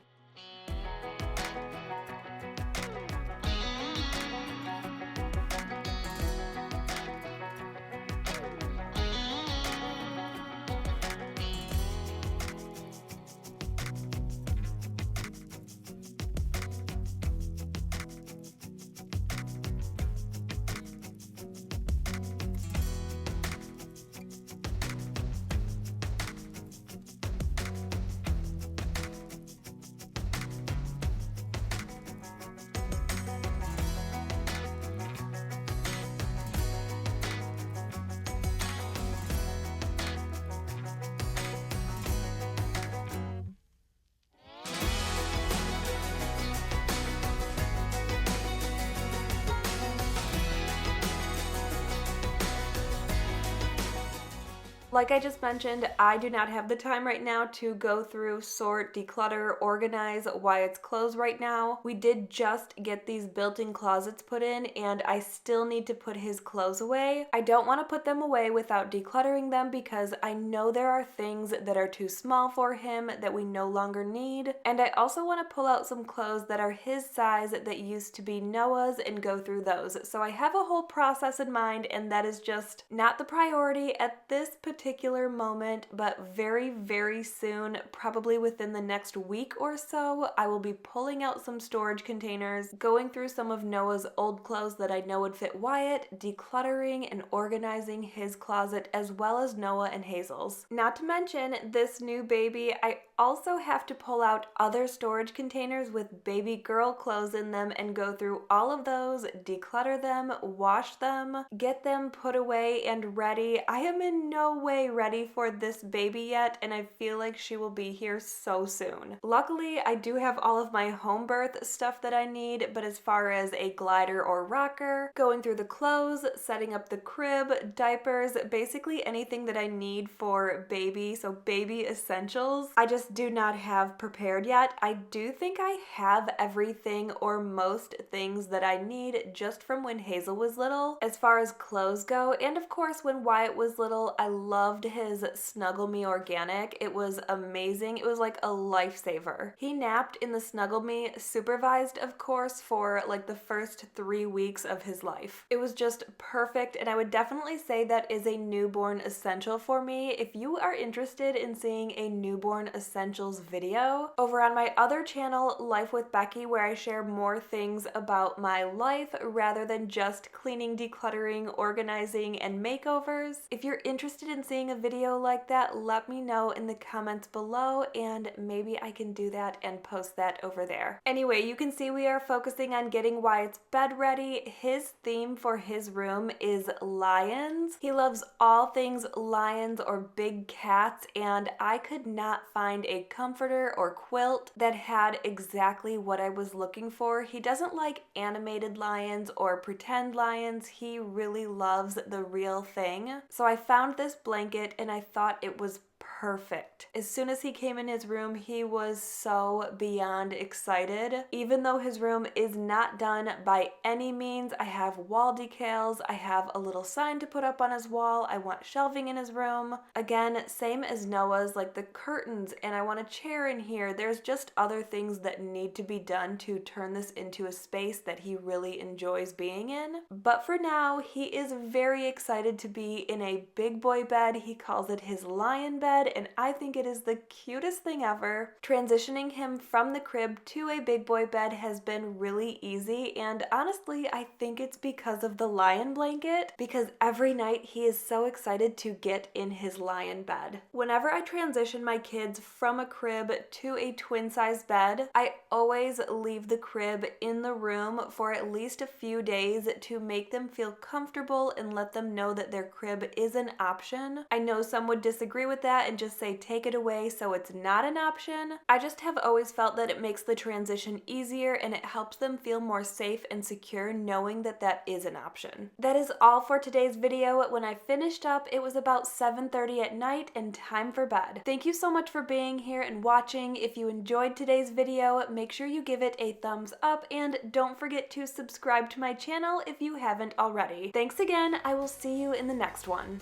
Speaker 1: Like I just mentioned, I do not have the time right now to go through, sort, declutter, organize Wyatt's clothes right now. We did just get these built-in closets put in, and I still need to put his clothes away. I don't want to put them away without decluttering them because I know there are things that are too small for him that we no longer need. And I also want to pull out some clothes that are his size that used to be Noah's and go through those. So I have a whole process in mind, and that is just not the priority at this particular moment, but very, very soon, probably within the next week or so, I will be pulling out some storage containers, going through some of Noah's old clothes that I know would fit Wyatt, decluttering and organizing his closet as well as Noah and Hazel's. Not to mention this new baby, I also have to pull out other storage containers with baby girl clothes in them and go through all of those, declutter them, wash them, get them put away and ready. I am in no way ready for this baby yet, and I feel like she will be here so soon. Luckily, I do have all of my home birth stuff that I need, but as far as a glider or rocker, going through the clothes, setting up the crib, diapers, basically anything that I need for baby, so baby essentials, I just just do not have prepared yet. I do think I have everything or most things that I need just from when Hazel was little as far as clothes go. And of course, when Wyatt was little, I loved his Snuggle Me Organic. It was amazing. It was like a lifesaver. He napped in the Snuggle Me, supervised of course, for like the first 3 weeks of his life. It was just perfect, and I would definitely say that is a newborn essential for me. If you are interested in seeing a newborn essentials video over on my other channel, Life with Becky, where I share more things about my life rather than just cleaning, decluttering, organizing, and makeovers. If you're interested in seeing a video like that, let me know in the comments below and maybe I can do that and post that over there. Anyway, you can see we are focusing on getting Wyatt's bed ready. His theme for his room is lions. He loves all things lions or big cats, and I could not find a comforter or quilt that had exactly what I was looking for. He doesn't like animated lions or pretend lions. He really loves the real thing. So I found this blanket and I thought it was perfect. As soon as he came in his room, he was so beyond excited. Even though his room is not done by any means, I have wall decals, I have a little sign to put up on his wall, I want shelving in his room. Again, same as Noah's, like the curtains, and I want a chair in here. There's just other things that need to be done to turn this into a space that he really enjoys being in. But for now, he is very excited to be in a big boy bed. He calls it his lion bed, and I think it is the cutest thing ever. Transitioning him from the crib to a big boy bed has been really easy, and honestly, I think it's because of the lion blanket, because every night he is so excited to get in his lion bed. Whenever I transition my kids from a crib to a twin size bed, I always leave the crib in the room for at least a few days to make them feel comfortable and let them know that their crib is an option. I know some would disagree with that and just say take it away so it's not an option. I just have always felt that it makes the transition easier and it helps them feel more safe and secure knowing that that is an option. That is all for today's video. When I finished up, it was about 7:30 at night and time for bed. Thank you so much for being here and watching. If you enjoyed today's video, make sure you give it a thumbs up and don't forget to subscribe to my channel if you haven't already. Thanks again. I will see you in the next one.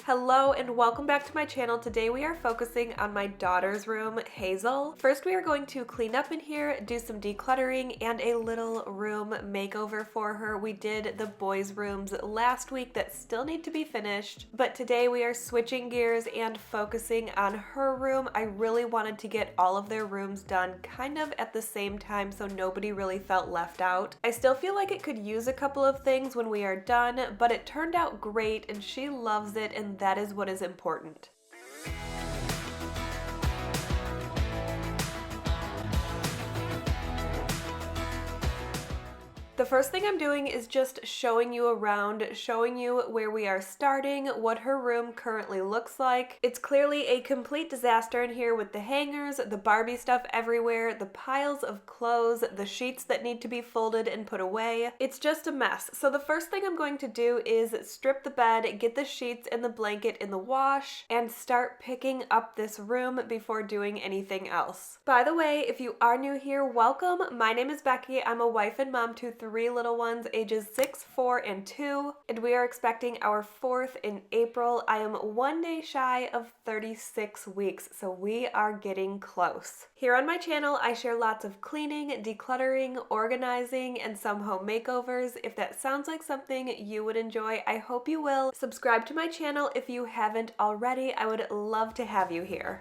Speaker 1: Hello and welcome back to my channel. Today we are focusing on my daughter's room, Hazel. First we are going to clean up in here, do some decluttering, and a little room makeover for her. We did the boys' rooms last week that still need to be finished, but today we are switching gears and focusing on her room. I really wanted to get all of their rooms done kind of at the same time so nobody really felt left out. I still feel like it could use a couple of things when we are done, but it turned out great and she loves it, and that is what is important. The first thing I'm doing is just showing you around, showing you where we are starting, what her room currently looks like. It's clearly a complete disaster in here with the hangers, the Barbie stuff everywhere, the piles of clothes, the sheets that need to be folded and put away. It's just a mess. So the first thing I'm going to do is strip the bed, get the sheets and the blanket in the wash, and start picking up this room before doing anything else. By the way, if you are new here, welcome. My name is Becky. I'm a wife and mom to 3 little ones, ages 6, 4, and 2, and we are expecting our 4th in April. I am 1 day shy of 36 weeks, so we are getting close. Here on my channel, I share lots of cleaning, decluttering, organizing, and some home makeovers. If that sounds like something you would enjoy, I hope you will. Subscribe to my channel if you haven't already. I would love to have you here.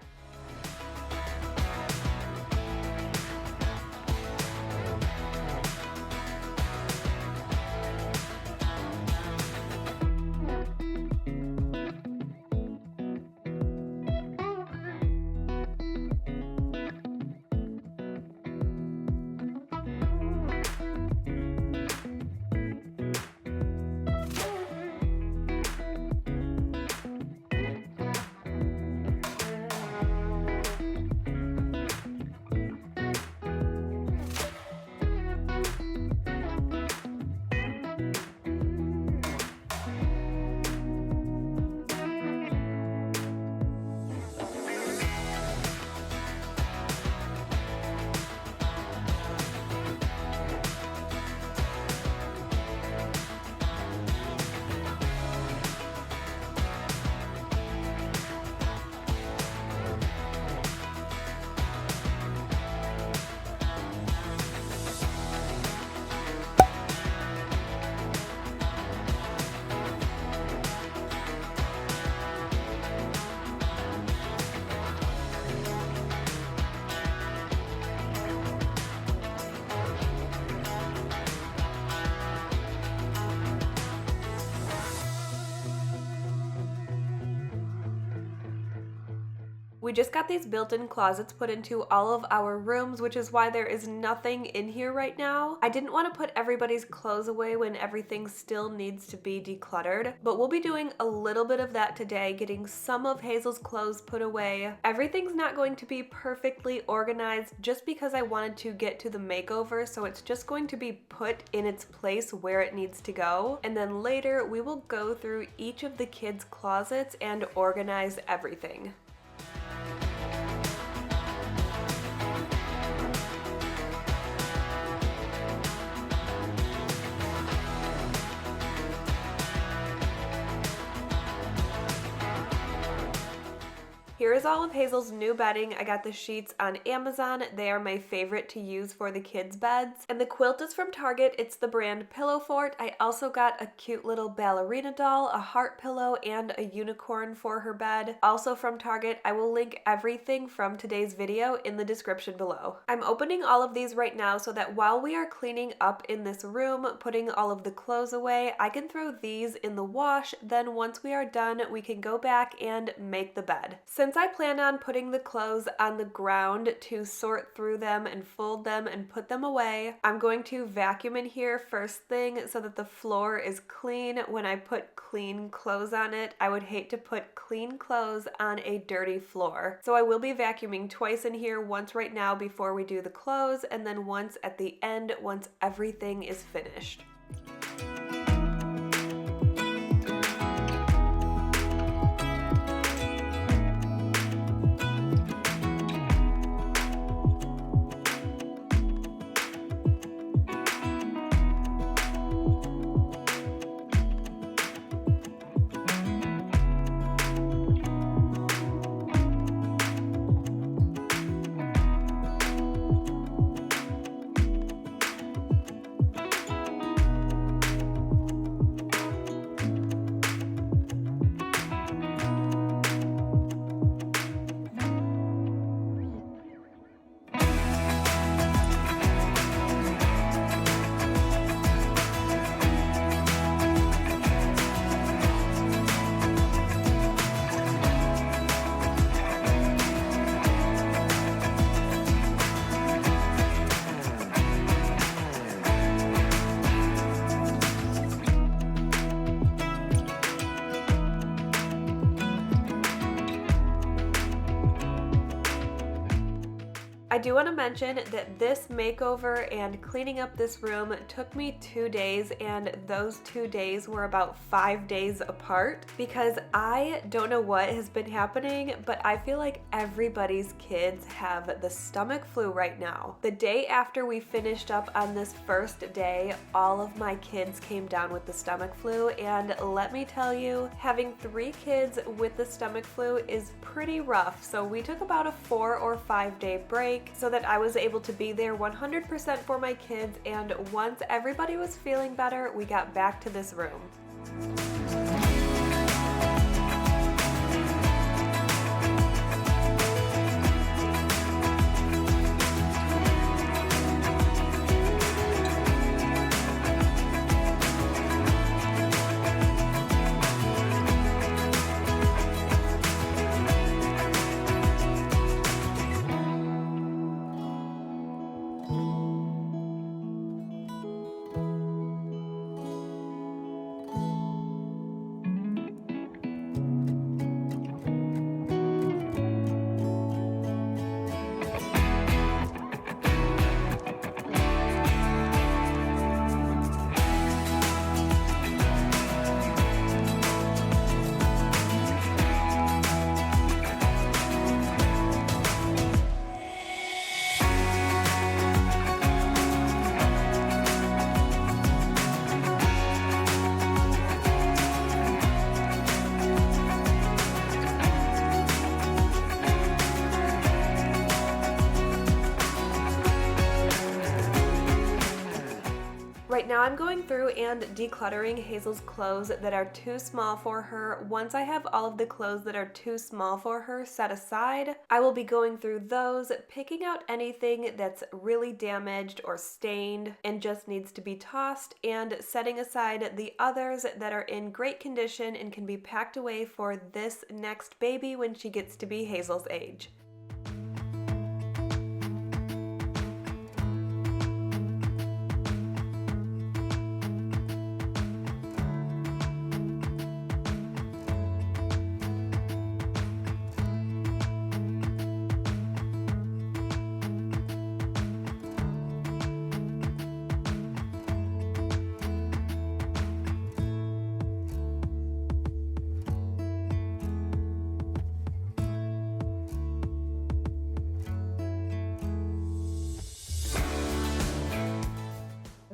Speaker 1: We just got these built-in closets put into all of our rooms, which is why there is nothing in here right now. I didn't want to put everybody's clothes away when everything still needs to be decluttered, but we'll be doing a little bit of that today, getting some of Hazel's clothes put away. Everything's not going to be perfectly organized just because I wanted to get to the makeover, so it's just going to be put in its place where it needs to go. And then later we will go through each of the kids' closets and organize everything. Here is all of Hazel's new bedding. I got the sheets on Amazon. They are my favorite to use for the kids' beds. And the quilt is from Target. It's the brand Pillow Fort. I also got a cute little ballerina doll, a heart pillow, and a unicorn for her bed. Also from Target. I will link everything from today's video in the description below. I'm opening all of these right now so that while we are cleaning up in this room, putting all of the clothes away, I can throw these in the wash. Then once we are done, we can go back and make the bed. Since I plan on putting the clothes on the ground to sort through them and fold them and put them away, I'm going to vacuum in here first thing so that the floor is clean when I put clean clothes on it. I would hate to put clean clothes on a dirty floor. So I will be vacuuming twice in here, once right now before we do the clothes, and then once at the end once everything is finished. I do want to mention that this makeover and cleaning up this room took me 2 days, and those 2 days were about 5 days apart because I don't know what has been happening, but I feel like everybody's kids have the stomach flu right now. The day after we finished up on this first day, all of my kids came down with the stomach flu, and let me tell you, having 3 kids with the stomach flu is pretty rough. So we took about a 4 or 5 day break so that I was able to be there 100% for my kids, and once everybody was feeling better, we got back to this room. Right now I'm going through and decluttering Hazel's clothes that are too small for her. Once I have all of the clothes that are too small for her set aside, I will be going through those, picking out anything that's really damaged or stained and just needs to be tossed, and setting aside the others that are in great condition and can be packed away for this next baby when she gets to be Hazel's age.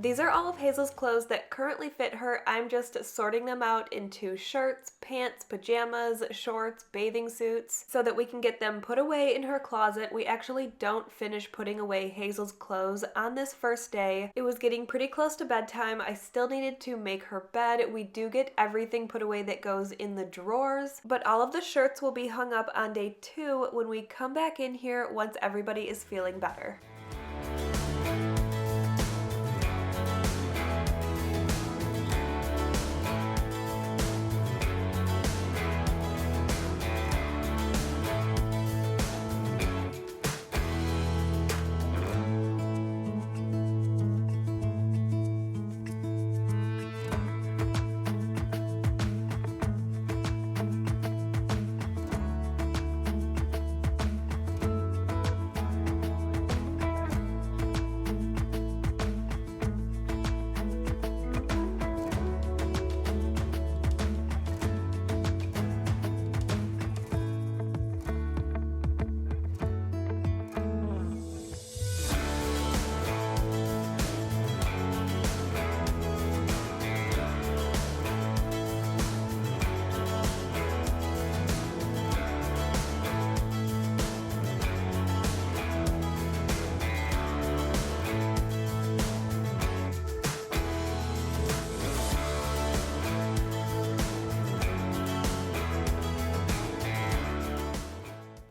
Speaker 1: These are all of Hazel's clothes that currently fit her. I'm just sorting them out into shirts, pants, pajamas, shorts, bathing suits, so that we can get them put away in her closet. We actually don't finish putting away Hazel's clothes on this first day. It was getting pretty close to bedtime. I still needed to make her bed. We do get everything put away that goes in the drawers, but all of the shirts will be hung up on day 2 when we come back in here once everybody is feeling better.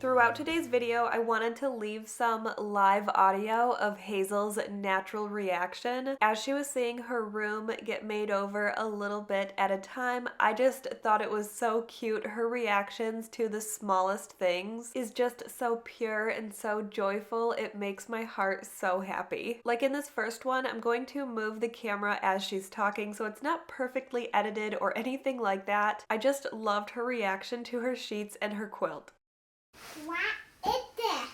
Speaker 1: Throughout today's video, I wanted to leave some live audio of Hazel's natural reaction. As she was seeing her room get made over a little bit at a time, I just thought it was so cute. Her reactions to the smallest things is just so pure and so joyful. It makes my heart so happy. Like in this first one, I'm going to move the camera as she's talking, so it's not perfectly edited or anything like that. I just loved her reaction to her sheets and her quilt.
Speaker 2: What is this?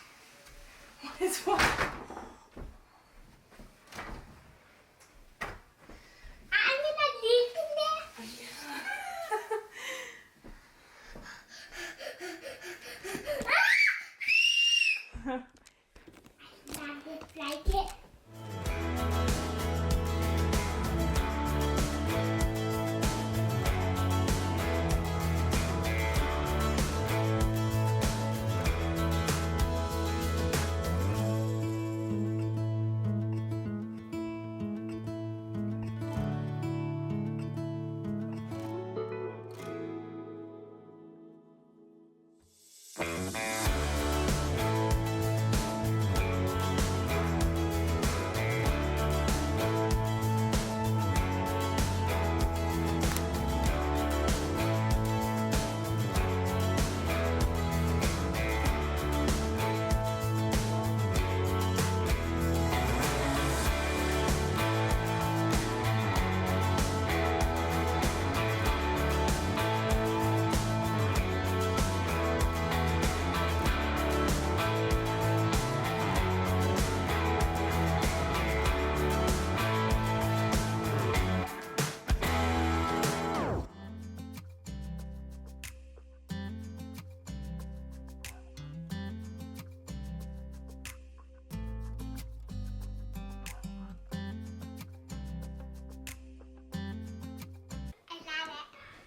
Speaker 1: What is what?
Speaker 2: I'm gonna leave in there. I just like it.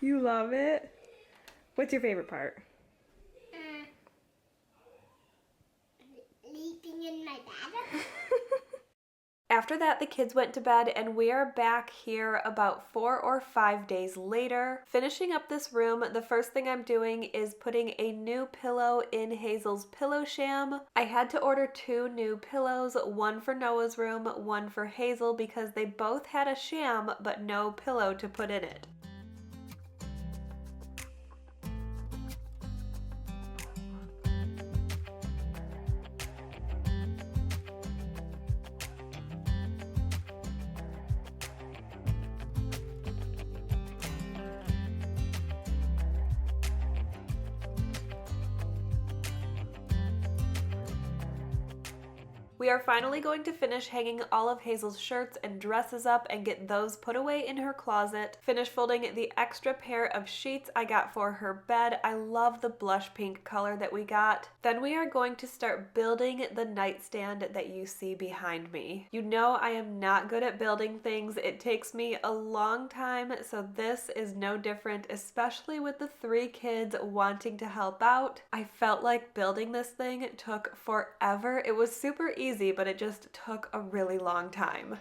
Speaker 1: You love it? What's your favorite part?
Speaker 2: Sleeping in my bed.
Speaker 1: After that, the kids went to bed and we are back here about 4 or 5 days later. Finishing up this room, the first thing I'm doing is putting a new pillow in Hazel's pillow sham. I had to order 2 new pillows, one for Noah's room, one for Hazel, because they both had a sham but no pillow to put in it. We are finally going to finish hanging all of Hazel's shirts and dresses up and get those put away in her closet. Finish folding the extra pair of sheets I got for her bed. I love the blush pink color that we got. Then we are going to start building the nightstand that you see behind me. You know I am not good at building things. It takes me a long time, so this is no different, especially with the 3 kids wanting to help out. I felt like building this thing took forever. It was super easy, but it just took a really long time.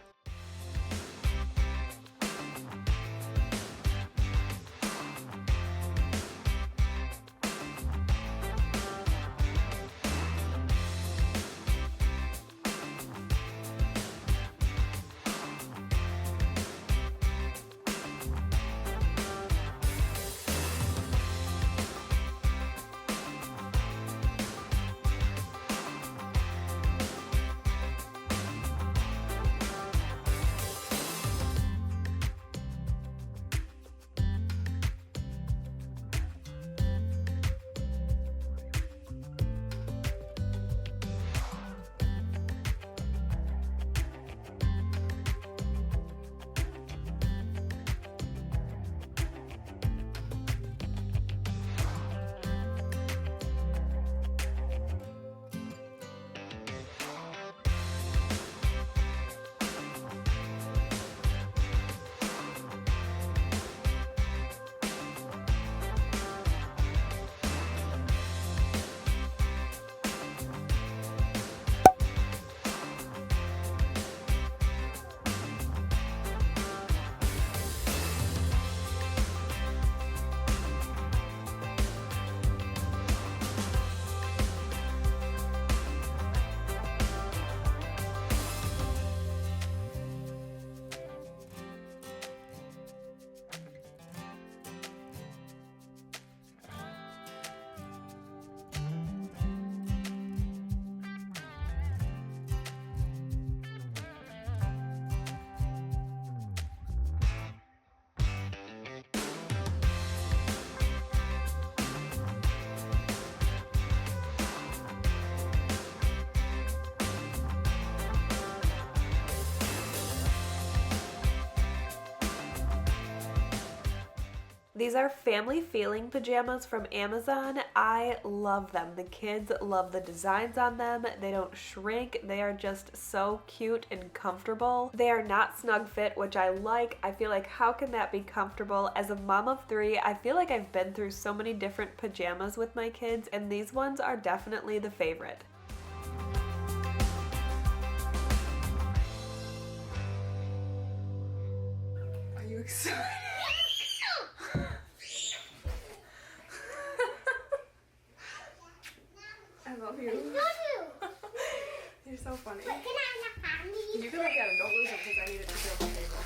Speaker 1: These are family feeling pajamas from Amazon. I love them. The kids love the designs on them. They don't shrink. They are just so cute and comfortable. They are not snug fit, which I like. I feel like how can that be comfortable? As a mom of 3, I feel like I've been through so many different pajamas with my kids, and these ones are definitely the favorite. Are you excited? I love you. You're so funny. You can look at them. Don't lose them because I need it to fill the table.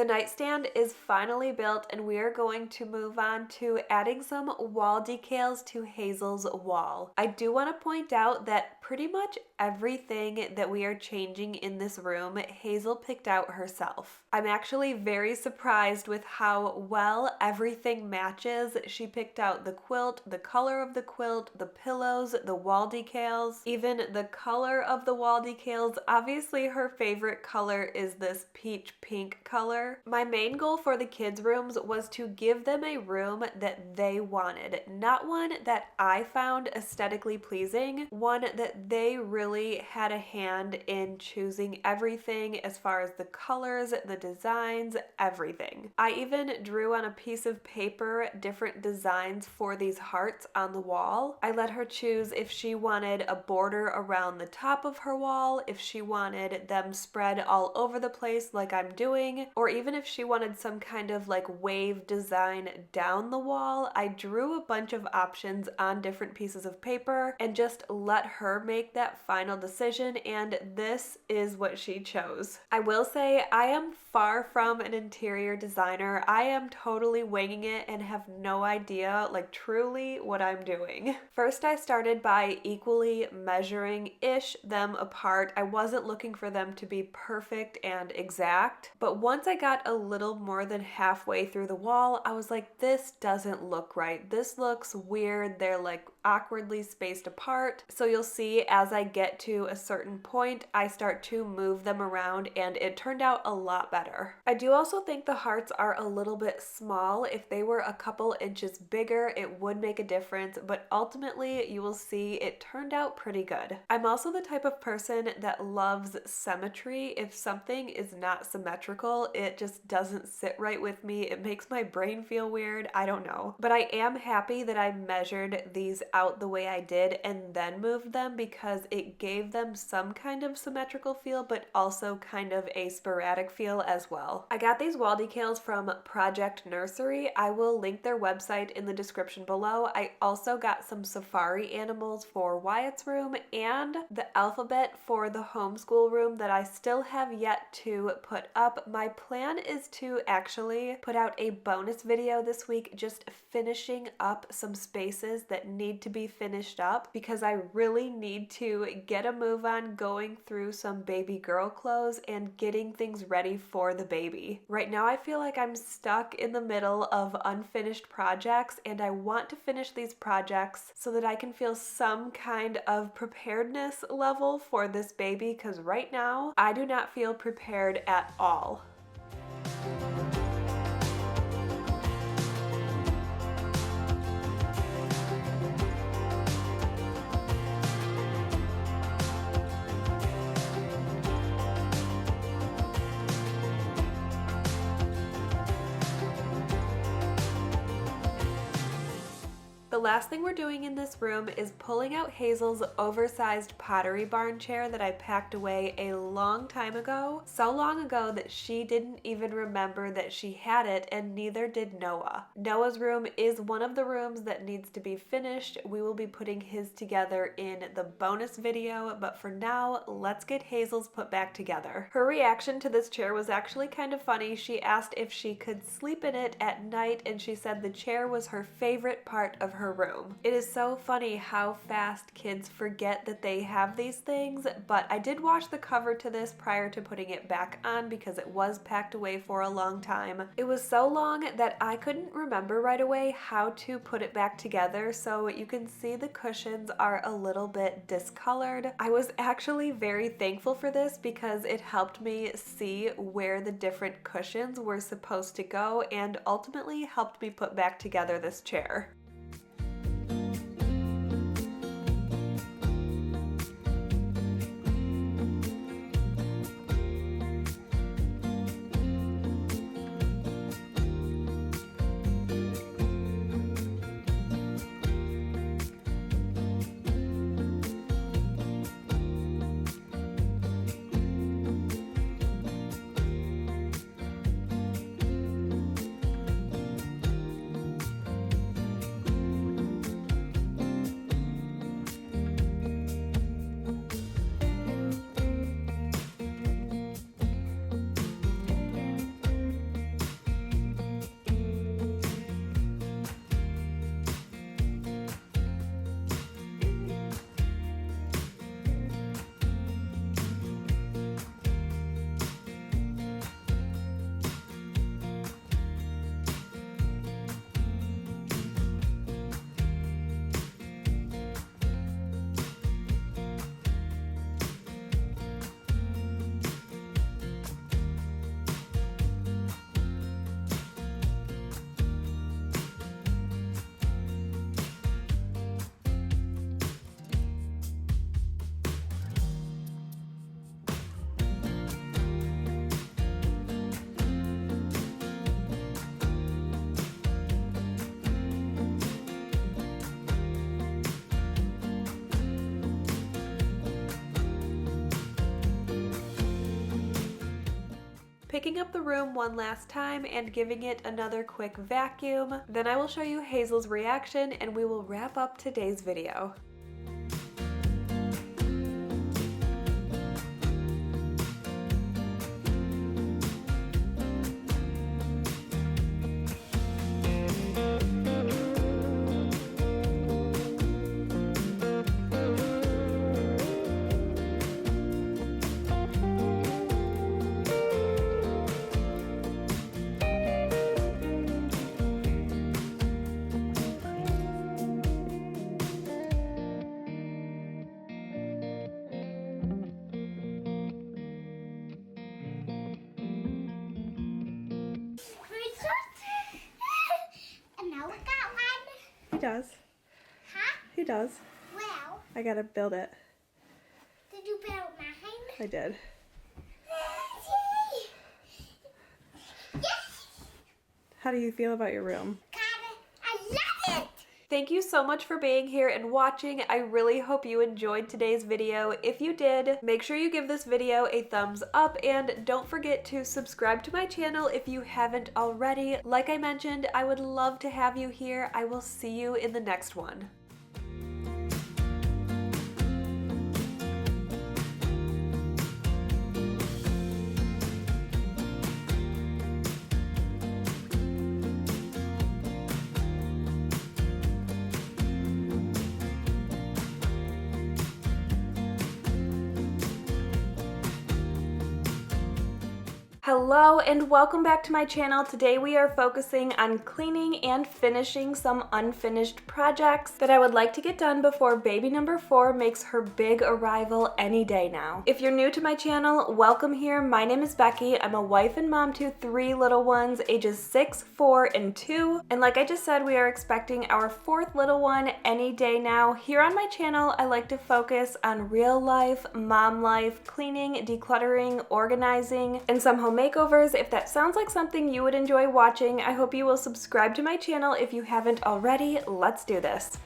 Speaker 1: The nightstand is finally built and we are going to move on to adding some wall decals to Hazel's wall. I do want to point out that pretty much everything that we are changing in this room, Hazel picked out herself. I'm actually very surprised with how well everything matches. She picked out the quilt, the color of the quilt, the pillows, the wall decals, even the color of the wall decals. Obviously her favorite color is this peach pink color. My main goal for the kids' rooms was to give them a room that they wanted, not one that I found aesthetically pleasing, one that they really had a hand in choosing everything as far as the colors, the designs, everything. I even drew on a piece of paper different designs for these hearts on the wall. I let her choose if she wanted a border around the top of her wall, if she wanted them spread all over the place like I'm doing, or even if she wanted some kind of like wave design down the wall. I drew a bunch of options on different pieces of paper and just let her make that final decision, and this is what she chose. I will say I am far from an interior designer. I am totally winging it and have no idea like truly what I'm doing. First I started by equally measuring-ish them apart. I wasn't looking for them to be perfect and exact, but once I got a little more than halfway through the wall, I was like, this doesn't look right. This looks weird. They're like awkwardly spaced apart. So you'll see as I get to a certain point, I start to move them around and it turned out a lot better. I do also think the hearts are a little bit small. If they were a couple inches bigger, it would make a difference, but ultimately you will see it turned out pretty good. I'm also the type of person that loves symmetry. If something is not symmetrical, it just doesn't sit right with me. It makes my brain feel weird. I don't know. But I am happy that I measured these out the way I did and then moved them because it gave them some kind of symmetrical feel, but also kind of a sporadic feel as well. I got these wall decals from Project Nursery. I will link their website in the description below. I also got some safari animals for Wyatt's room and the alphabet for the homeschool room that I still have yet to put up. My plan is to actually put out a bonus video this week just finishing up some spaces that need to be finished up because I really need to get a move on going through some baby girl clothes and getting things ready for the baby. Right now I feel like I'm stuck in the middle of unfinished projects and I want to finish these projects so that I can feel some kind of preparedness level for this baby because right now I do not feel prepared at all. The last thing we're doing in this room is pulling out Hazel's oversized Pottery Barn chair that I packed away a long time ago. So long ago that she didn't even remember that she had it, and neither did Noah. Noah's room is one of the rooms that needs to be finished. We will be putting his together in the bonus video, but for now, let's get Hazel's put back together. Her reaction to this chair was actually kind of funny. She asked if she could sleep in it at night, and she said the chair was her favorite part of her room. It is so funny how fast kids forget that they have these things, but I did wash the cover to this prior to putting it back on because it was packed away for a long time. It was so long that I couldn't remember right away how to put it back together, so you can see the cushions are a little bit discolored. I was actually very thankful for this because it helped me see where the different cushions were supposed to go and ultimately helped me put back together this chair. picking up the room one last time and giving it another quick vacuum. Then I will show you Hazel's reaction and we will wrap up today's video.
Speaker 2: And now we got one.
Speaker 1: He does.
Speaker 2: Huh?
Speaker 1: He does.
Speaker 2: Well,
Speaker 1: I gotta build it.
Speaker 2: did you build mine?
Speaker 1: I did.
Speaker 2: Yes!
Speaker 1: How do you feel about your room?
Speaker 2: I love it!
Speaker 1: Thank you so much for being here and watching. I really hope you enjoyed today's video. If you did, make sure you give this video a thumbs up and don't forget to subscribe to my channel if you haven't already. Like I mentioned, I would love to have you here. I will see you in the next one. Hello and welcome back to my channel. Today we are focusing on cleaning and finishing some unfinished projects that I would like to get done before baby number 4 makes her big arrival any day now. If you're new to my channel, welcome here. My name is Becky. I'm a wife and mom to 3 little ones, ages 6, 4, and 2. And like I just said, we are expecting our 4th little one any day now. Here on my channel, I like to focus on real life, mom life, cleaning, decluttering, organizing, and some home makeovers. If that sounds like something you would enjoy watching, I hope you will subscribe to my channel if you haven't already. Let's do this.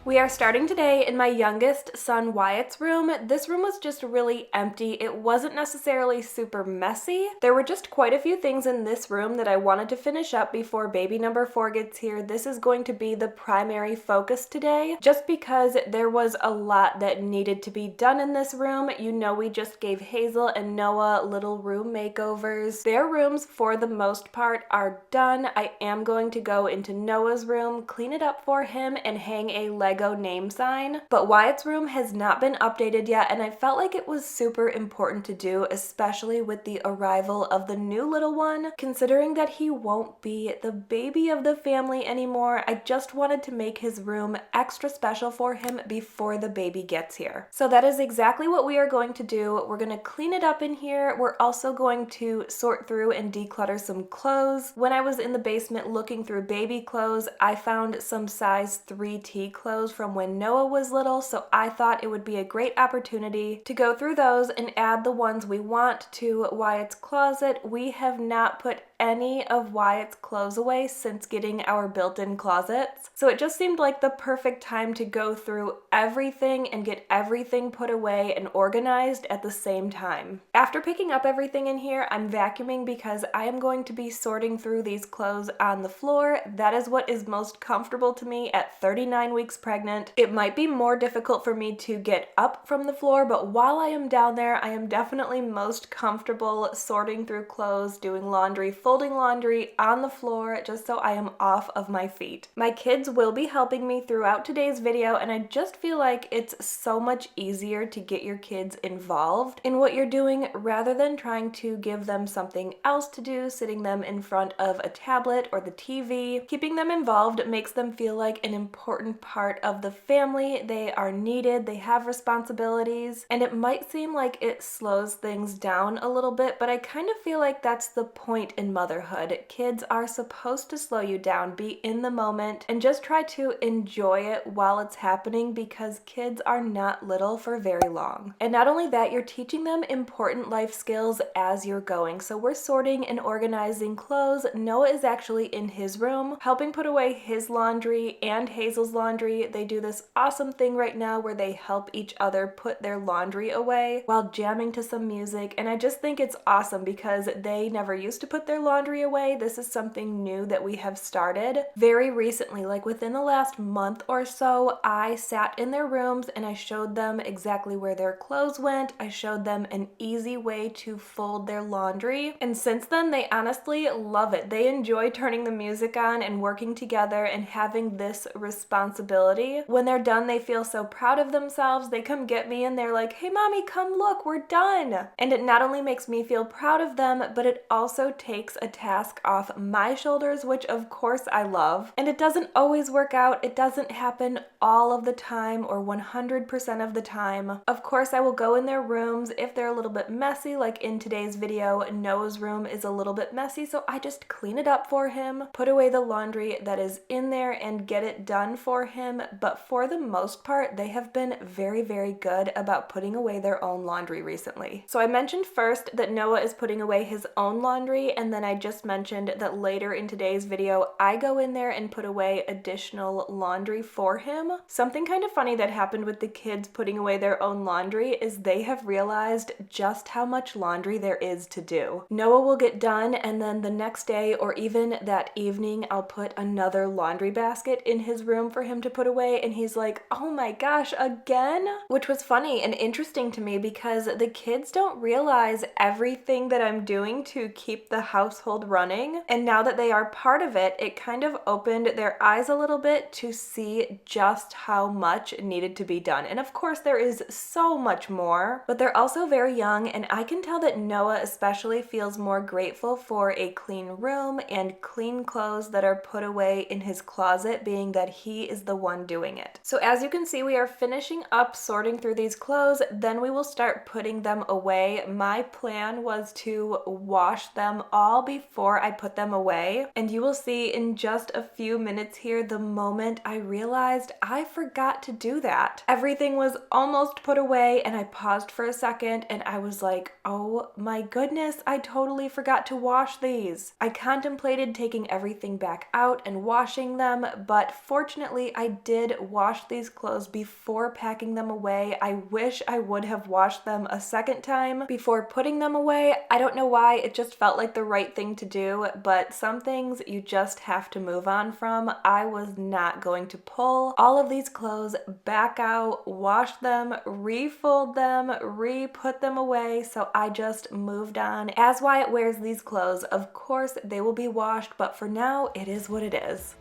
Speaker 1: We are starting today in my youngest son Wyatt's room. This room was just really empty. It wasn't necessarily super messy. There were just quite a few things in this room that I wanted to finish up before baby number 4 gets here. This is going to be the primary focus today, just because there was a lot that needed to be done in this room. You know, we just gave Hazel and Noah little room makeovers. Their rooms, for the most part, are done. I am going to go into Noah's room, clean it up for him, and hang a Lego name sign, but Wyatt's room has not been updated yet, and I felt like it was super important to do, especially with the arrival of the new little one, considering that he won't be the baby of the family anymore. I just wanted to make his room extra special for him before the baby gets here. So that is exactly what we are going to do. We're going to clean it up in here. We're also going to sort through and declutter some clothes. When I was in the basement looking through baby clothes, I found some size 3T clothes from when Noah was little, so I thought it would be a great opportunity to go through those and add the ones we want to Wyatt's closet. We have not put any of Wyatt's clothes away since getting our built-in closets, so it just seemed like the perfect time to go through everything and get everything put away and organized at the same time. After picking up everything in here, I'm vacuuming because I am going to be sorting through these clothes on the floor. That is what is most comfortable to me at 39 weeks pregnant. It might be more difficult for me to get up from the floor, but while I am down there, I am definitely most comfortable sorting through clothes, doing laundry, folding laundry on the floor, just so I am off of my feet. My kids will be helping me throughout today's video, and I just feel like it's so much easier to get your kids involved in what you're doing rather than trying to give them something else to do, sitting them in front of a tablet or the TV. Keeping them involved makes them feel like an important part of the family. They are needed, they have responsibilities, and it might seem like it slows things down a little bit, but I kind of feel like that's the point in motherhood. Kids are supposed to slow you down, be in the moment, and just try to enjoy it while it's happening because kids are not little for very long. And not only that, you're teaching them important life skills as you're going. So we're sorting and organizing clothes. Noah is actually in his room helping put away his laundry and Hazel's laundry. They do this awesome thing right now where they help each other put their laundry away while jamming to some music, and I just think it's awesome because they never used to put their laundry away. This is something new that we have started very recently, like within the last month or so. I sat in their rooms and I showed them exactly where their clothes went. I showed them an easy way to fold their laundry, and since then they honestly love it. They enjoy turning the music on and working together and having this responsibility. When they're done, they feel so proud of themselves. They come get me and they're like, "Hey mommy, come look, we're done." And it not only makes me feel proud of them, but it also takes a task off my shoulders, which of course I love. And it doesn't always work out. It doesn't happen all of the time or 100% of the time. Of course, I will go in their rooms if they're a little bit messy, like in today's video, Noah's room is a little bit messy, so I just clean it up for him, put away the laundry that is in there and get it done for him. But for the most part, they have been very, very good about putting away their own laundry recently. So I mentioned first that Noah is putting away his own laundry, and then I just mentioned that later in today's video, I go in there and put away additional laundry for him. Something kind of funny that happened with the kids putting away their own laundry is they have realized just how much laundry there is to do. Noah will get done, and then the next day or even that evening, I'll put another laundry basket in his room for him to put away, and he's like, "Oh my gosh, again?" Which was funny and interesting to me because the kids don't realize everything that I'm doing to keep the household running. And now that they are part of it, it kind of opened their eyes a little bit to see just how much needed to be done. And of course, there is so much more, but they're also very young, and I can tell that Noah especially feels more grateful for a clean room and clean clothes that are put away in his closet, being that he is the one doing it. So as you can see, we are finishing up sorting through these clothes, then we will start putting them away. My plan was to wash them all before I put them away, and you will see in just a few minutes here the moment I realized I forgot to do that. Everything was almost put away and I paused for a second and I was like, oh my goodness, I totally forgot to wash these. I contemplated taking everything back out and washing them, but fortunately I did wash these clothes before packing them away. I wish I would have washed them a second time before putting them away. I don't know why, it just felt like the right thing to do, but some things you just have to move on from. I was not going to pull all of these clothes back out, wash them, refold them, re-put them away, so I just moved on. As Wyatt wears these clothes, of course they will be washed, but for now, it is what it is.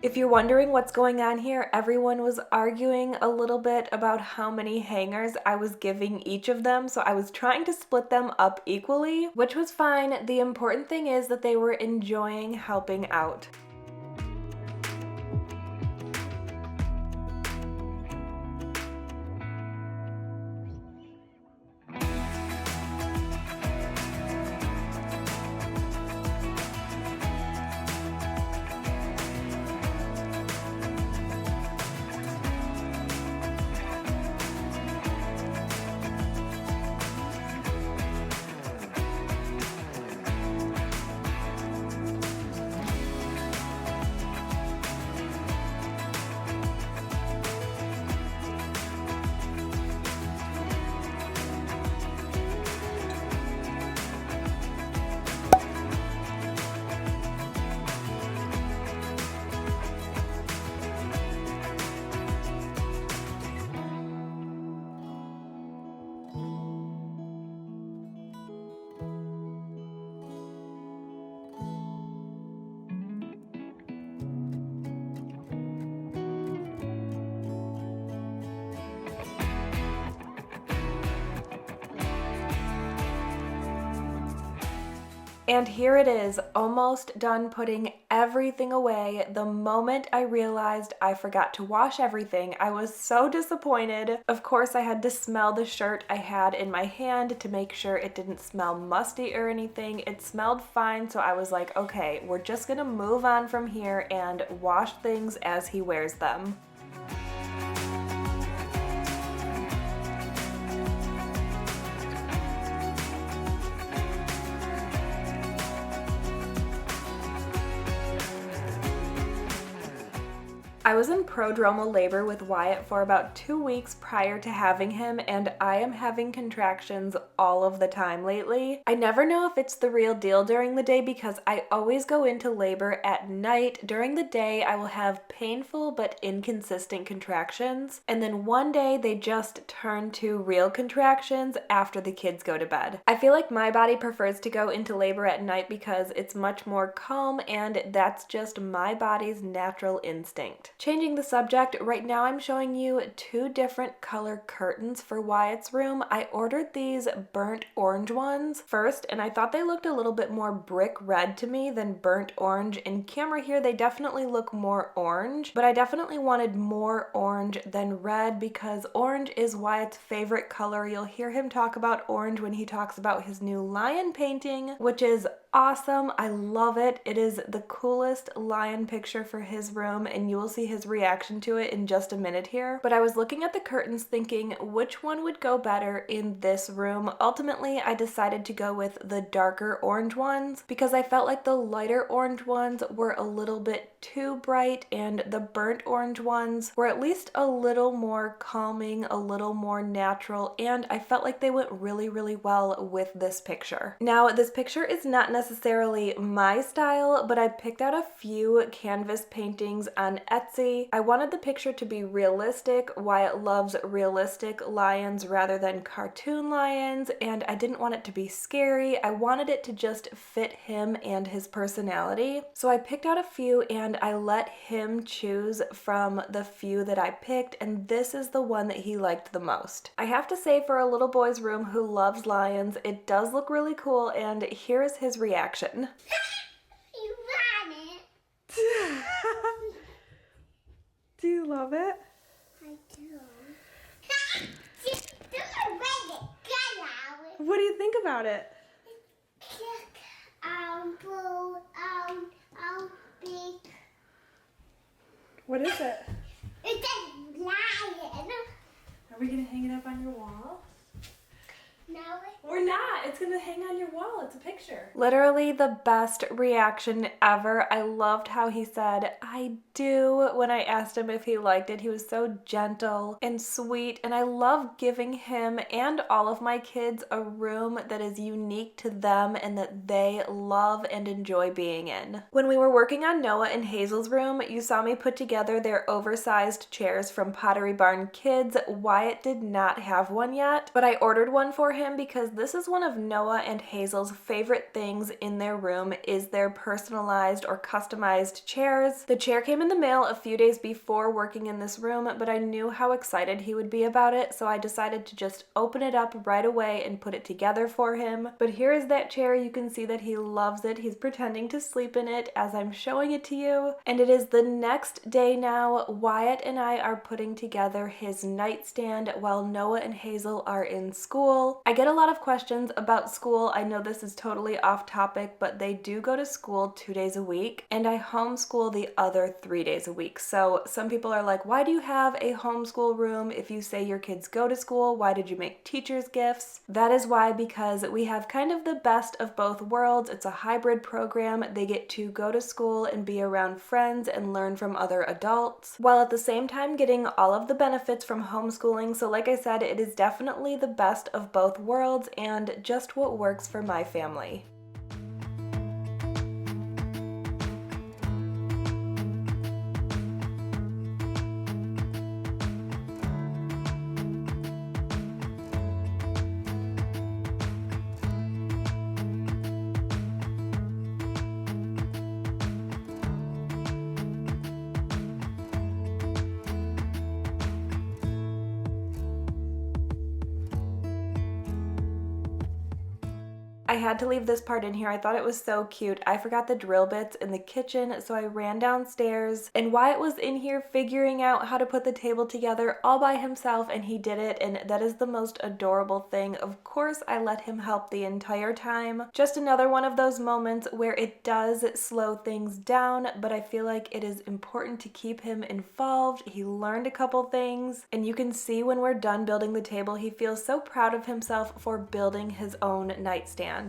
Speaker 1: If you're wondering what's going on here, everyone was arguing a little bit about how many hangers I was giving each of them, so I was trying to split them up equally, which was fine. The important thing is that they were enjoying helping out. And here it is, almost done putting everything away. The moment I realized I forgot to wash everything, I was so disappointed. Of course, I had to smell the shirt I had in my hand to make sure it didn't smell musty or anything. It smelled fine, so I was like, okay, we're just gonna move on from here and wash things as he wears them. I was in prodromal labor with Wyatt for about 2 weeks prior to having him, and I am having contractions all of the time lately. I never know if it's the real deal during the day because I always go into labor at night. During the day, I will have painful but inconsistent contractions, and then one day they just turn to real contractions after the kids go to bed. I feel like my body prefers to go into labor at night because it's much more calm, and that's just my body's natural instinct. Changing the subject, right now I'm showing you 2 different color curtains for Wyatt's room. I ordered these burnt orange ones first, and I thought they looked a little bit more brick red to me than burnt orange. In camera here, they definitely look more orange, but I definitely wanted more orange than red because orange is Wyatt's favorite color. You'll hear him talk about orange when he talks about his new lion painting, which is awesome. I love it. It is the coolest lion picture for his room, and you will see his reaction to it in just a minute here. But I was looking at the curtains thinking which one would go better in this room. Ultimately, I decided to go with the darker orange ones because I felt like the lighter orange ones were a little bit too bright, and the burnt orange ones were at least a little more calming, a little more natural, and I felt like they went really, really well with this picture. Now, this picture is not necessarily my style, but I picked out a few canvas paintings on Etsy. I wanted the picture to be realistic. Wyatt loves realistic lions rather than cartoon lions, and I didn't want it to be scary. I wanted it to just fit him and his personality. So I picked out a few and I let him choose from the few that I picked, and this is the one that he liked the most. I have to say, for a little boy's room who loves lions, it does look really cool, and here is his reaction.
Speaker 2: You want it?
Speaker 1: Do you love it?
Speaker 2: I do.
Speaker 1: What do you think about it?
Speaker 2: Blue, big.
Speaker 1: What is it?
Speaker 2: It's a lion.
Speaker 1: Are we gonna hang it up on your wall?
Speaker 2: No,
Speaker 1: We're not. It's gonna hang on your wall. It's a picture. Literally the best reaction ever. I loved how he said, I do, when I asked him if he liked it. He was so gentle and sweet, and I love giving him and all of my kids a room that is unique to them and that they love and enjoy being in. When we were working on Noah and Hazel's room, you saw me put together their oversized chairs from Pottery Barn Kids. Wyatt did not have one yet, but I ordered one for him because this is one of Noah and Hazel's favorite things in their room is their personalized or customized chairs. The chair came in the mail a few days before working in this room, but I knew how excited he would be about it, so I decided to just open it up right away and put it together for him. But here is that chair. You can see that he loves it. He's pretending to sleep in it as I'm showing it to you. And it is the next day now. Wyatt and I are putting together his nightstand while Noah and Hazel are in school. I get a lot of questions about school. I know this is totally off topic, but they do go to school 2 days a week, and I homeschool the other 3 days a week. So some people are like, why do you have a homeschool room if you say your kids go to school? Why did you make teachers gifts? That is why, because we have kind of the best of both worlds. It's a hybrid program. They get to go to school and be around friends and learn from other adults, while at the same time getting all of the benefits from homeschooling. So like I said, it is definitely the best of both worlds and just what works for my family. I had to leave this part in here. I thought it was so cute. I forgot the drill bits in the kitchen, so I ran downstairs, and Wyatt was in here figuring out how to put the table together all by himself, and he did it, and that is the most adorable thing. Of course, I let him help the entire time. Just another one of those moments where it does slow things down, but I feel like it is important to keep him involved. He learned a couple things, and you can see when we're done building the table, he feels so proud of himself for building his own nightstand.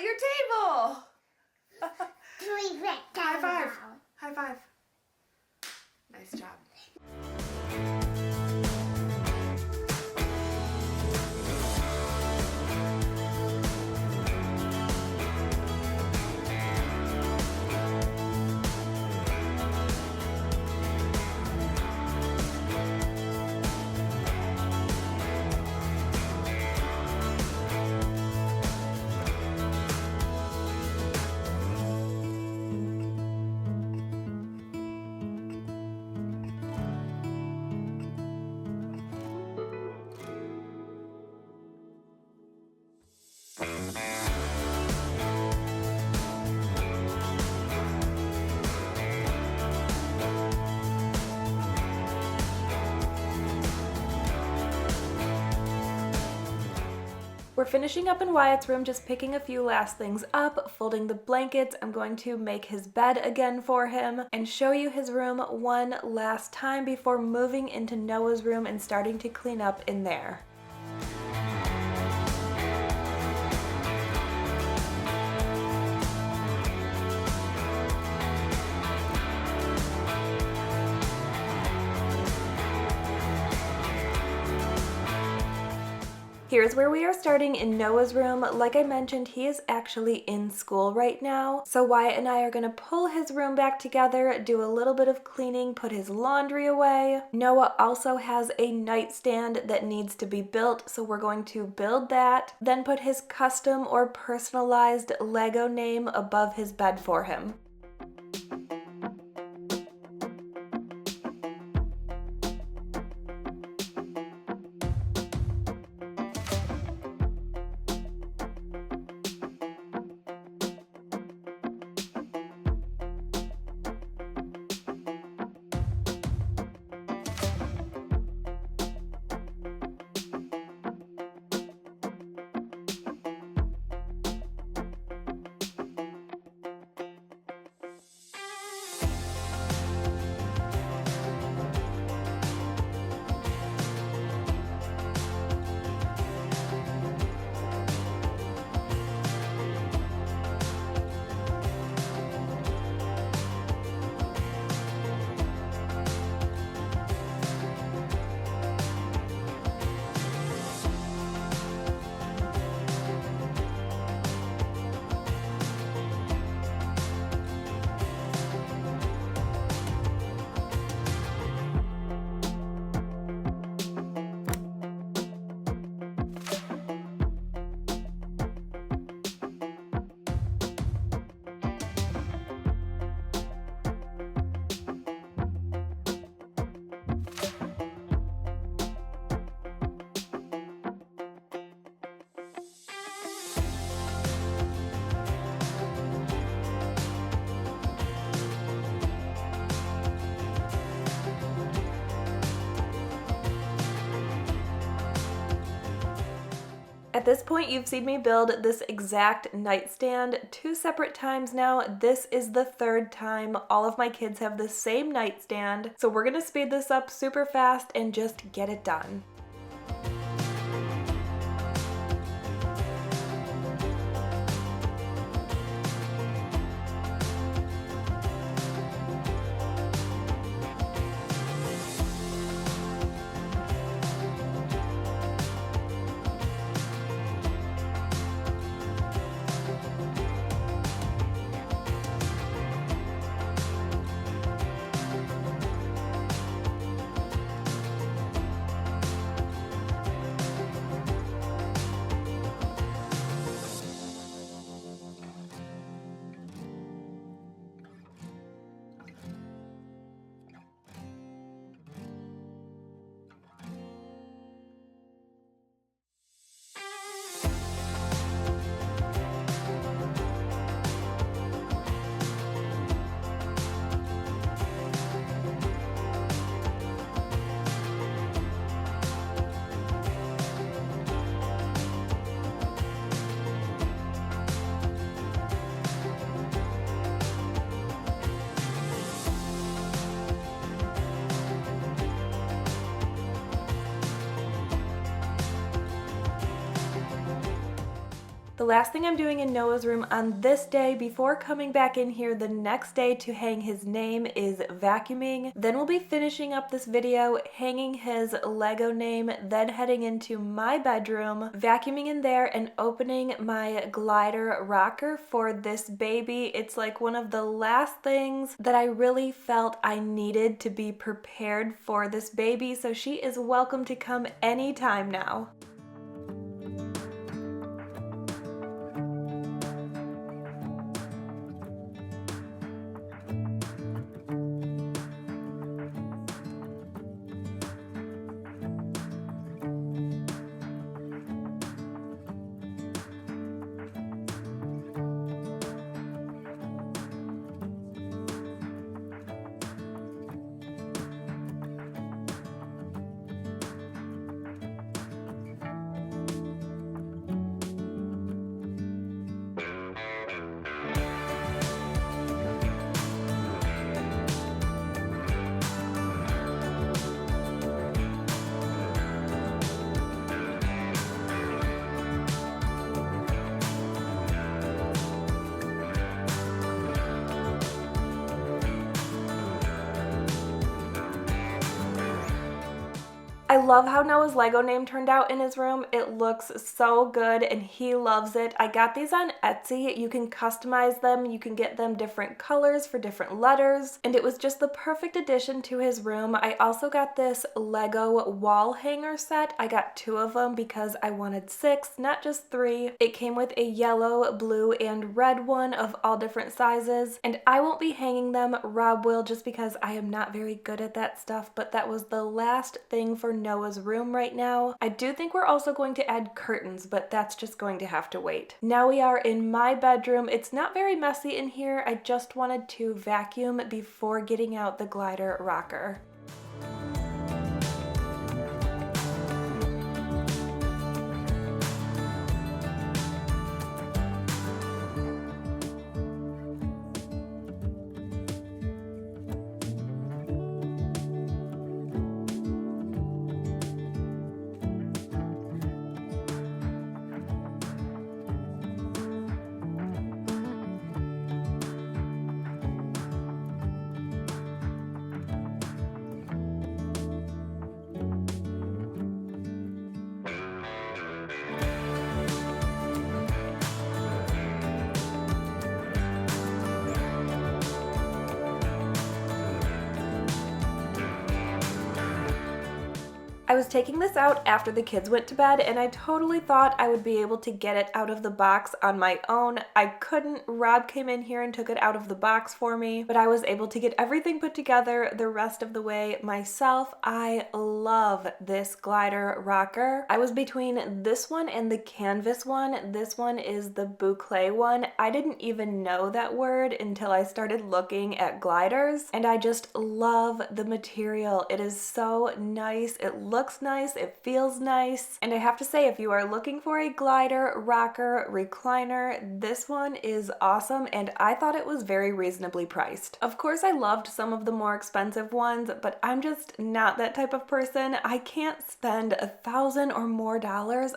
Speaker 1: Your table! High five! High five! Nice job. We're finishing up in Wyatt's room, just picking a few last things up, folding the blankets. I'm going to make his bed again for him and show you his room one last time before moving into Noah's room and starting to clean up in there. Here's where we are starting in Noah's room. Like I mentioned, he is actually in school right now. So Wyatt and I are gonna pull his room back together, do a little bit of cleaning, put his laundry away. Noah also has a nightstand that needs to be built, so we're going to build that, then put his custom or personalized Lego name above his bed for him. At this point, you've seen me build this exact nightstand 2 separate times now. This is the 3rd time. All of my kids have the same nightstand. So we're gonna speed this up super fast and just get it done. The last thing I'm doing in Noah's room on this day before coming back in here the next day to hang his name is vacuuming. Then we'll be finishing up this video, hanging his Lego name, then heading into my bedroom, vacuuming in there and opening my glider rocker for this baby. It's like one of the last things that I really felt I needed to be prepared for this baby, so she is welcome to come anytime now. I love how Noah's Lego name turned out in his room. It looks so good and he loves it. I got these on Etsy. You can customize them. You can get them different colors for different letters. And it was just the perfect addition to his room. I also got this Lego wall hanger set. I got 2 of them because I wanted 6, not just 3. It came with a yellow, blue, and red one of all different sizes. And I won't be hanging them. Rob will, just because I am not very good at that stuff. But that was the last thing for Noah's room right now. I do think we're also going to add curtains, but that's just going to have to wait. Now we are in my bedroom. It's not very messy in here. I just wanted to vacuum before getting out the glider rocker. I was taking this out after the kids went to bed and I totally thought I would be able to get it out of the box on my own. I couldn't. Rob came in here and took it out of the box for me, but I was able to get everything put together the rest of the way myself. I love this glider rocker. I was between this one and the canvas one. This one is the boucle one. I didn't even know that word until I started looking at gliders, and I just love the material. It is so nice. It looks nice, it feels nice, and I have to say, if you are looking for a glider, rocker, recliner, this one is awesome, and I thought it was very reasonably priced. Of course, I loved some of the more expensive ones, but I'm just not that type of person. I can't spend $1,000 or more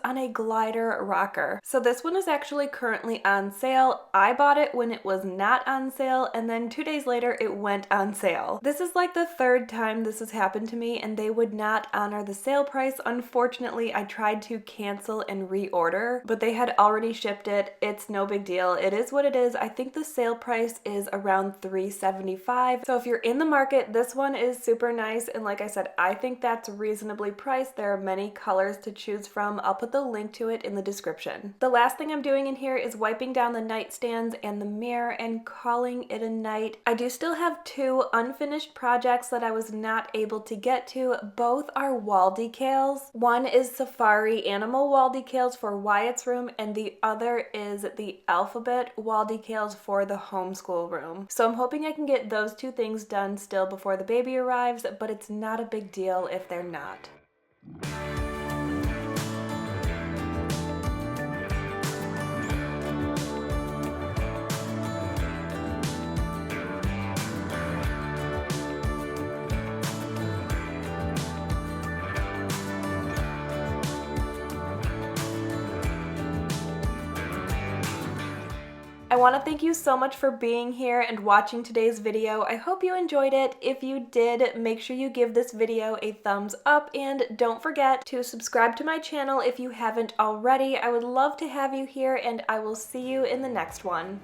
Speaker 1: on a glider rocker. So this one is actually currently on sale. I bought it when it was not on sale, and then 2 days later it went on sale. This is like the third time this has happened to me, and they would not honor the sale price. Unfortunately, I tried to cancel and reorder, but they had already shipped it. It's no big deal. It is what it is. I think the sale price is around $375. So if you're in the market, this one is super nice, and like I said, I think that's reasonably priced. There are many colors to choose from. I'll put the link to it in the description. The last thing I'm doing in here is wiping down the nightstands and the mirror and calling it a night. I do still have 2 unfinished projects that I was not able to get to. Both are wall decals. One is safari animal wall decals for Wyatt's room, and the other is the alphabet wall decals for the homeschool room. So I'm hoping I can get those 2 things done still before the baby arrives, but it's not a big deal if they're not. I want to thank you so much for being here and watching today's video. I hope you enjoyed it. If you did, make sure you give this video a thumbs up, and don't forget to subscribe to my channel if you haven't already. I would love to have you here, and I will see you in the next one.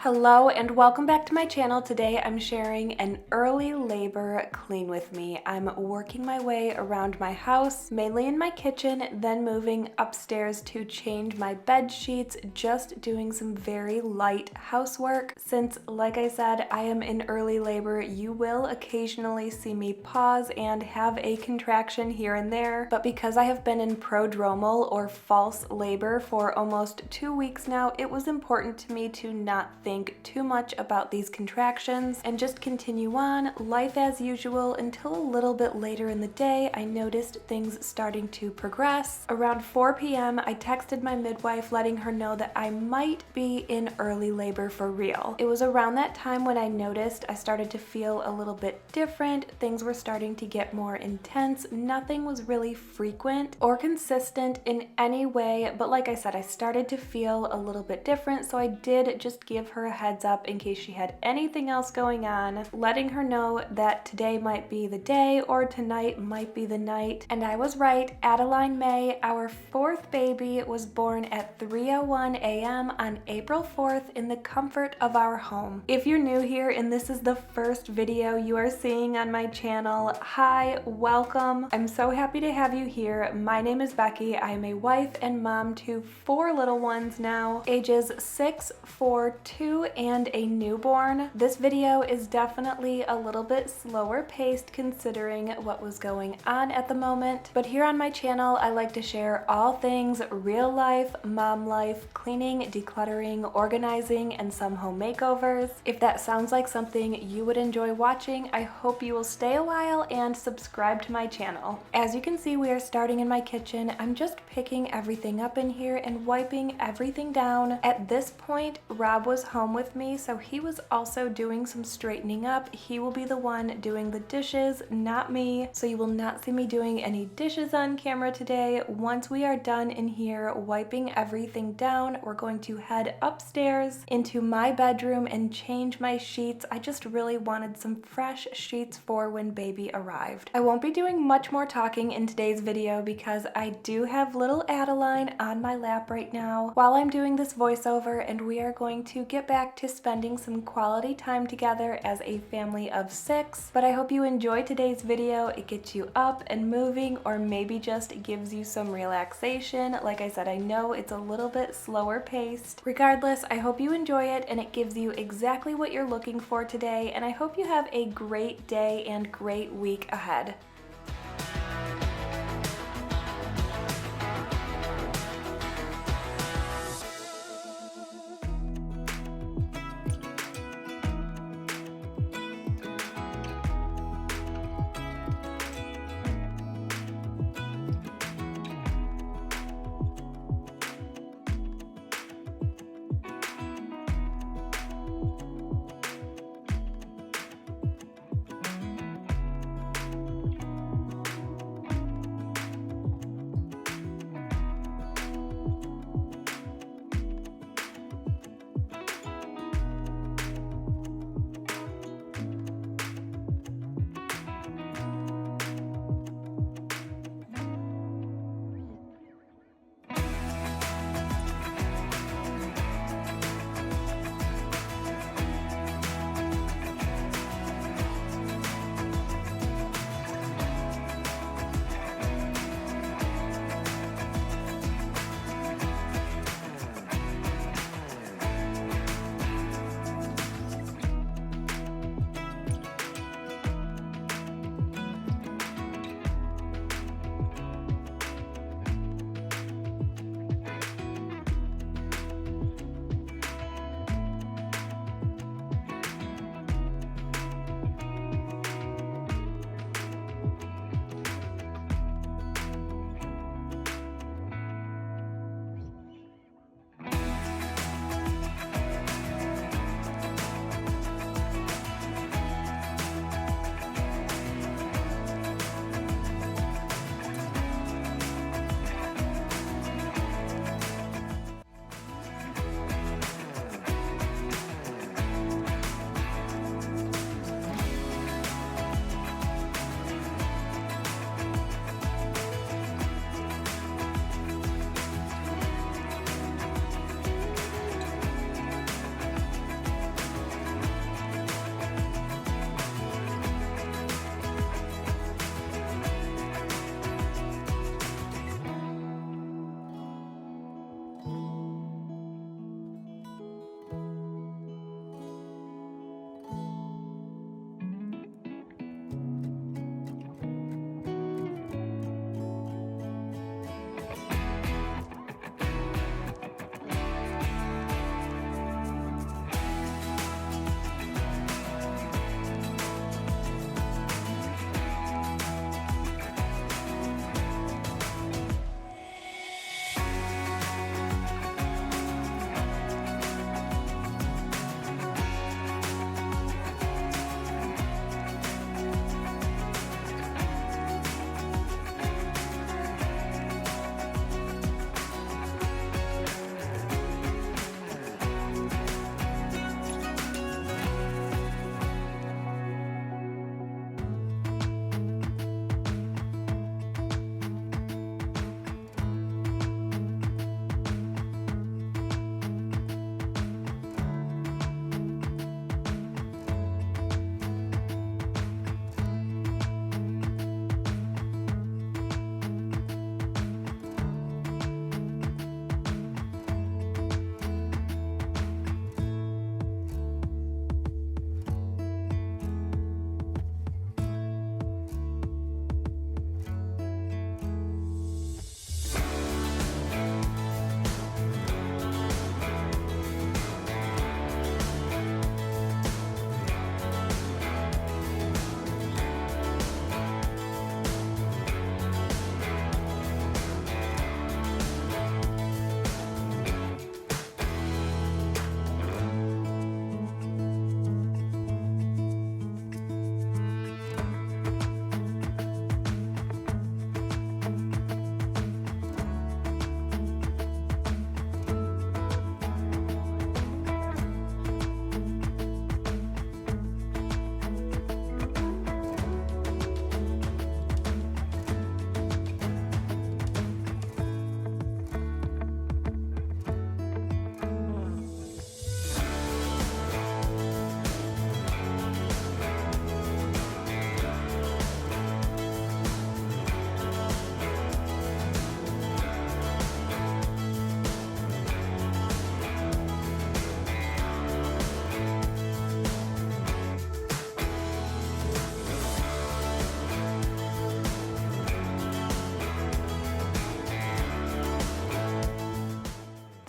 Speaker 1: Hello and welcome back to my channel. Today I'm sharing an early labor clean with me. I'm working my way around my house, mainly in my kitchen, then moving upstairs to change my bed sheets, just doing some very light housework. Since, like I said, I am in early labor, you will occasionally see me pause and have a contraction here and there, but because I have been in prodromal or false labor for almost 2 weeks now, it was important to me to not think too much about these contractions and just continue on life as usual until a little bit later in the day. I noticed things starting to progress. Around 4 p.m. I texted my midwife letting her know that I might be in early labor for real. It was around that time when I noticed I started to feel a little bit different. Things were starting to get more intense. Nothing was really frequent or consistent in any way, but like I said, I started to feel a little bit different, so I did just give her a heads up in case she had anything else going on, letting her know that today might be the day or tonight might be the night. And I was right. Adeline Mae, our 4th baby, was born at 3:01 a.m. on April 4th in the comfort of our home. If you're new here and this is the first video you are seeing on my channel, hi, welcome. I'm so happy to have you here. My name is Becky. I am a wife and mom to 4 little ones now, ages 6, 4, 2, and a newborn. This video is definitely a little bit slower paced considering what was going on at the moment, but here on my channel I like to share all things real life, mom life, cleaning, decluttering, organizing, and some home makeovers. If that sounds like something you would enjoy watching, I hope you will stay a while and subscribe to my channel. As you can see, we are starting in my kitchen. I'm just picking everything up in here and wiping everything down. At this point, Rob was home with me, so he was also doing some straightening up. He will be the one doing the dishes, not me, so you will not see me doing any dishes on camera today. Once we are done in here wiping everything down, we're going to head upstairs into my bedroom and change my sheets. I just really wanted some fresh sheets for when baby arrived. I won't be doing much more talking in today's video because I do have little Adeline on my lap right now while I'm doing this voiceover, and we are going to get back to spending some quality time together as a family of 6. But I hope you enjoy today's video. It gets you up and moving, or maybe just gives you some relaxation. Like I said, I know it's a little bit slower paced. Regardless, I hope you enjoy it and it gives you exactly what you're looking for today, and I hope you have a great day and great week ahead.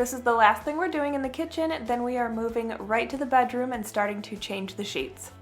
Speaker 1: This is the last thing we're doing in the kitchen, then we are moving right to the bedroom and starting to change the sheets.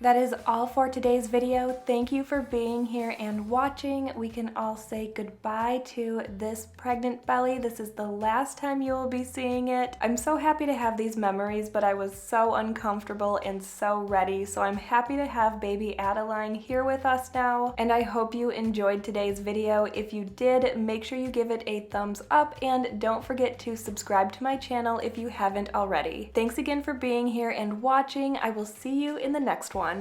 Speaker 1: That is all for today's video. Thank you for being here and watching. We can all say goodbye to this pregnant belly. This is the last time you will be seeing it. I'm so happy to have these memories, but I was so uncomfortable and so ready. So I'm happy to have baby Adeline here with us now. And I hope you enjoyed today's video. If you did, make sure you give it a thumbs up and don't forget to subscribe to my channel if you haven't already. Thanks again for being here and watching. I will see you in the next one.